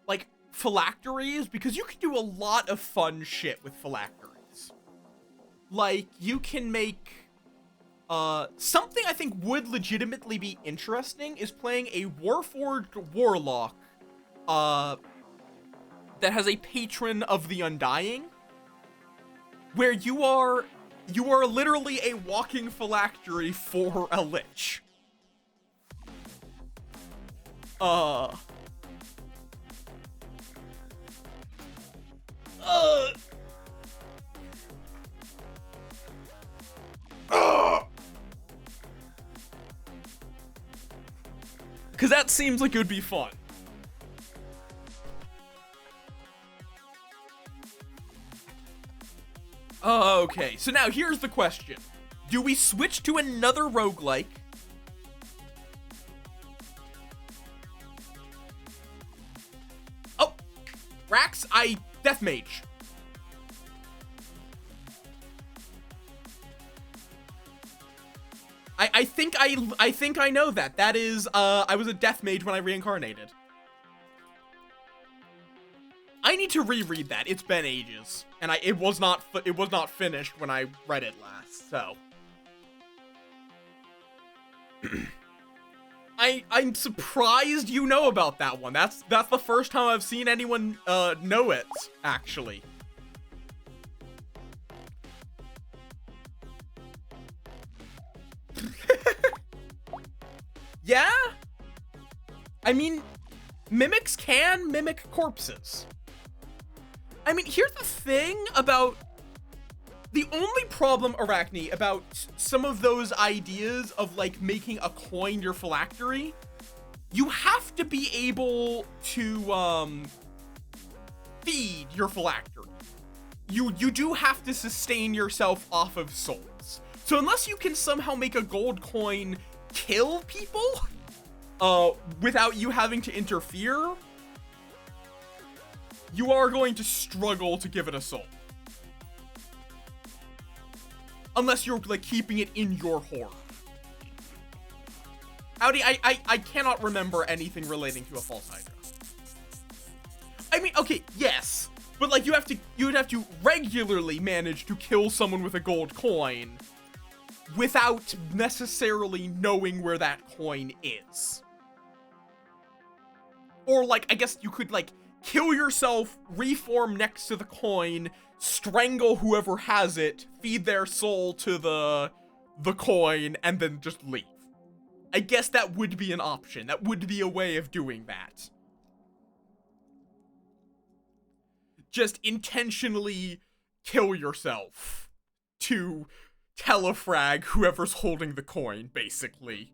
like, phylacteries, because you can do a lot of fun shit with phylacteries. Like, you can make, something I think would legitimately be interesting is playing a Warforged Warlock, that has a Patron of the Undying, where you are literally a walking phylactery for a lich. Because that seems like it would be fun. Okay, so now here's the question. Do we switch to another roguelike? Oh, Rax, Death Mage. I think I know that. That is, I was a Death Mage when I reincarnated. I need to reread that. It's been ages, and it was not finished when I read it last. So, I'm surprised you know about that one. That's the first time I've seen anyone know it, actually. Yeah? I mean, mimics can mimic corpses. I mean, here's the thing about... The only problem, Arachne, about some of those ideas of, like, making a coin your phylactery, you have to be able to, feed your phylactery. You do have to sustain yourself off of souls. So unless you can somehow make a gold coin kill people, without you having to interfere, you are going to struggle to give it a soul. Unless you're, like, keeping it in your hoard. Howdy, I cannot remember anything relating to a false hydra. I mean, okay, yes, but, like, you would have to regularly manage to kill someone with a gold coin without necessarily knowing where that coin is. Or, like, I guess you could, like, kill yourself, reform next to the coin, strangle whoever has it, feed their soul to the coin, and then just leave. I guess that would be an option. That would be a way of doing that. Just intentionally kill yourself to telefrag whoever's holding the coin, basically.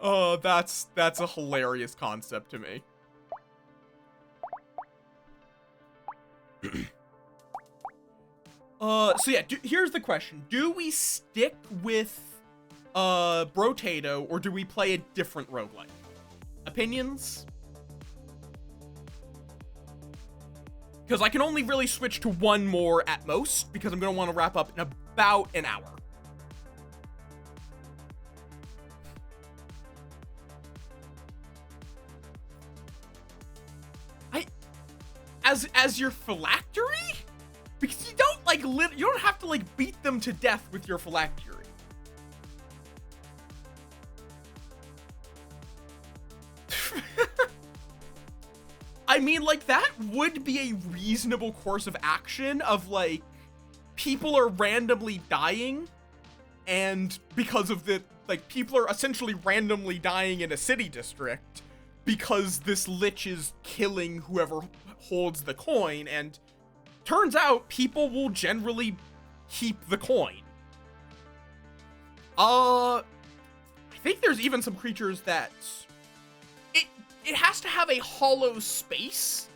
That's a hilarious concept to me. So yeah, here's the question. Do we stick with, Brotato, or do we play a different roguelike? Opinions? Because I can only really switch to one more at most, because I'm going to want to wrap up in about an hour. As your phylactery? Because you don't, like, you don't have to, like, beat them to death with your phylactery. I mean, like, that would be a reasonable course of action of, like, people are randomly dying, and because of the, like, people are essentially randomly dying in a city district because this lich is killing whoever holds the coin, and turns out people will generally keep the coin. I think there's even some creatures that it has to have a hollow space.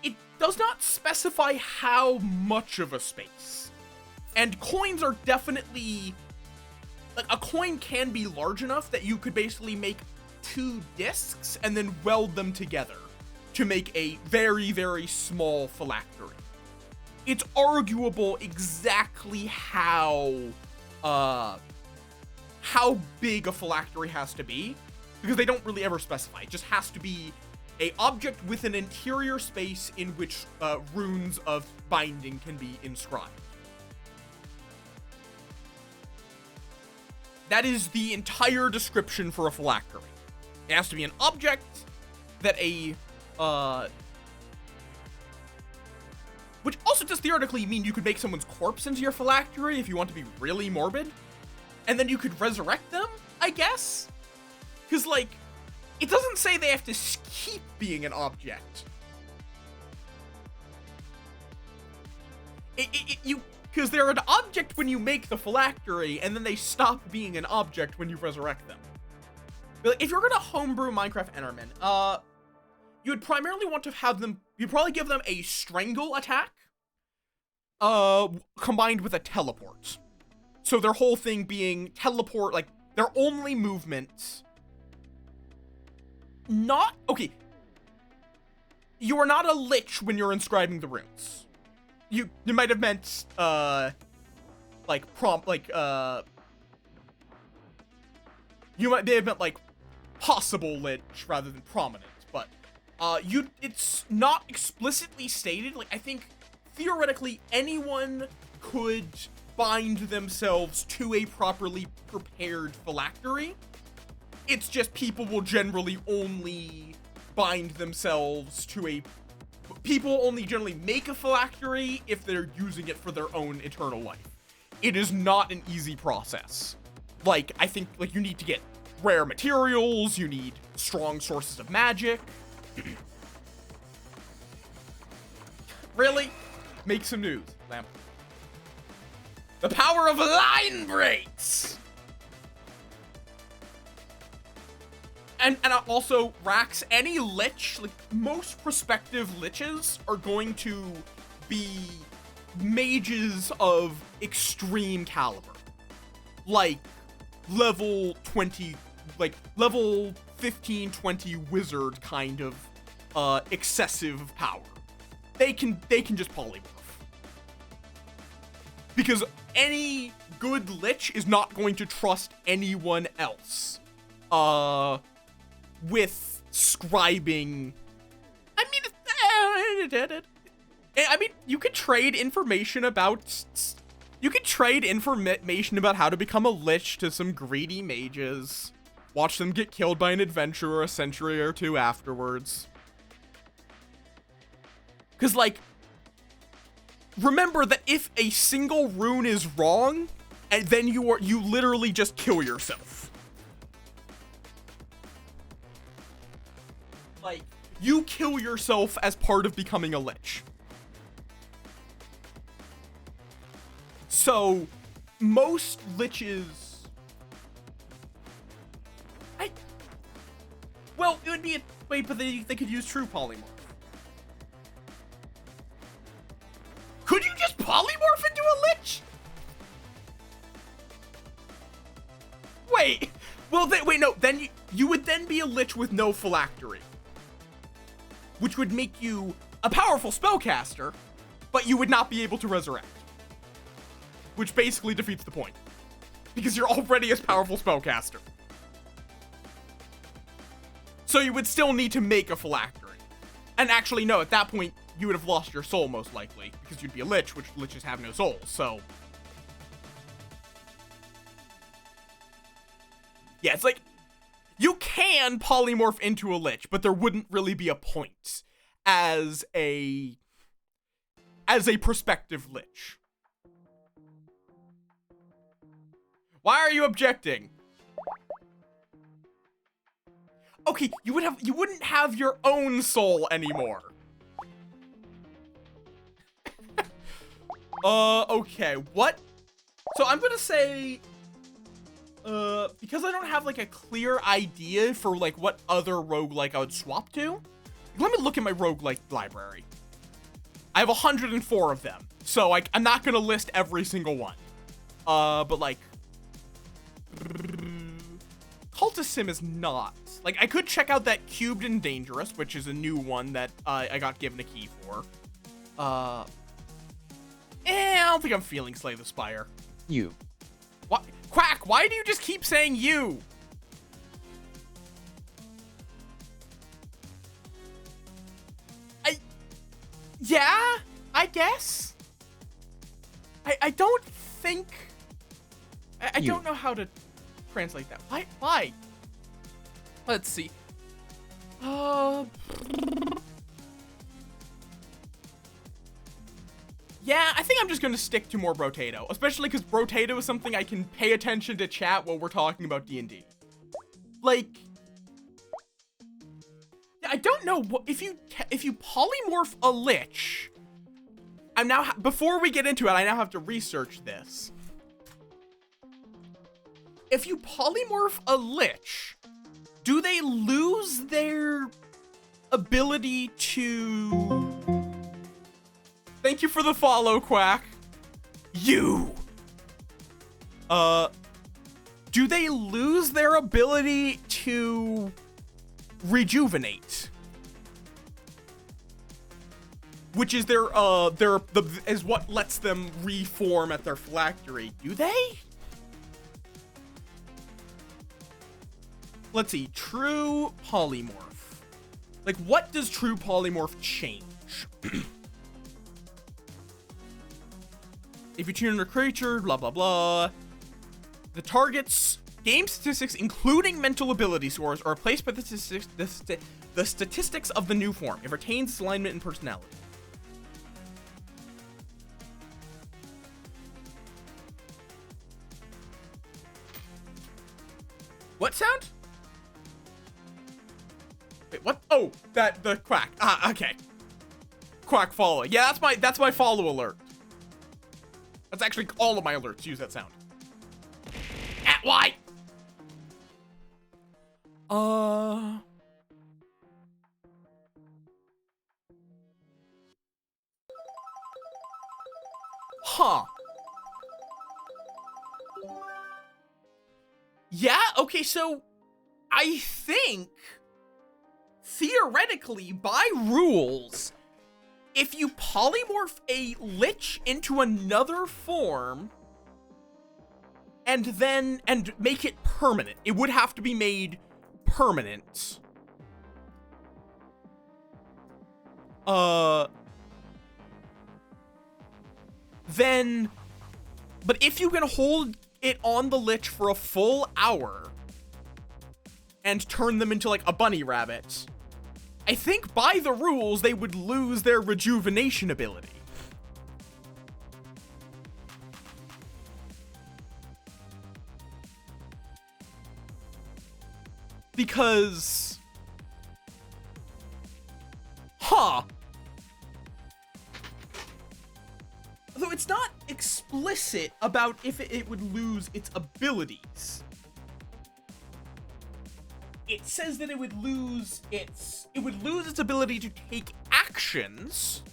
It does not specify how much of a space. And coins are definitely, like, a coin can be large enough that you could basically make 2 discs and then weld them together to make a very, very small phylactery. It's arguable exactly how big a phylactery has to be, because they don't really ever specify. It just has to be a object with an interior space in which runes of binding can be inscribed. That is the entire description for a phylactery. It has to be an object that which also does theoretically mean you could make someone's corpse into your phylactery if you want to be really morbid. And then you could resurrect them, I guess? Because, like, it doesn't say they have to keep being an object. Because they're an object when you make the phylactery, and then they stop being an object when you resurrect them. But, like, if you're gonna homebrew Minecraft Enderman, you would primarily want to have them, you'd probably give them a strangle attack, combined with a teleport. So their whole thing being teleport, like, their only movement. Okay. You are not a lich when you're inscribing the runes. You might have meant, you may have meant, like, possible lich rather than prominent, but, it's not explicitly stated. Like, I think, theoretically, anyone could bind themselves to a properly prepared phylactery. It's just people will generally only bind themselves to people only generally make a phylactery if they're using it for their own eternal life. It is not an easy process. Like, I think, like, you need to get rare materials, you need strong sources of magic. Really? Make some news, Lamp. The power of line breaks! And also, Rax, any lich, like, most prospective liches are going to be mages of extreme caliber. Like, level 20, like, level 15, 20 wizard kind of, excessive power. They can just polymorph. Because any good lich is not going to trust anyone else. With scribing. I mean, you could trade information about how to become a lich to some greedy mages. Watch them get killed by an adventurer a century or two afterwards. Because, like, remember that if a single rune is wrong, and then you literally just kill yourself. Like, you kill yourself as part of becoming a lich. So, most liches... Well, it would be a... Wait, but they could use true polymorph. Could you just polymorph into a lich? Wait. Well, wait, no. Then you would then be a lich with no phylactery. Which would make you a powerful spellcaster, but you would not be able to resurrect. Which basically defeats the point. Because you're already a powerful spellcaster. So you would still need to make a phylactery. And actually, no, at that point, you would have lost your soul, most likely. Because you'd be a lich, which liches have no souls, so... Yeah, it's like... You can polymorph into a lich, but there wouldn't really be a point as a prospective lich. Why are you objecting? Okay, you wouldn't have your own soul anymore. Okay, what? So I'm gonna say, because I don't have like a clear idea for like what other roguelike I would swap to, let me look at my roguelike library. I have 104 of them, so like I'm not gonna list every single one. But like, Cultist Sim is not. Like, I could check out that Cubed and Dangerous, which is a new one that I got given a key for. I don't think I'm feeling Slay the Spire. You. What? Quack, why do you just keep saying you? Yeah, I guess. I don't think... I don't know how to translate that. Why? Let's see. Yeah, I think I'm just gonna stick to more Brotato, especially because Brotato is something I can pay attention to chat while we're talking about D&D. Like, I don't know what if you polymorph a lich. I'm now before we get into it, I now have to research this. If you polymorph a lich, do they lose their ability to... Thank you for the follow, Quack. You. Do they lose their ability to rejuvenate? Which is is what lets them reform at their phylactery. Do they? Let's see, true polymorph. Like, what does true polymorph change? If you tune a creature, blah, blah, blah. The target's game statistics, including mental ability scores, are replaced by the statistics of the new form. It retains its alignment and personality. What sound? Wait, what? Oh, the Quack. Ah, okay. Quack follow. Yeah, that's my follow alert. That's actually all of my alerts use that sound. At why? Huh. Yeah, okay, so I think theoretically, by rules, if you polymorph a lich into another form and make it permanent, it would have to be made permanent. But if you can hold it on the lich for a full hour and turn them into like a bunny rabbit, I think by the rules they would lose their rejuvenation ability. Because... Huh. Though it's not explicit about if it would lose its abilities. it says that it would lose its ability to take actions.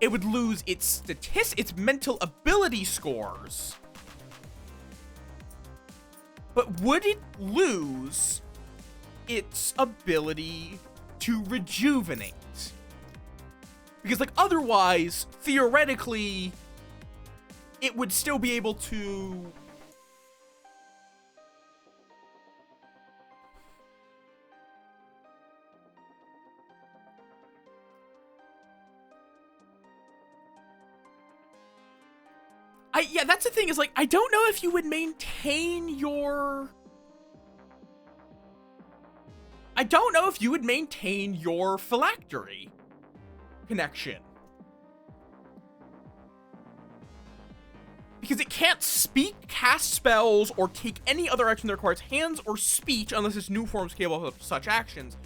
It would lose its its mental ability scores. But would it lose its ability to rejuvenate? Because, like, otherwise, theoretically, it would still be able to... Yeah, that's the thing, is, like, I don't know if you would maintain your... I don't know if you would maintain your phylactery connection. Because it can't speak, cast spells, or take any other action that requires hands or speech unless its new form is capable of such actions.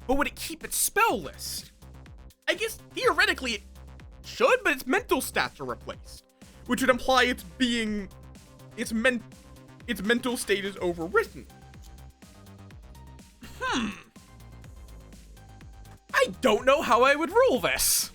But would it keep its spell list? I guess theoretically it should, but its mental stats are replaced. Which would imply it's being... its mental state is overwritten. I don't know how I would rule this.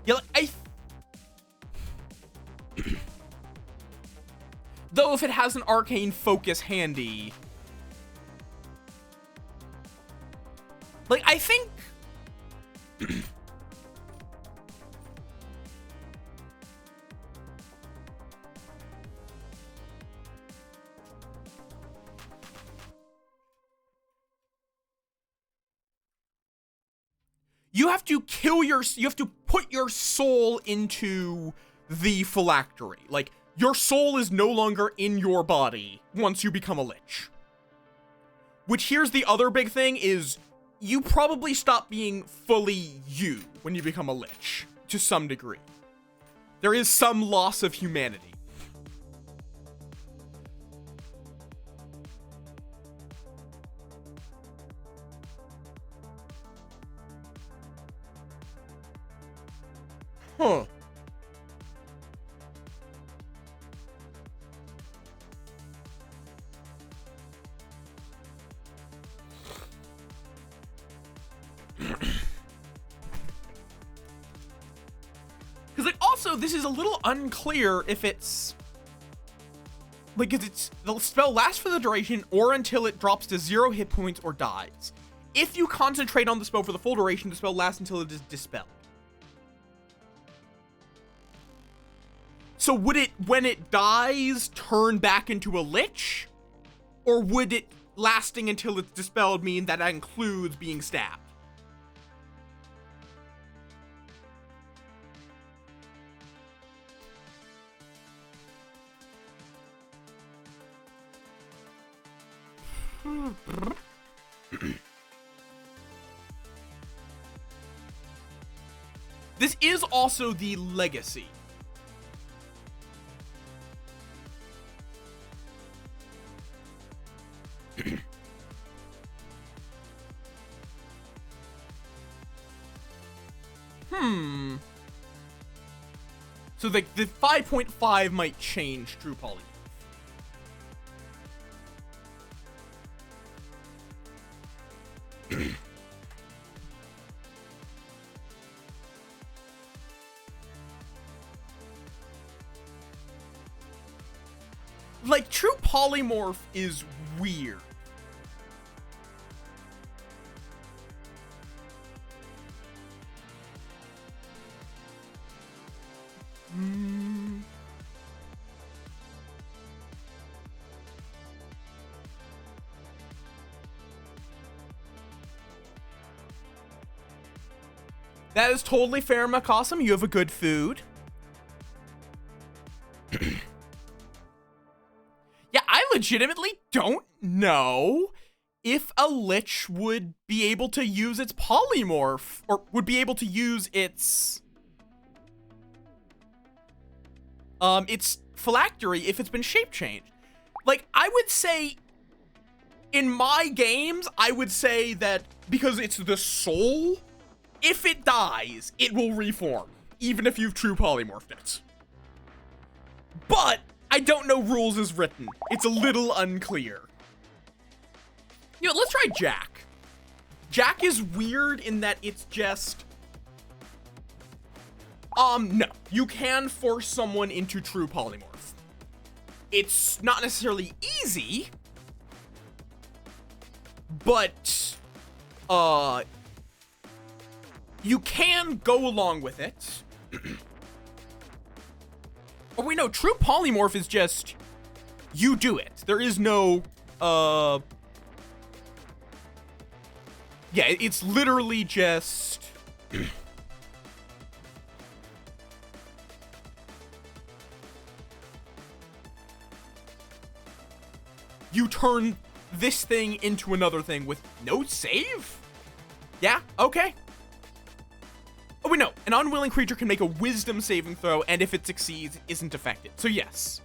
Yeah, like, though if it has an arcane focus handy, like, I think you have to put your soul into the phylactery. Like, your soul is no longer in your body once you become a lich. Which, here's the other big thing, is you probably stop being fully you when you become a lich, to some degree. There is some loss of humanity. Huh. Because, like, also, this is a little unclear if it's... like, if it's... the spell lasts for the duration or until it drops to 0 hit points or dies. If you concentrate on the spell for the full duration, the spell lasts until it is dispelled. So would it, when it dies, turn back into a lich? Or would it, lasting until it's dispelled, mean that includes being stabbed? This is also the legacy. So the 5.5 might change True Polymorph. Like, True Polymorph is weird. That is totally fair, Makasam. You have a good food. Yeah, I legitimately don't know if a lich would be able to use its polymorph, or would be able to use its phylactery if it's been shape changed. Like, I would say In my games, I would say that because it's the soul, if it dies, it will reform, even if you've true polymorphed it. But I don't know rules as written. It's a little unclear. You know, let's try Jack. Jack is weird in that it's just... no. You can force someone into true polymorph. It's not necessarily easy, but, you can go along with it. Oh, wait, no, true polymorph is just, you do it. There is no, yeah, it's literally just... You turn this thing into another thing with no save? Yeah, okay. Oh, wait, no. An unwilling creature can make a wisdom saving throw, and if it succeeds, isn't affected. So yes.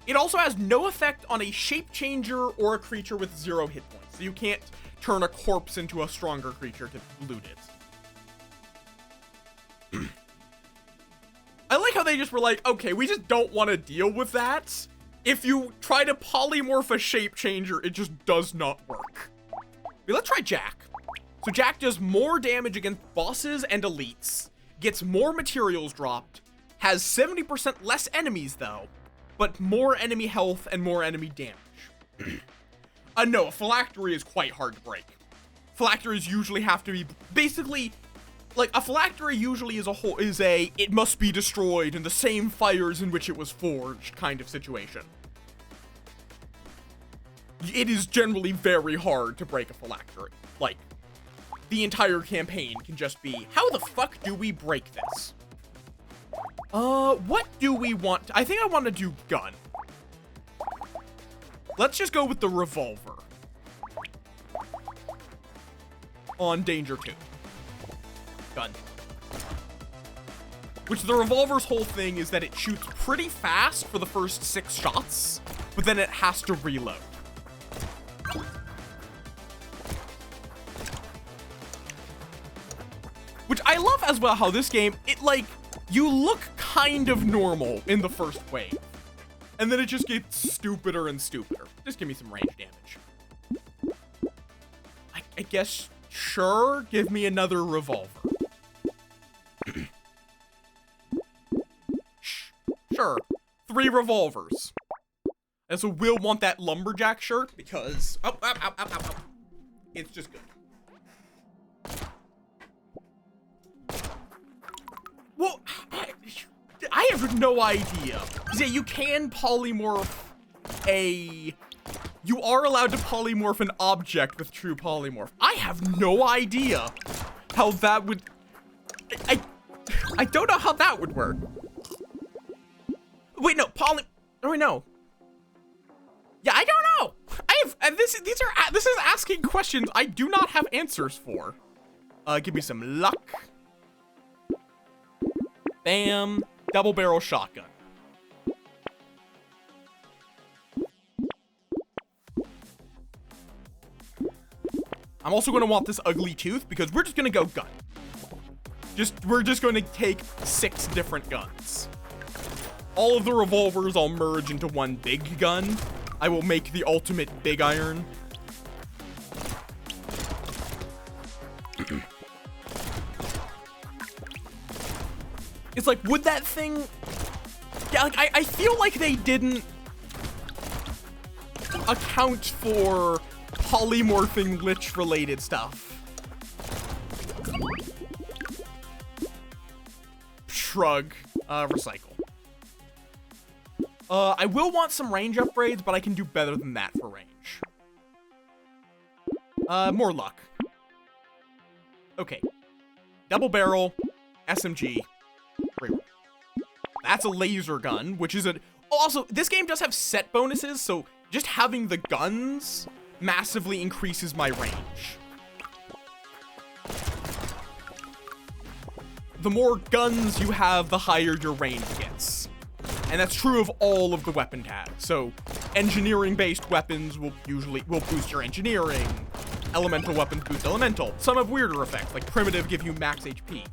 It also has no effect on a shape changer or a creature with 0 hit points. So you can't turn a corpse into a stronger creature to loot it. I like how they just were like, okay, we just don't want to deal with that. If you try to polymorph a shape changer, it just does not work. But let's try Jack. So Jack does more damage against bosses and elites, gets more materials dropped, has 70% less enemies though, but more enemy health and more enemy damage. No, a phylactery is quite hard to break. Phylacteries usually have to be, basically, like, a phylactery usually is a it must be destroyed in the same fires in which it was forged kind of situation. It is generally very hard to break a phylactery. Like, the entire campaign can just be, how the fuck do we break this? What do we want? I think I want to do gun. Let's just go with the revolver. On Danger 2. Gun. Which the revolver's whole thing is that it shoots pretty fast for the first 6 shots, but then it has to reload. Which I love as well how this game, it like, you look kind of normal in the first wave. And then it just gets stupider and stupider. Just give me some range damage. I guess, sure, give me another revolver. Sure, 3 revolvers. And so we'll want that lumberjack shirt because, it's just good. Well, I have no idea. Yeah, you can polymorph you are allowed to polymorph an object with true polymorph. I have no idea how that would, I don't know how that would work. Wait, no, oh, wait, no. Yeah, I don't know. This is asking questions I do not have answers for. Give me some luck. Bam. Double barrel shotgun. I'm also going to want this ugly tooth because we're just going to go gun. We're just going to take 6 different guns. All of the revolvers I'll merge into one big gun. I will make the ultimate big iron. It's like, would that thing... Yeah, like, I feel like they didn't account for polymorphing lich-related stuff. Shrug. Recycle. I will want some range upgrades, but I can do better than that for range. More luck. Okay. Double barrel, SMG, reroll. That's a laser gun, which is also, this game does have set bonuses, so just having the guns massively increases my range. The more guns you have, the higher your range gets. And that's true of all of the weapon tags. So engineering-based weapons will boost your engineering. Elemental weapons boost elemental. Some have weirder effects, like primitive give you max HP.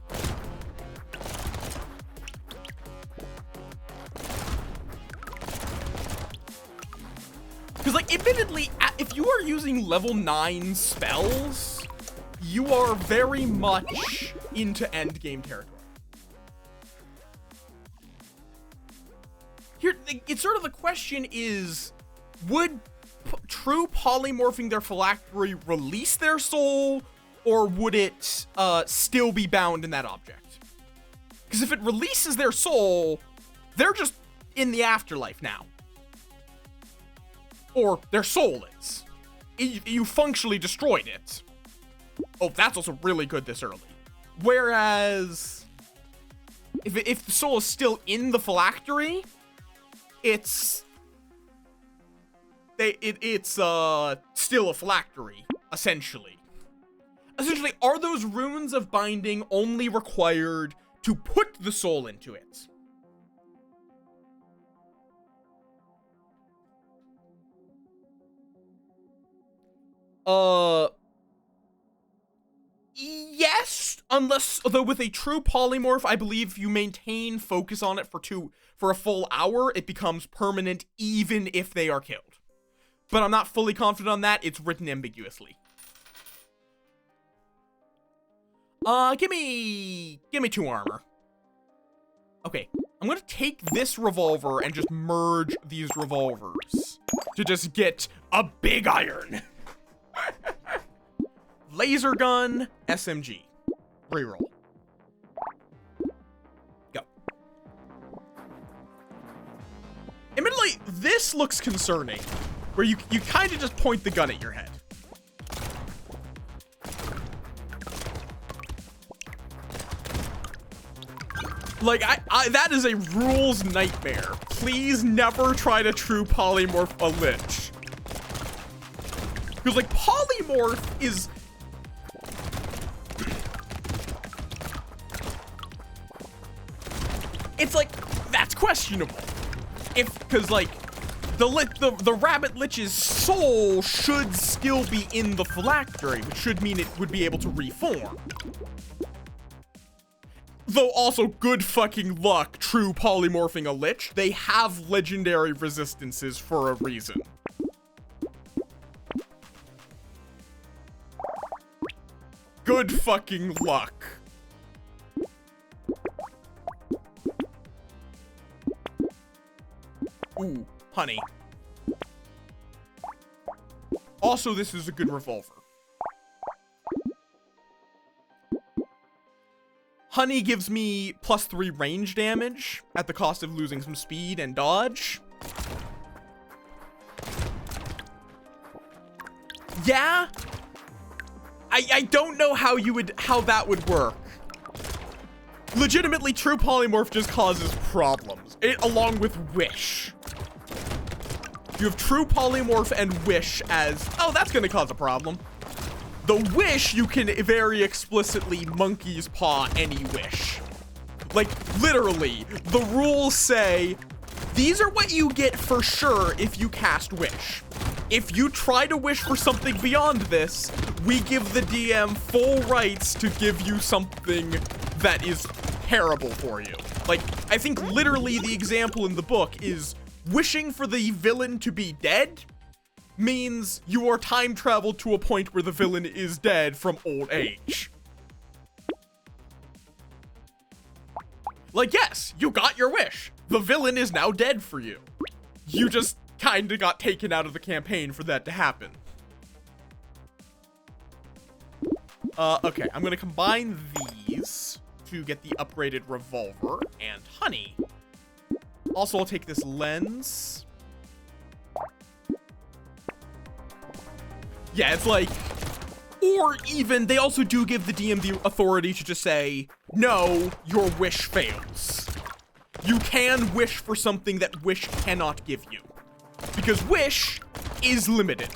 Because, like, admittedly, if you are using level 9 spells, you are very much into endgame territory. Here, it's sort of the question is, would true polymorphing their phylactery release their soul, or would it still be bound in that object? Because if it releases their soul, they're just in the afterlife now. Or their soul is. You functionally destroyed it. Oh, that's also really good this early. Whereas, if the soul is still in the phylactery, it's still a phylactery, essentially. Essentially, are those runes of binding only required to put the soul into it? Yes, although with a true polymorph, I believe you maintain focus on it for a full hour, it becomes permanent even if they are killed. But I'm not fully confident on that, it's written ambiguously. Give me 2 armor. Okay, I'm gonna take this revolver and just merge these revolvers to just get a big iron. Laser gun, SMG. Reroll. Go. Admittedly, this looks concerning, where you kind of just point the gun at your head. Like, that is a rules nightmare. Please never try to true polymorph a lich. Because, like, polymorph is... It's like, that's questionable. Because, like, the rabbit lich's soul should still be in the phylactery, which should mean it would be able to reform. Though also, good fucking luck true polymorphing a lich. They have legendary resistances for a reason. Good fucking luck. Ooh, honey. Also, this is a good revolver. Honey gives me +3 range damage at the cost of losing some speed and dodge. Yeah. I don't know how that would work. Legitimately, true polymorph just causes problems. Along with wish. You have true polymorph and wish as, oh, that's gonna cause a problem. The wish, you can very explicitly monkey's paw any wish. Like, literally, the rules say, these are what you get for sure if you cast wish. If you try to wish for something beyond this, we give the DM full rights to give you something that is terrible for you. Like, I think literally the example in the book is wishing for the villain to be dead means you are time traveled to a point where the villain is dead from old age. Like, yes, you got your wish. The villain is now dead for you. You just kinda got taken out of the campaign for that to happen. Okay, I'm gonna combine these to get the upgraded revolver and honey. Also, I'll take this lens. Yeah, it's like, or even, they also do give the DM the authority to just say, no, your wish fails. You can wish for something that wish cannot give you. Because wish is limited.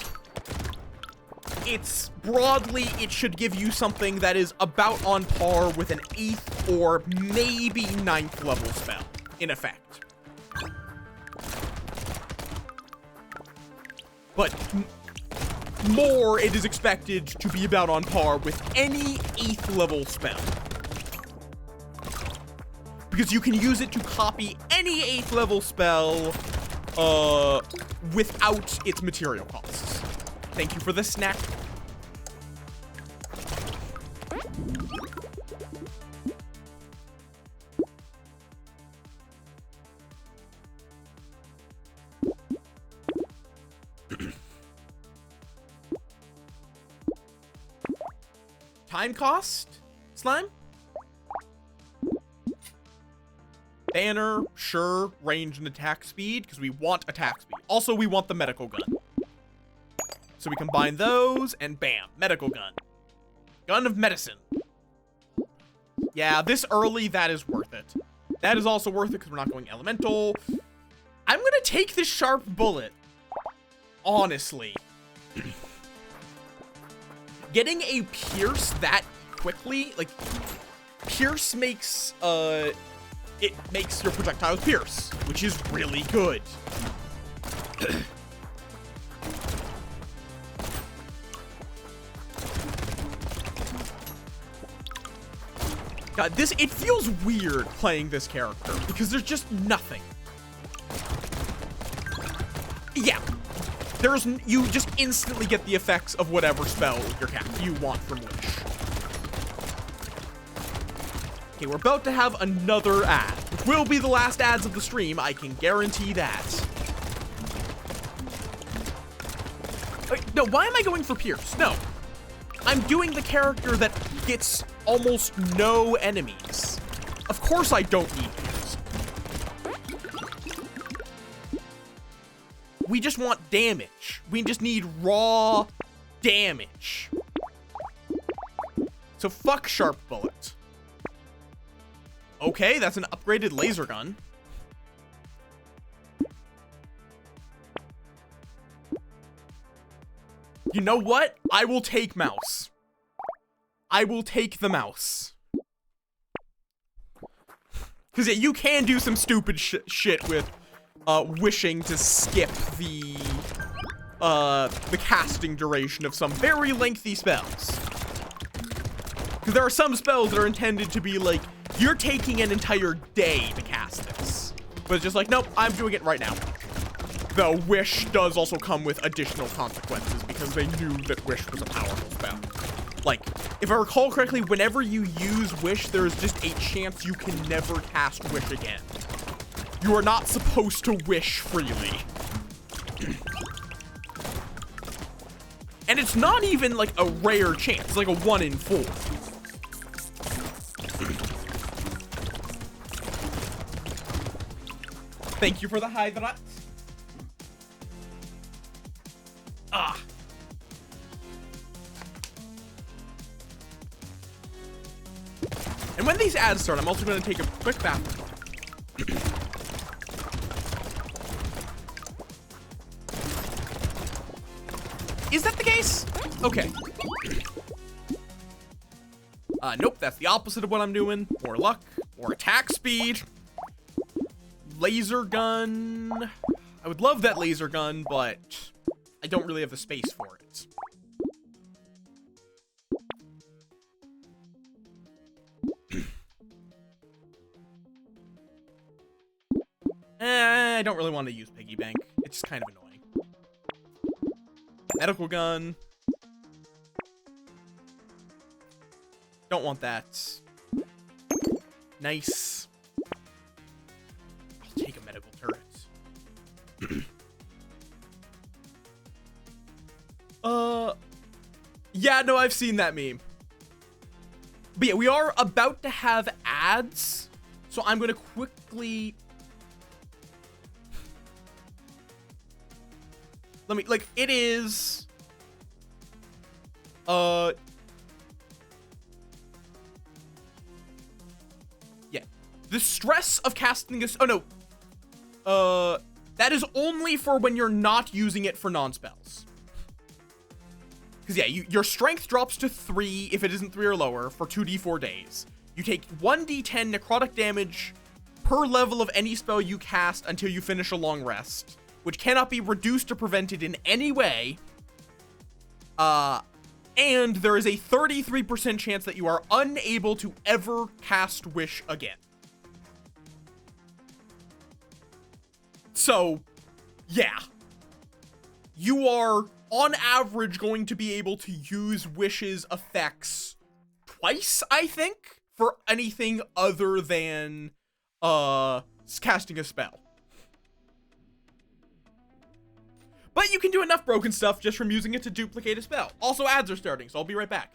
It's broadly, it should give you something that is about on par with an 8th or maybe 9th level spell, in effect. but more, it is expected to be about on par with any 8th level spell. Because you can use it to copy any 8th level spell without its material costs. Thank you for the snack. Time cost? Slime? Banner, sure. Range and attack speed, because we want attack speed. Also, we want the medical gun. So we combine those, and bam, medical gun. Gun of medicine. Yeah, this early, that is worth it. That is also worth it, because we're not going elemental. I'm gonna take this sharp bullet. Honestly. Getting a pierce that quickly, like, pierce makes, it makes your projectiles pierce, which is really good. God, it feels weird playing this character, because there's just nothing. Yeah. You just instantly get the effects of whatever spell you want from Wish. Okay, we're about to have another ad, which will be the last ads of the stream, I can guarantee that. No, why am I going for Pierce? No. I'm doing the character that gets almost no enemies. Of course I don't need Pierce. We just want damage. We just need raw damage. So fuck Sharp Bullet. Okay, that's an upgraded laser gun. You know what? I will take mouse. I will take the mouse. Because yeah, you can do some stupid shit with wishing to skip the casting duration of some very lengthy spells. Because there are some spells that are intended to be like, you're taking an entire day to cast this. But it's just like, nope, I'm doing it right now. Though Wish does also come with additional consequences because they knew that Wish was a powerful spell. Like, if I recall correctly, whenever you use Wish, there's just a chance you can never cast Wish again. You are not supposed to wish freely. And it's not even like a rare chance. It's like a 1 in 4. Thank you for the hydrate. Ah. And when these ads start, I'm also going to take a quick bathroom. Is that the case? Okay. Nope, that's the opposite of what I'm doing. More luck, more attack speed. Laser gun. I would love that laser gun, but I don't really have the space for it. I don't really want to use Piggy Bank. It's kind of annoying. Medical gun. Don't want that. Nice. I'll take a medical turret. Yeah, no, I've seen that meme. But yeah, we are about to have ads, so I'm gonna quickly... Let me, like, it is... Yeah. The stress of casting this... Oh, no. That is only for when you're not using it for non-spells. Because, yeah, your strength drops to 3 if it isn't 3 or lower for 2d4 days. You take 1d10 necrotic damage per level of any spell you cast until you finish a long rest. which cannot be reduced or prevented in any way. And there is a 33% chance that you are unable to ever cast Wish again. So, yeah. You are, on average, going to be able to use Wish's effects twice, I think, for anything other than, casting a spell. But you can do enough broken stuff just from using it to duplicate a spell. Also, ads are starting, so I'll be right back.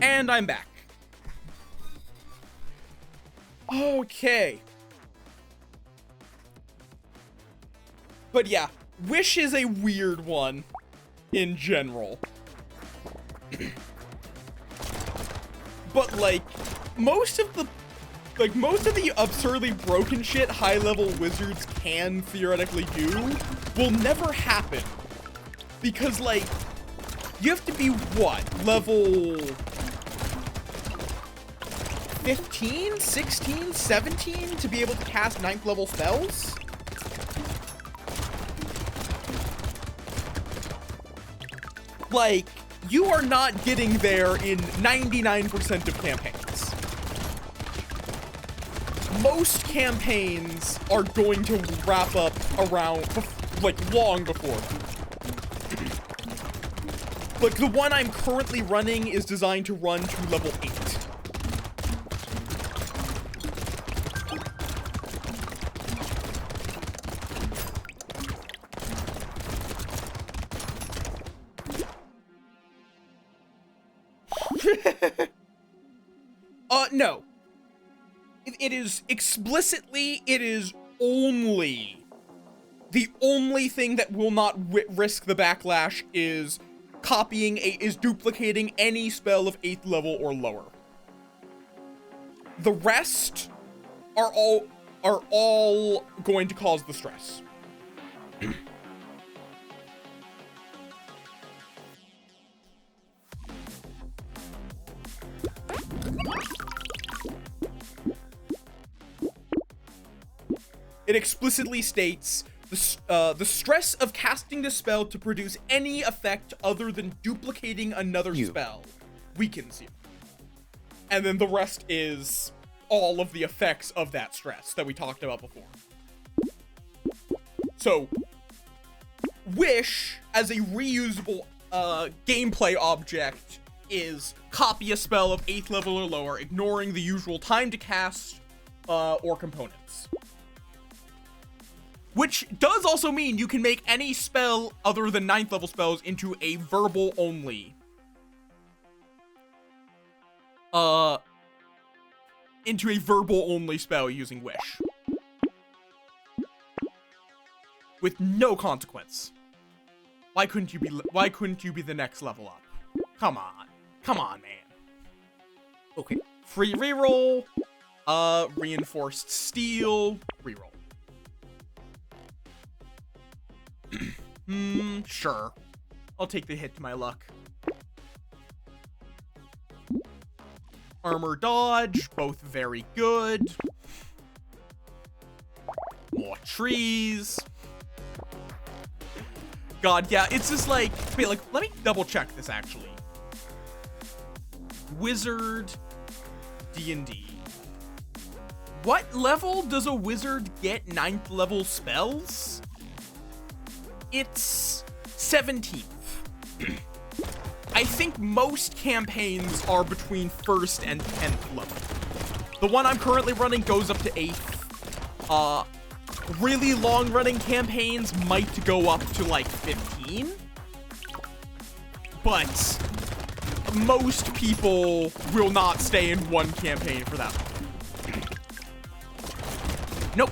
And I'm back. Okay. But yeah, Wish is a weird one in general. But like, most of the absurdly broken shit high-level wizards can theoretically do will never happen. Because like, you have to be what? Level 15, 16, 17 to be able to cast 9th level spells? Like, you are not getting there in 99% of campaigns. Most campaigns are going to wrap up around, like, long before. Like, the one I'm currently running is designed to run to level 8. No. It is explicitly, it is only, the only thing that will not risk the backlash is is duplicating any spell of 8th level or lower. The rest are all going to cause the stress. It explicitly states the stress of casting the spell to produce any effect other than duplicating another spell weakens you. And then the rest is all of the effects of that stress that we talked about before. So, Wish, as a reusable gameplay object, is copy a spell of 8th level or lower, ignoring the usual time to cast or components. Which does also mean you can make any spell other than 9th level spells into a verbal only. Into a verbal only spell using Wish. With no consequence. Why couldn't you be the next level up? Come on. Come on, man. Okay. Free reroll. Reinforced steel. Reroll. Sure. I'll take the hit to my luck. Armor dodge, both very good. More trees. God, yeah, it's just like, wait, like, let me double check this actually. Wizard D&D. What level does a wizard get 9th level spells? It's 17th. I think most campaigns are between 1st and 10th level. The one I'm currently running goes up to 8th. Really long running campaigns might go up to like 15. But most people will not stay in one campaign for that long. Nope.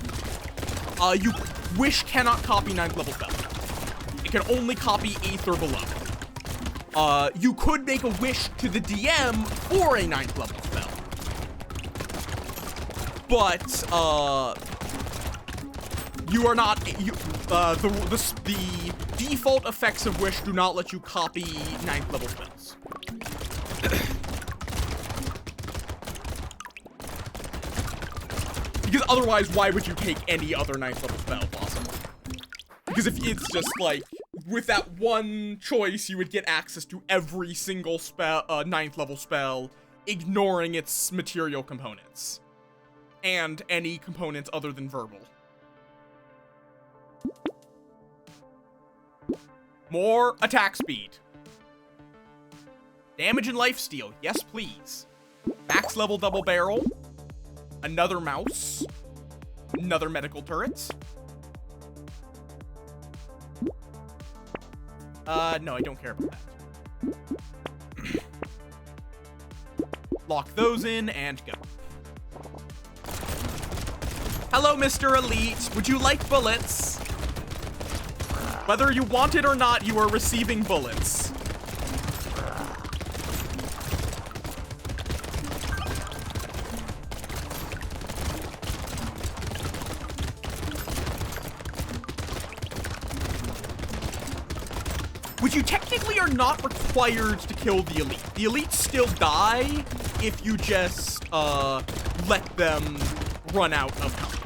You Wish cannot copy 9th level spell. It can only copy 8th or below. You could make a wish to the DM for a 9th level spell. But, you are not, the default effects of Wish do not let you copy 9th level spells. Because otherwise, why would you take any other 9th level spell possible? Because if it's just like, with that one choice, you would get access to every single spell, 9th level spell, ignoring its material components. And any components other than verbal. More attack speed. Damage and lifesteal, yes please. Max level double barrel. Another mouse. Another medical turret. No, I don't care about that. Lock those in and go. Hello, Mr. Elite. Would you like bullets? Whether you want it or not, you are receiving bullets. Which you technically are not required to kill the elite. The elites still die if you just let them run out of health.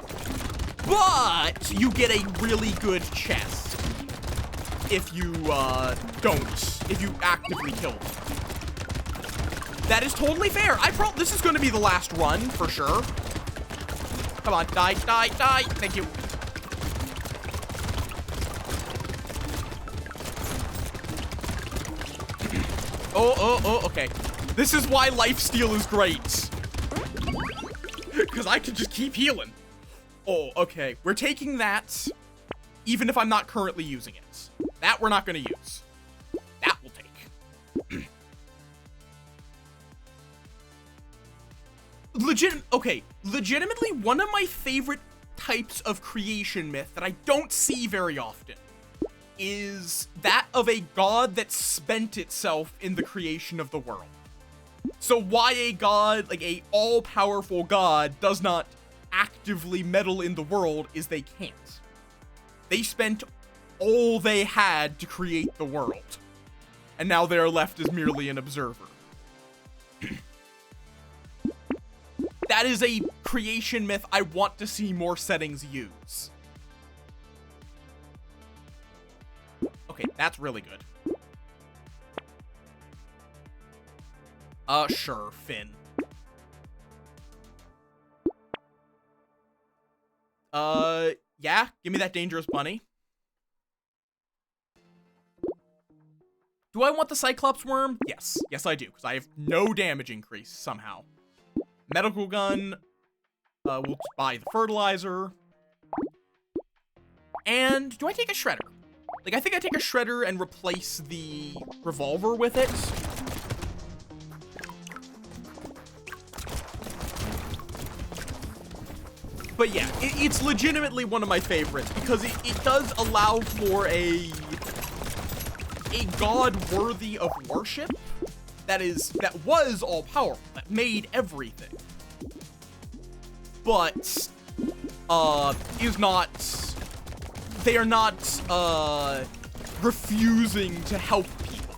But you get a really good chest if you if you actively kill them. That is totally fair. This is going to be the last run for sure. Come on, die, die, die. Thank you. Oh, okay. This is why lifesteal is great. Because I can just keep healing. Oh, okay. We're taking that, even if I'm not currently using it. That we're not going to use. That we'll take. Legitimately, one of my favorite types of creation myth that I don't see very often is that of a god that spent itself in the creation of the world. So why a god, like a all-powerful god, does not actively meddle in the world is they can't. They spent all they had to create the world. And now they're left as merely an observer. That is a creation myth I want to see more settings use. Okay, that's really good. Sure, Finn. Yeah, give me that dangerous bunny. Do I want the Cyclops worm? Yes. Yes, I do, because I have no damage increase somehow. Medical gun. We'll buy the fertilizer. And do I take a shredder? Like, I think I take a shredder and replace the revolver with it. But yeah, it's legitimately one of my favorites because it does allow for a god worthy of worship that was all powerful, that made everything. But they are not refusing to help people.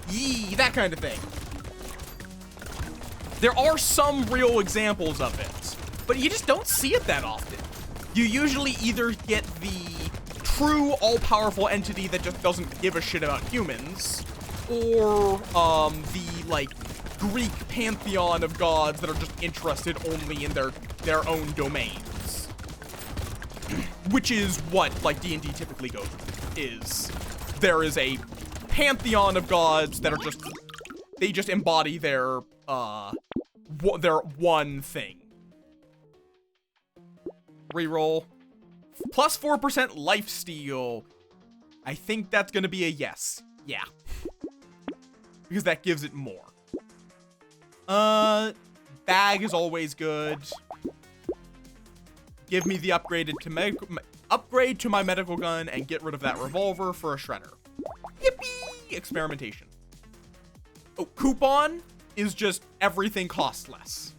Yee, that kind of thing. There are some real examples of it, but you just don't see it that often. You usually either get the true all-powerful entity that just doesn't give a shit about humans, or the, like, Greek pantheon of gods that are just interested only in their own domains. Which is what, like, D&D typically goes with, is there is a pantheon of gods that are just, they just embody their one thing. Reroll. Plus 4% lifesteal. I think that's gonna be a yes. Yeah. Because that gives it more. Bag is always good. Give me the upgrade to my medical gun and get rid of that revolver for a shredder. Yippee! Experimentation. Oh, coupon is just everything costs less.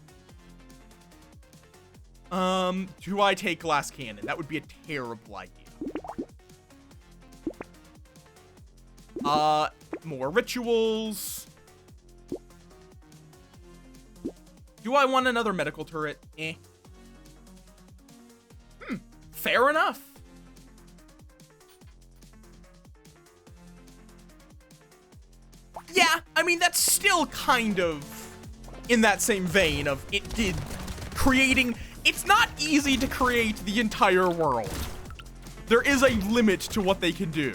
Do I take glass cannon? That would be a terrible idea. More rituals. Do I want another medical turret? Eh. Fair enough. Yeah, I mean, that's still kind of in that same vein of creating. It's not easy to create the entire world. There is a limit to what they can do.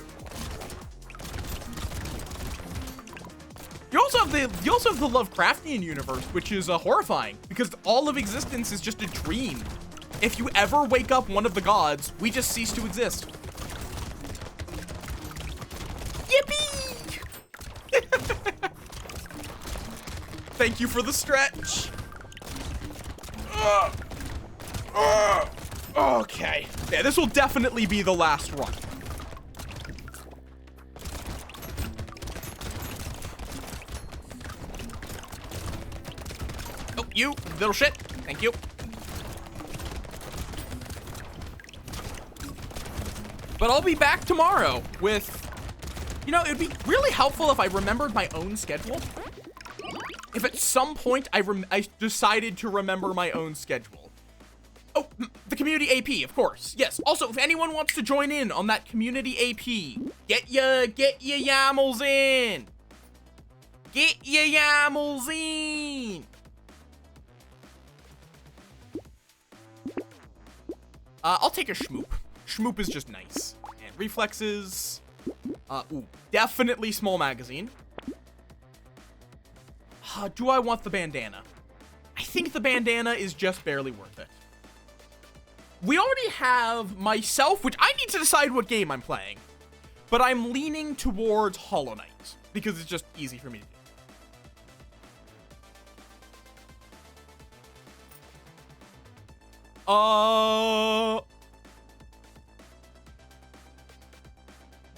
You also have the Lovecraftian universe, which is horrifying because all of existence is just a dream. If you ever wake up one of the gods, we just cease to exist. Yippee! Thank you for the stretch. Okay. Yeah, this will definitely be the last run. Oh, you little shit. Thank you. But I'll be back tomorrow with, you know, it'd be really helpful if I remembered my own schedule. If at some point I decided to remember my own schedule. Oh, the community AP, of course. Yes. Also, if anyone wants to join in on that community AP, get ya YAMLs in. Get ya YAMLs in. I'll take a Schmoop. Schmoop is just nice. And reflexes. Ooh, definitely small magazine. Do I want the bandana? I think the bandana is just barely worth it. We already have myself, which I need to decide what game I'm playing. But I'm leaning towards Hollow Knight because it's just easy for me to do.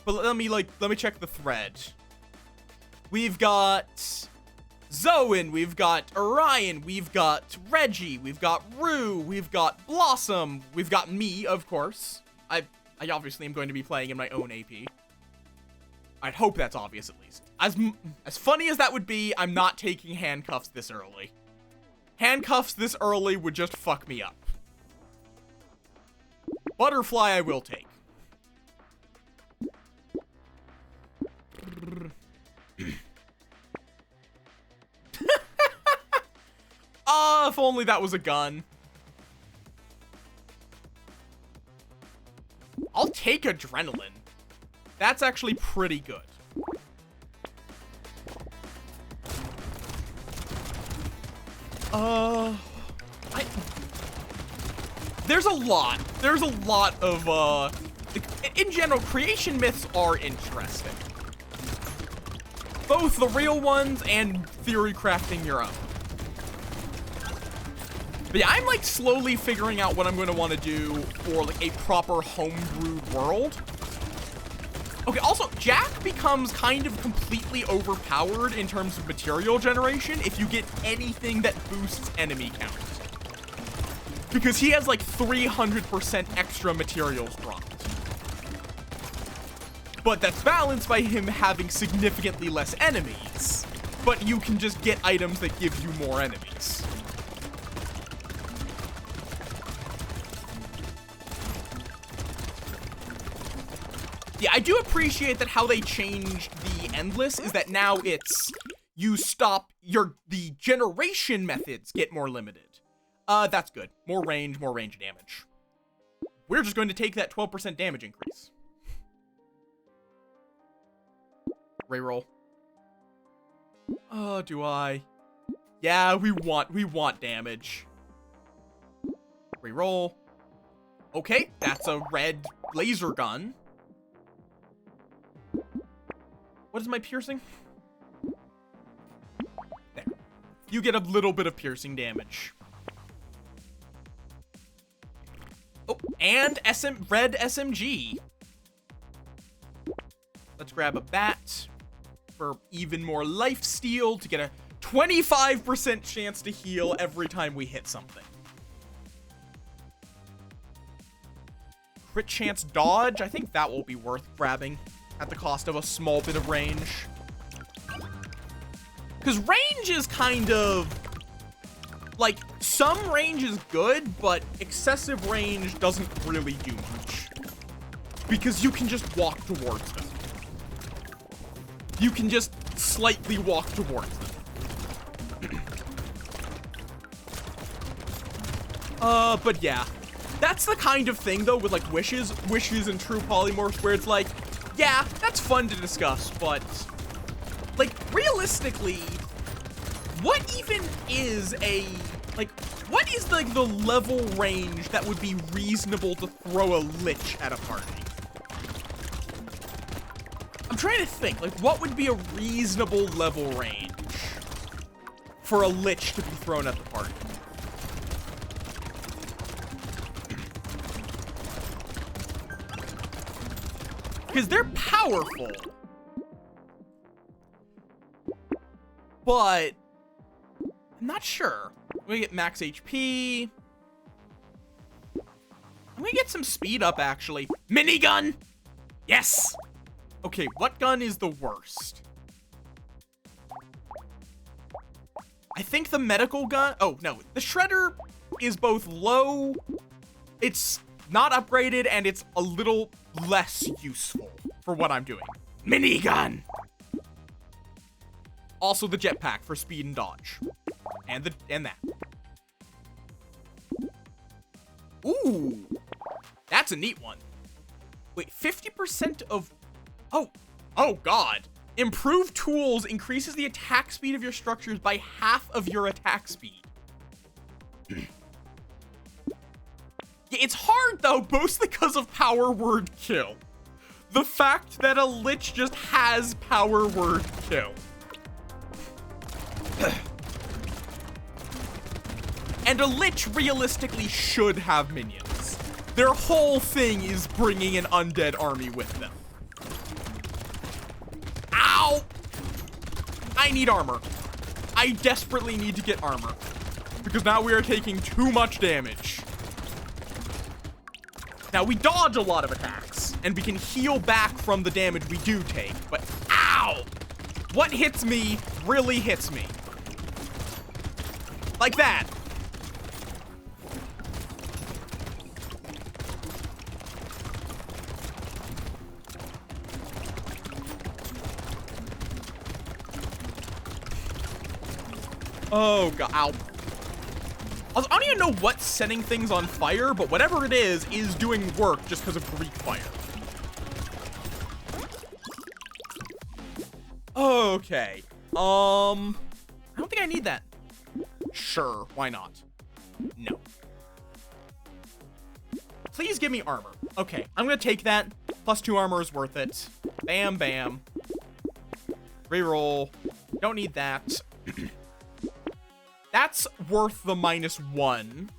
But let me check the thread. We've got Zoan, we've got Orion, we've got Reggie, we've got Rue, we've got Blossom, we've got me, of course. I obviously am going to be playing in my own AP. I'd hope that's obvious at least. As funny as that would be, I'm not taking handcuffs this early. Handcuffs this early would just fuck me up. Butterfly I will take. If only that was a gun. I'll take adrenaline. That's actually pretty good. I there's a lot of in general, creation myths are interesting. Both the real ones and theory crafting your own. But yeah, I'm like slowly figuring out what I'm going to want to do for like a proper homebrewed world. Okay, also, Jack becomes kind of completely overpowered in terms of material generation if you get anything that boosts enemy count. Because he has like 300% extra materials dropped. But that's balanced by him having significantly less enemies. But you can just get items that give you more enemies. Yeah, I do appreciate that how they changed the endless is that now it's you stop the generation methods get more limited. That's good. More range damage. We're just going to take that 12% damage increase. Reroll. Oh, do I? Yeah, we want damage. Reroll. Okay, that's a red laser gun. What is my piercing? There. You get a little bit of piercing damage. Oh, and red SMG. Let's grab a bat for even more life steal to get a 25% chance to heal every time we hit something. Crit chance dodge. I think that will be worth grabbing at the cost of a small bit of range. Because range is kind of like, some range is good, but excessive range doesn't really do much. Because you can just walk towards them. You can just slightly walk towards them. But yeah. That's the kind of thing, though, with, like, wishes and true polymorphs, where it's like, yeah, that's fun to discuss, but, like, realistically, what even is what is, like, the level range that would be reasonable to throw a lich at a party? I'm trying to think, like, what would be a reasonable level range for a lich to be thrown at the party? Because they're powerful. But I'm not sure. I'm gonna get max HP. I'm gonna get some speed up, actually. Minigun! Yes! Okay, what gun is the worst? I think the medical gun... Oh, no. The Shredder is both low... It's not upgraded, and it's a little less useful for what I'm doing. Minigun! Also the jetpack for speed and dodge. And that. Ooh! That's a neat one. Wait, 50% of... Oh god. Improved tools increases the attack speed of your structures by half of your attack speed. Yeah, it's hard, though, mostly because of power word kill. The fact that a lich just has power word kill. And a lich realistically should have minions. Their whole thing is bringing an undead army with them. Ow! I need armor. I desperately need to get armor. Because now we are taking too much damage. Now, we dodge a lot of attacks, and we can heal back from the damage we do take, but ow! What hits me really hits me. Like that. Oh, god, ow. I don't even know what's setting things on fire, but whatever it is doing work just because of Greek fire. Okay. I don't think I need that. Sure, why not? No. Please give me armor. Okay, I'm gonna take that. +2 armor is worth it. Bam, bam. Reroll. Don't need that. That's worth the -1.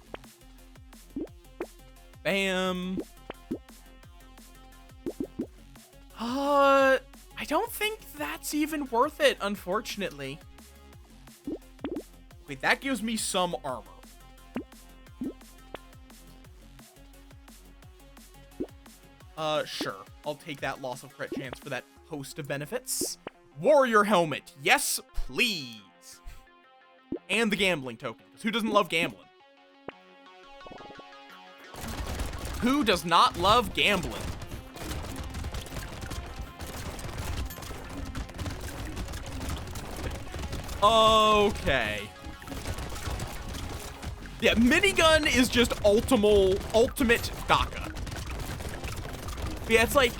Bam. I don't think that's even worth it, unfortunately. Wait, that gives me some armor. Sure. I'll take that loss of crit chance for that host of benefits. Warrior helmet. Yes, please. And the gambling token, because who doesn't love gambling? Who does not love gambling? Okay. Yeah, minigun is just ultimate DACA. Yeah, it's like,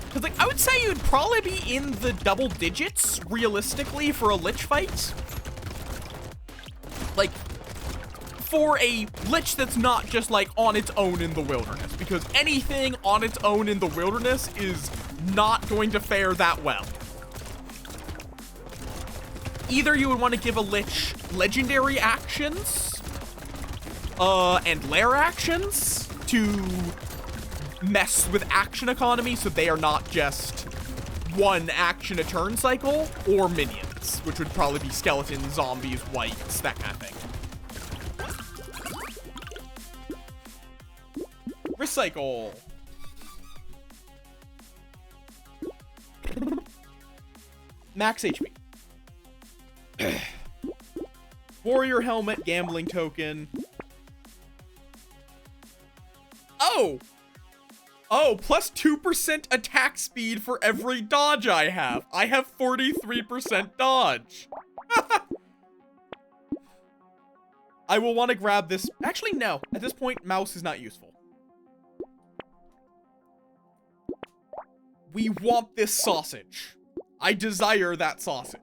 because like I would say you'd probably be in the double digits realistically for a Lich fight. Like, for a Lich that's not just like on its own in the wilderness, because anything on its own in the wilderness is not going to fare that well. Either you would want to give a Lich legendary actions, and lair actions to mess with action economy so they are not just one action a turn cycle, or minions, which would probably be skeletons, zombies, wights, that kind of thing. Recycle. Max HP. Warrior helmet, gambling token. Oh, plus 2% attack speed for every dodge I have. I have 43% dodge. I will want to grab this. Actually, no. At this point, mouse is not useful. We want this sausage. I desire that sausage.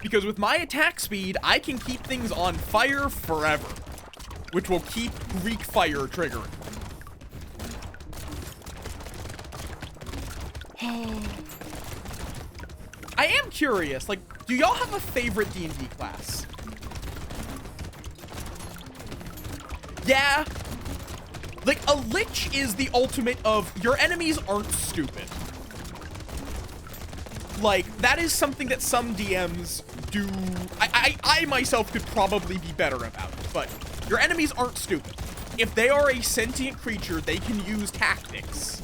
Because with my attack speed, I can keep things on fire forever, which will keep Greek fire triggering. I am curious, like, do y'all have a favorite D&D class? Yeah. Like, a Lich is the ultimate of your enemies aren't stupid. Like, that is something that some DMs do. I myself could probably be better about it, but your enemies aren't stupid. If they are a sentient creature, they can use tactics.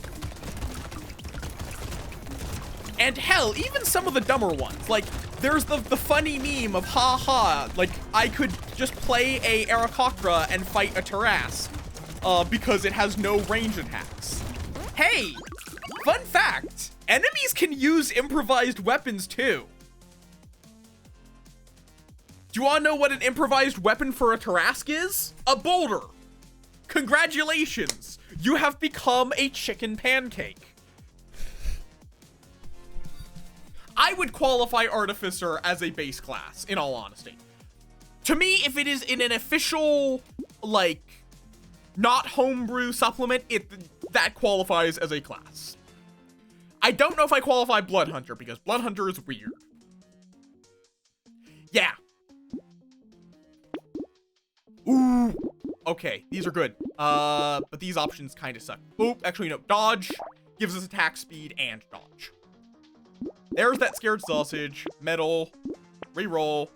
And hell, even some of the dumber ones. Like, there's the funny meme of, haha, like, I could just play a Aarakocra and fight a Tarrasque, because it has no range attacks. Hey, fun fact, enemies can use improvised weapons too. Do you want to know what an improvised weapon for a Tarrasque is? A boulder. Congratulations, you have become a chicken pancake. I would qualify Artificer as a base class, in all honesty. To me, if it is in an official, like, not homebrew supplement, that qualifies as a class. I don't know if I qualify Bloodhunter, because Bloodhunter is weird. Yeah. Ooh. Okay, these are good. But these options kind of suck. Oop, actually, no. Dodge gives us attack speed and dodge. There's that scared sausage. Metal. Reroll.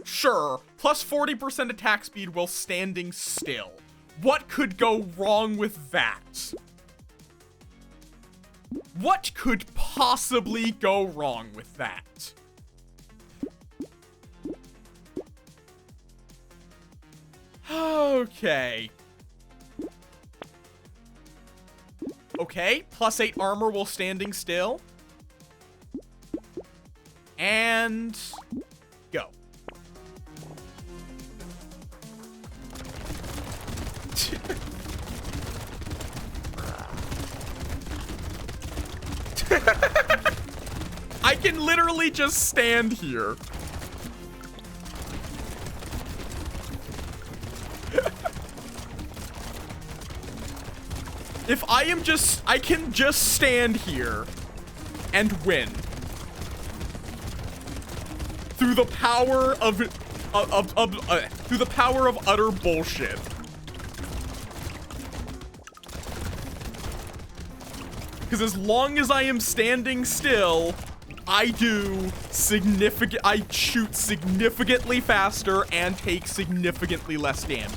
Sure. Plus 40% attack speed while standing still. What could go wrong with that? What could possibly go wrong with that? Okay. Okay, plus 8 armor while standing still. And go. I can literally just stand here. If I can just stand here and win. Through the power of through the power of utter bullshit. Because as long as I am standing still, I shoot significantly faster and take significantly less damage.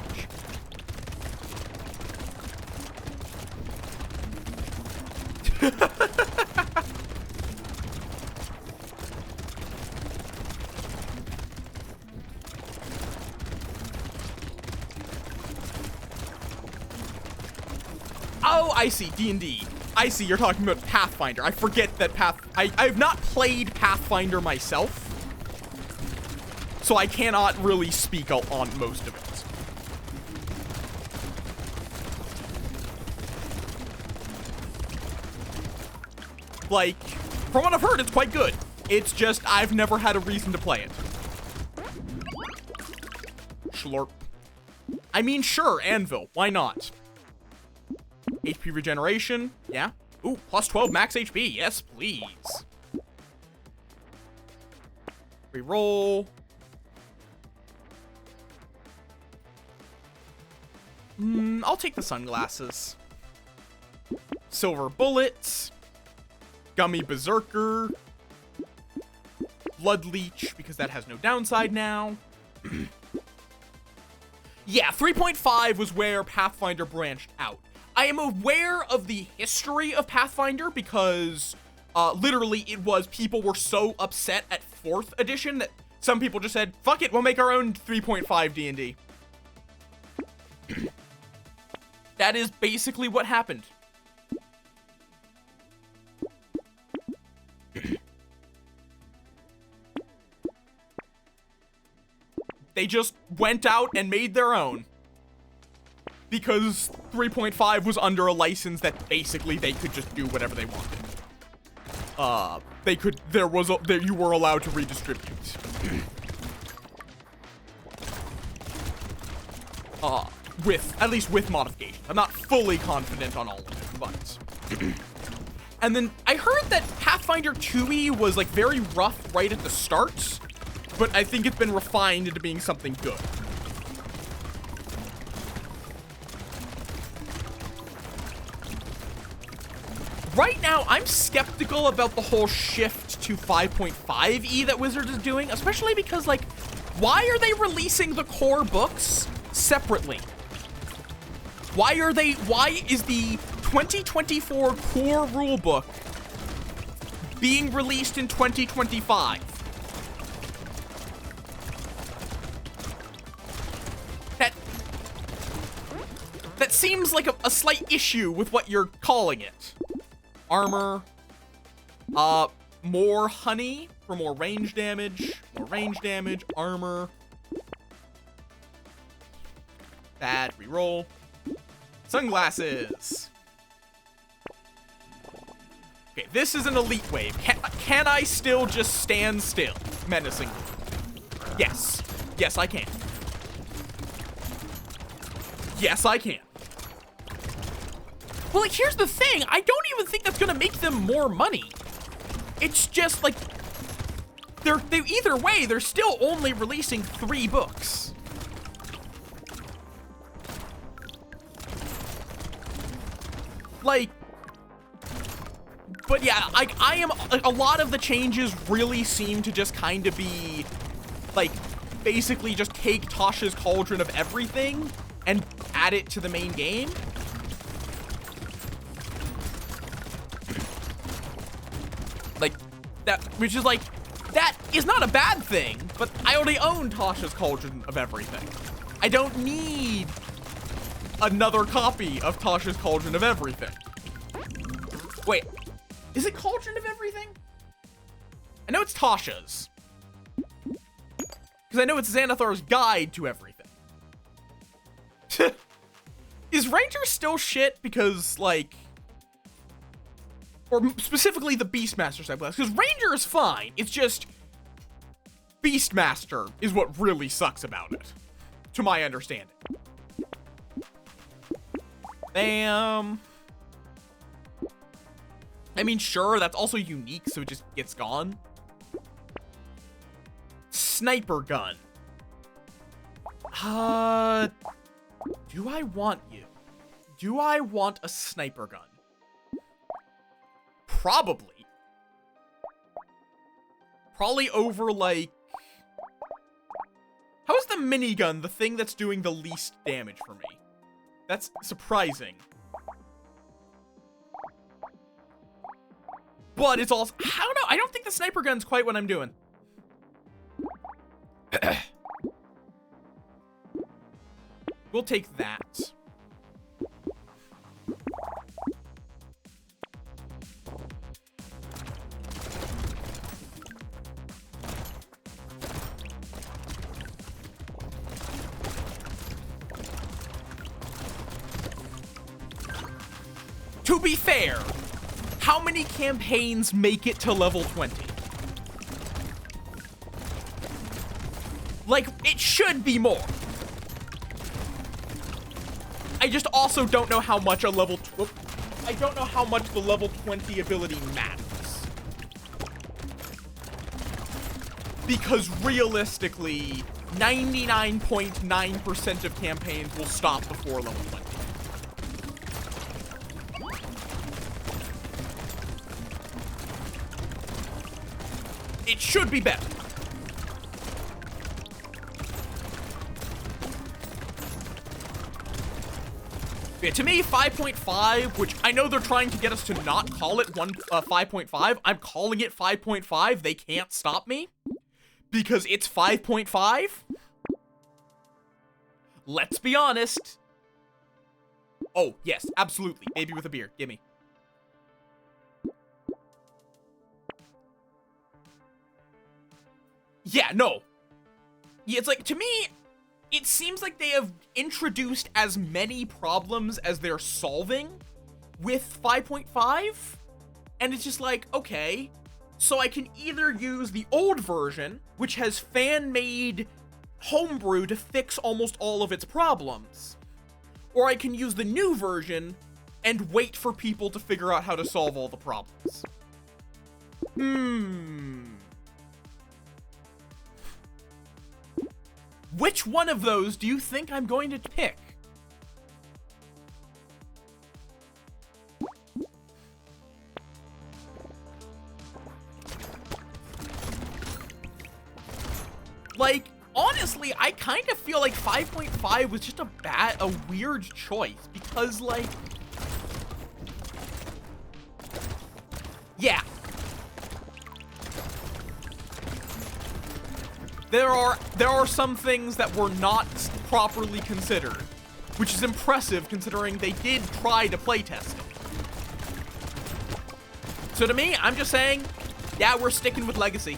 Oh, I see, D&D. I see, you're talking about Pathfinder. I forget that I've not played Pathfinder myself, so I cannot really speak on most of it. Like, from what I've heard, it's quite good. It's just, I've never had a reason to play it. Schlurp. I mean, sure, Anvil. Why not? HP regeneration. Yeah. Ooh, plus 12 max HP. Yes, please. Reroll. I'll take the sunglasses. Silver bullets. Gummy Berserker. Blood Leech, because that has no downside now. Yeah, 3.5 was where Pathfinder branched out. I am aware of the history of Pathfinder because literally it was people were so upset at 4th edition that some people just said, fuck it, we'll make our own 3.5 D&D. That is basically what happened. They just went out and made their own. Because 3.5 was under a license that basically they could just do whatever they wanted. You were allowed to redistribute. At least with modifications. I'm not fully confident on all of it, but. And then I heard that Pathfinder 2e was like very rough right at the start, but I think it's been refined into being something good. Right now, I'm skeptical about the whole shift to 5.5e that Wizards is doing, especially because, like, why are they releasing the core books separately? Why is the 2024 core rulebook being released in 2025? That seems like a slight issue with what you're calling it. Armor. More honey for more range damage. More range damage. Armor. Bad. Reroll. Sunglasses. Okay, this is an elite wave. Can I still just stand still menacingly? Yes. Yes, I can. Yes, I can. Well, like, here's the thing. I don't even think that's gonna make them more money. It's just, like, they either way, they're still only releasing 3 books. Like, but yeah, a lot of the changes really seem to just kind of be, like, basically just take Tasha's Cauldron of everything and add it to the main game. Like, that, which is like, that is not a bad thing, but I already own Tasha's Cauldron of everything. I don't need another copy of Tasha's Cauldron of everything. Wait, is it Cauldron of everything? I know it's Tasha's. Because I know it's Xanathar's Guide to Everything. Is Ranger still shit? Because, like, or specifically the Beastmaster side class, because Ranger is fine. It's just Beastmaster is what really sucks about it, to my understanding. Bam. I mean, sure, that's also unique, so it just gets gone. Sniper gun. Do I want you? Do I want a sniper gun? Probably. Probably over, like... How is the minigun the thing that's doing the least damage for me? That's surprising. But it's also... I don't know. I don't think the sniper gun's quite what I'm doing. We'll take that. To be fair, how many campaigns make it to level 20? Like, it should be more. I just also don't know how much a level... I don't know how much the level 20 ability matters. Because realistically, 99.9% of campaigns will stop before level 20. It should be better. Yeah, to me, 5.5, which I know they're trying to get us to not call it 5.5. I'm calling it 5.5. They can't stop me because it's 5.5. Let's be honest. Oh, yes, absolutely. Baby with a beard. Gimme. Yeah, no. Yeah, it's like, to me, it seems like they have introduced as many problems as they're solving with 5.5. And it's just like, okay, so I can either use the old version, which has fan-made homebrew to fix almost all of its problems, or I can use the new version and wait for people to figure out how to solve all the problems. Which one of those do you think I'm going to pick? Like, honestly, I kind of feel like 5.5 was just a weird choice, because, like... Yeah. There are some things that were not properly considered, which is impressive considering they did try to playtest it. So to me, I'm just saying, yeah, we're sticking with Legacy.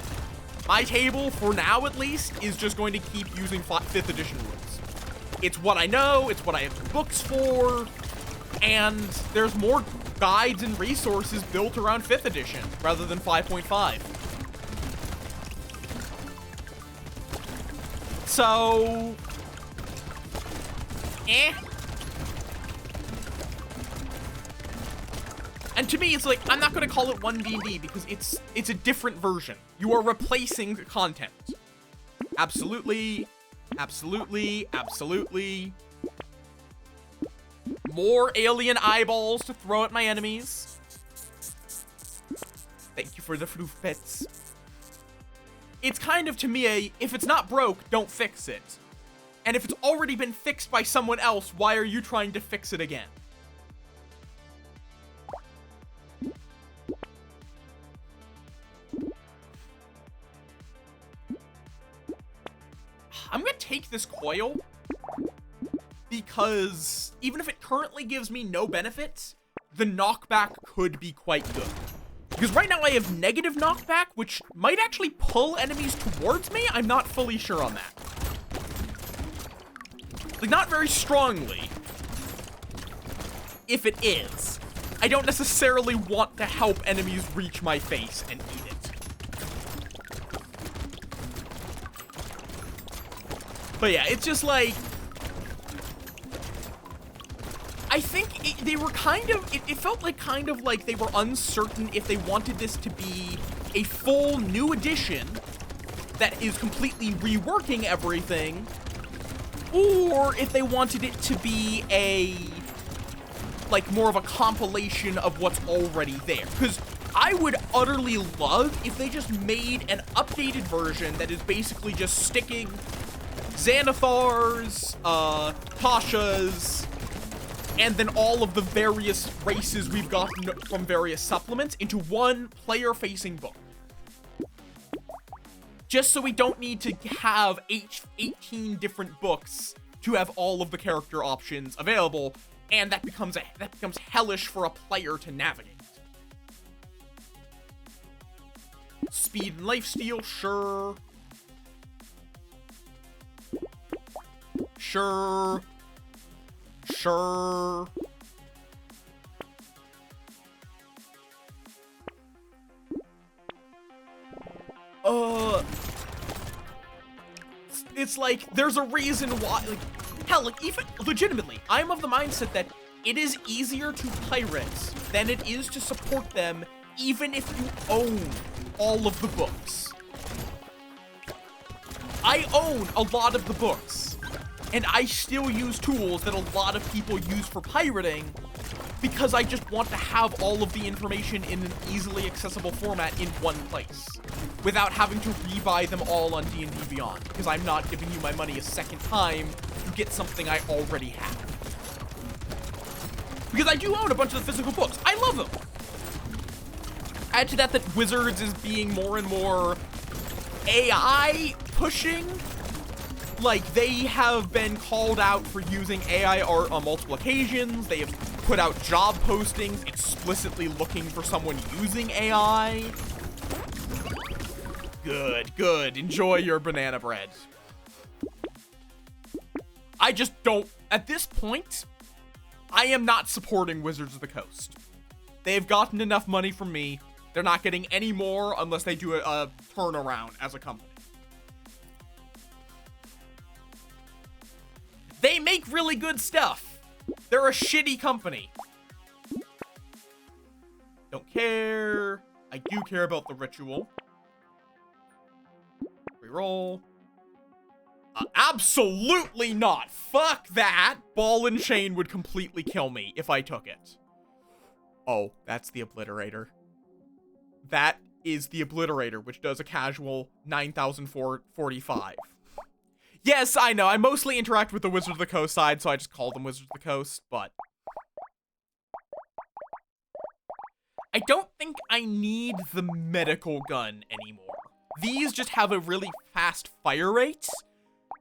My table, for now at least, is just going to keep using 5th edition rules. It's what I know, it's what I have the books for, and there's more guides and resources built around 5th edition rather than 5.5. So, And to me, it's like, I'm not going to call it 1D&D because it's a different version. You are replacing content. Absolutely. Absolutely. Absolutely. More alien eyeballs to throw at my enemies. Thank you for the floof pets. It's kind of, to me, if it's not broke, don't fix it. And if it's already been fixed by someone else, why are you trying to fix it again? I'm gonna take this coil because even if it currently gives me no benefits, the knockback could be quite good. Because right now I have negative knockback, which might actually pull enemies towards me. I'm not fully sure on that. Like, not very strongly. If it is. I don't necessarily want to help enemies reach my face and eat it. But yeah, it's just like, I think they were kind of, it felt like kind of like they were uncertain if they wanted this to be a full new edition that is completely reworking everything, or if they wanted it to be a, like, more of a compilation of what's already there. Because I would utterly love if they just made an updated version that is basically just sticking Xanathars, Tashas, and then all of the various races we've gotten from various supplements into one player-facing book. Just so we don't need to have 18 different books to have all of the character options available, and that becomes hellish for a player to navigate. Speed and lifesteal, sure. Sure. Sure. It's like, there's a reason why, like, hell, like, even, legitimately, I'm of the mindset that it is easier to pirate than it is to support them, even if you own all of the books. I own a lot of the books, and I still use tools that a lot of people use for pirating, because I just want to have all of the information in an easily accessible format in one place, without having to rebuy them all on D&D Beyond, because I'm not giving you my money a second time to get something I already have. Because I do own a bunch of the physical books. I love them. Add to that Wizards is being more and more AI pushing. Like, they have been called out for using AI art on multiple occasions. They have put out job postings explicitly looking for someone using AI. Good, good. Enjoy your banana bread. I just don't, at this point, I am not supporting Wizards of the Coast. They've gotten enough money from me. They're not getting any more unless they do a turnaround as a company. They make really good stuff. They're a shitty company. Don't care. I do care about the ritual. Reroll. Absolutely not. Fuck that. Ball and chain would completely kill me if I took it. Oh, that's the obliterator. That is the obliterator, which does a casual 9,445. Yes, I know. I mostly interact with the Wizards of the Coast side, so I just call them Wizards of the Coast, but I don't think I need the medical gun anymore. These just have a really fast fire rate,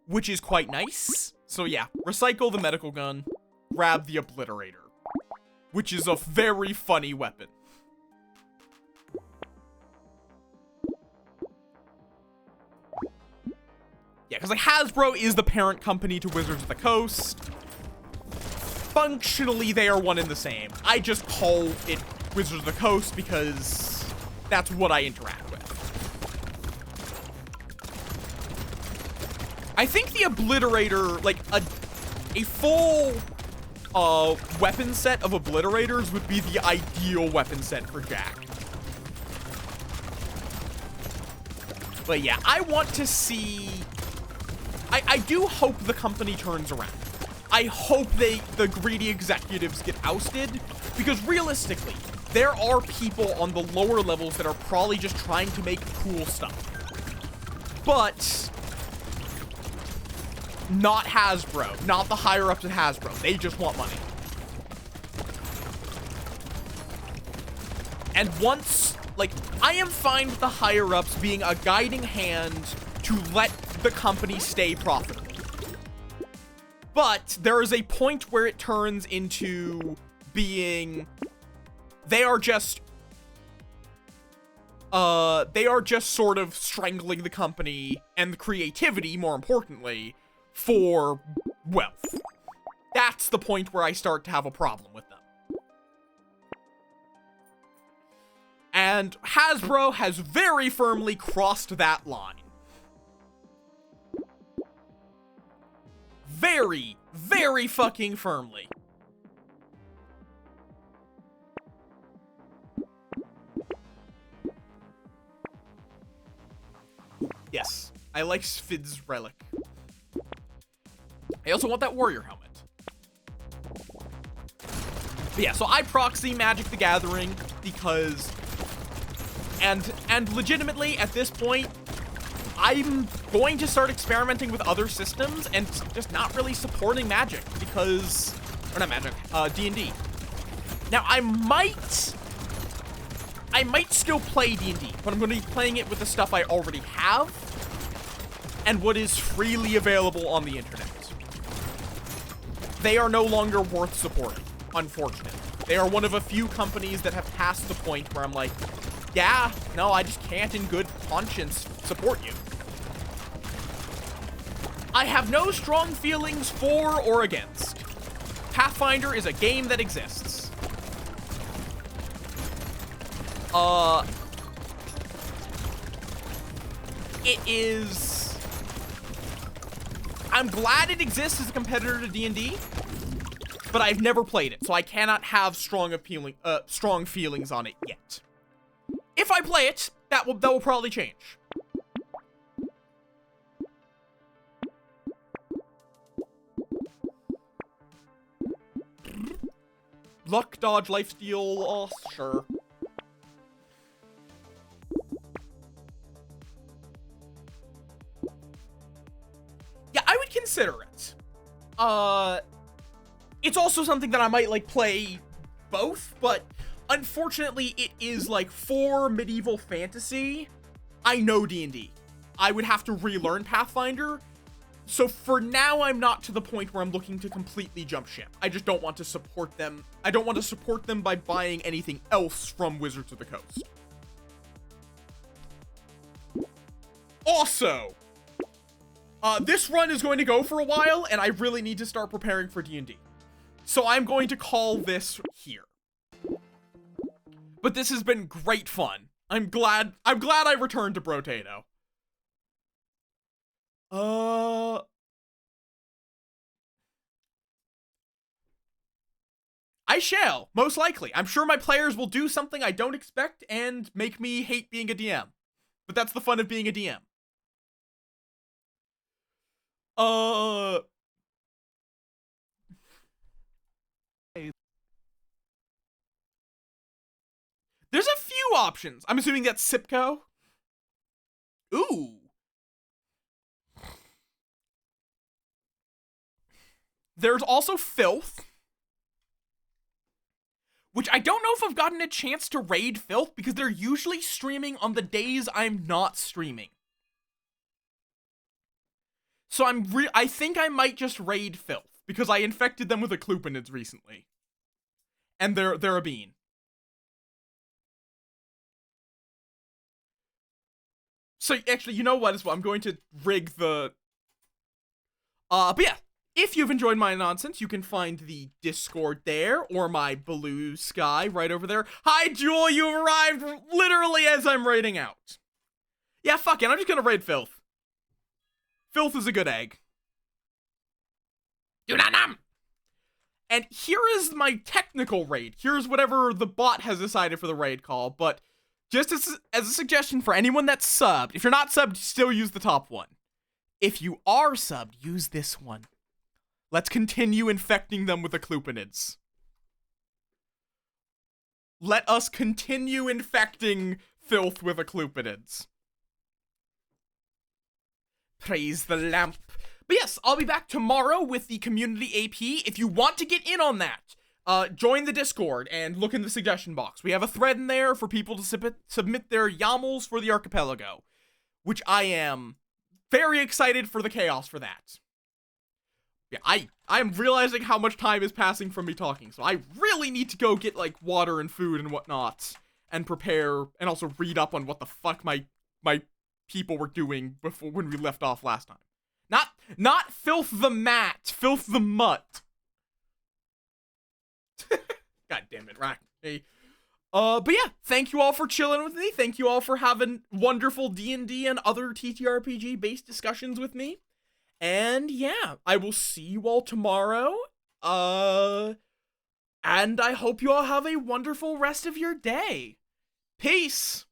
which is quite nice. So yeah, recycle the medical gun, grab the obliterator, which is a very funny weapon. Yeah, because like Hasbro is the parent company to Wizards of the Coast. Functionally, they are one and the same. I just call it Wizards of the Coast because that's what I interact with. I think the obliterator, like a full weapon set of obliterators would be the ideal weapon set for Jack. But yeah, I want to see, I do hope the company turns around. I hope the greedy executives get ousted, because realistically, there are people on the lower levels that are probably just trying to make cool stuff. But not Hasbro, not the higher ups at Hasbro. They just want money. And once, like, I am fine with the higher ups being a guiding hand to let the company stay profitable. But there is a point where it turns into being, they are just sort of strangling the company and the creativity, more importantly, for wealth. That's the point where I start to have a problem with them. And Hasbro has very firmly crossed that line. Very, very fucking firmly. Yes, I like Svid's relic. I also want that warrior helmet. But yeah, so I proxy Magic the Gathering because, and legitimately at this point, I'm going to start experimenting with other systems and just not really supporting Magic because, or not Magic, D&D. Now I might still play D&D, but I'm going to be playing it with the stuff I already have and what is freely available on the internet. They are no longer worth supporting, unfortunately. They are one of a few companies that have passed the point where I'm like, yeah, no, I just can't in good conscience support you. I have no strong feelings for or against. Pathfinder is a game that exists. It is... I'm glad it exists as a competitor to D&D, but I've never played it, so I cannot have strong feelings on it yet. If I play it, that will probably change. Luck, dodge, lifesteal, oh, sure. Yeah, I would consider it. It's also something that I might, like, play both, but unfortunately it is, like, for medieval fantasy. I know D&D. I would have to relearn Pathfinder. So for now, I'm not to the point where I'm looking to completely jump ship. I just don't want to support them. I don't want to support them by buying anything else from Wizards of the Coast. Also, this run is going to go for a while, and I really need to start preparing for D&D. So I'm going to call this here. But this has been great fun. I'm glad I returned to Brotato. I shall, most likely. I'm sure my players will do something I don't expect and make me hate being a DM. But that's the fun of being a DM. There's a few options. I'm assuming that's Sipco. Ooh. There's also Filth, which I don't know if I've gotten a chance to raid Filth because they're usually streaming on the days I'm not streaming. So I think I might just raid Filth because I infected them with a Clupinids recently. And they're a bean. So actually, you know what as well? I'm going to rig the but yeah. If you've enjoyed my nonsense, you can find the Discord there, or my blue sky right over there. Hi, Jewel, you arrived literally as I'm raiding out. Yeah, fuck it, I'm just gonna raid Filth. Filth is a good egg. And here is my technical raid. Here's whatever the bot has decided for the raid call, but just as a suggestion for anyone that's subbed, if you're not subbed, still use the top one. If you are subbed, use this one. Let's continue infecting them with the Clupinids. Let us continue infecting Filth with the Clupinids. Praise the lamp. But yes, I'll be back tomorrow with the community AP. If you want to get in on that, join the Discord and look in the suggestion box. We have a thread in there for people to submit their YAMLs for the archipelago, which I am very excited for the chaos for that. Yeah, I'm realizing how much time is passing from me talking, so I really need to go get, like, water and food and whatnot, and prepare, and also read up on what the fuck my people were doing before when we left off last time. Not Filth the Mat, Filth the Mutt. God damn it, right? Hey. But yeah, thank you all for chilling with me. Thank you all for having wonderful D&D and other TTRPG based discussions with me. And yeah, I will see you all tomorrow. And I hope you all have a wonderful rest of your day. Peace.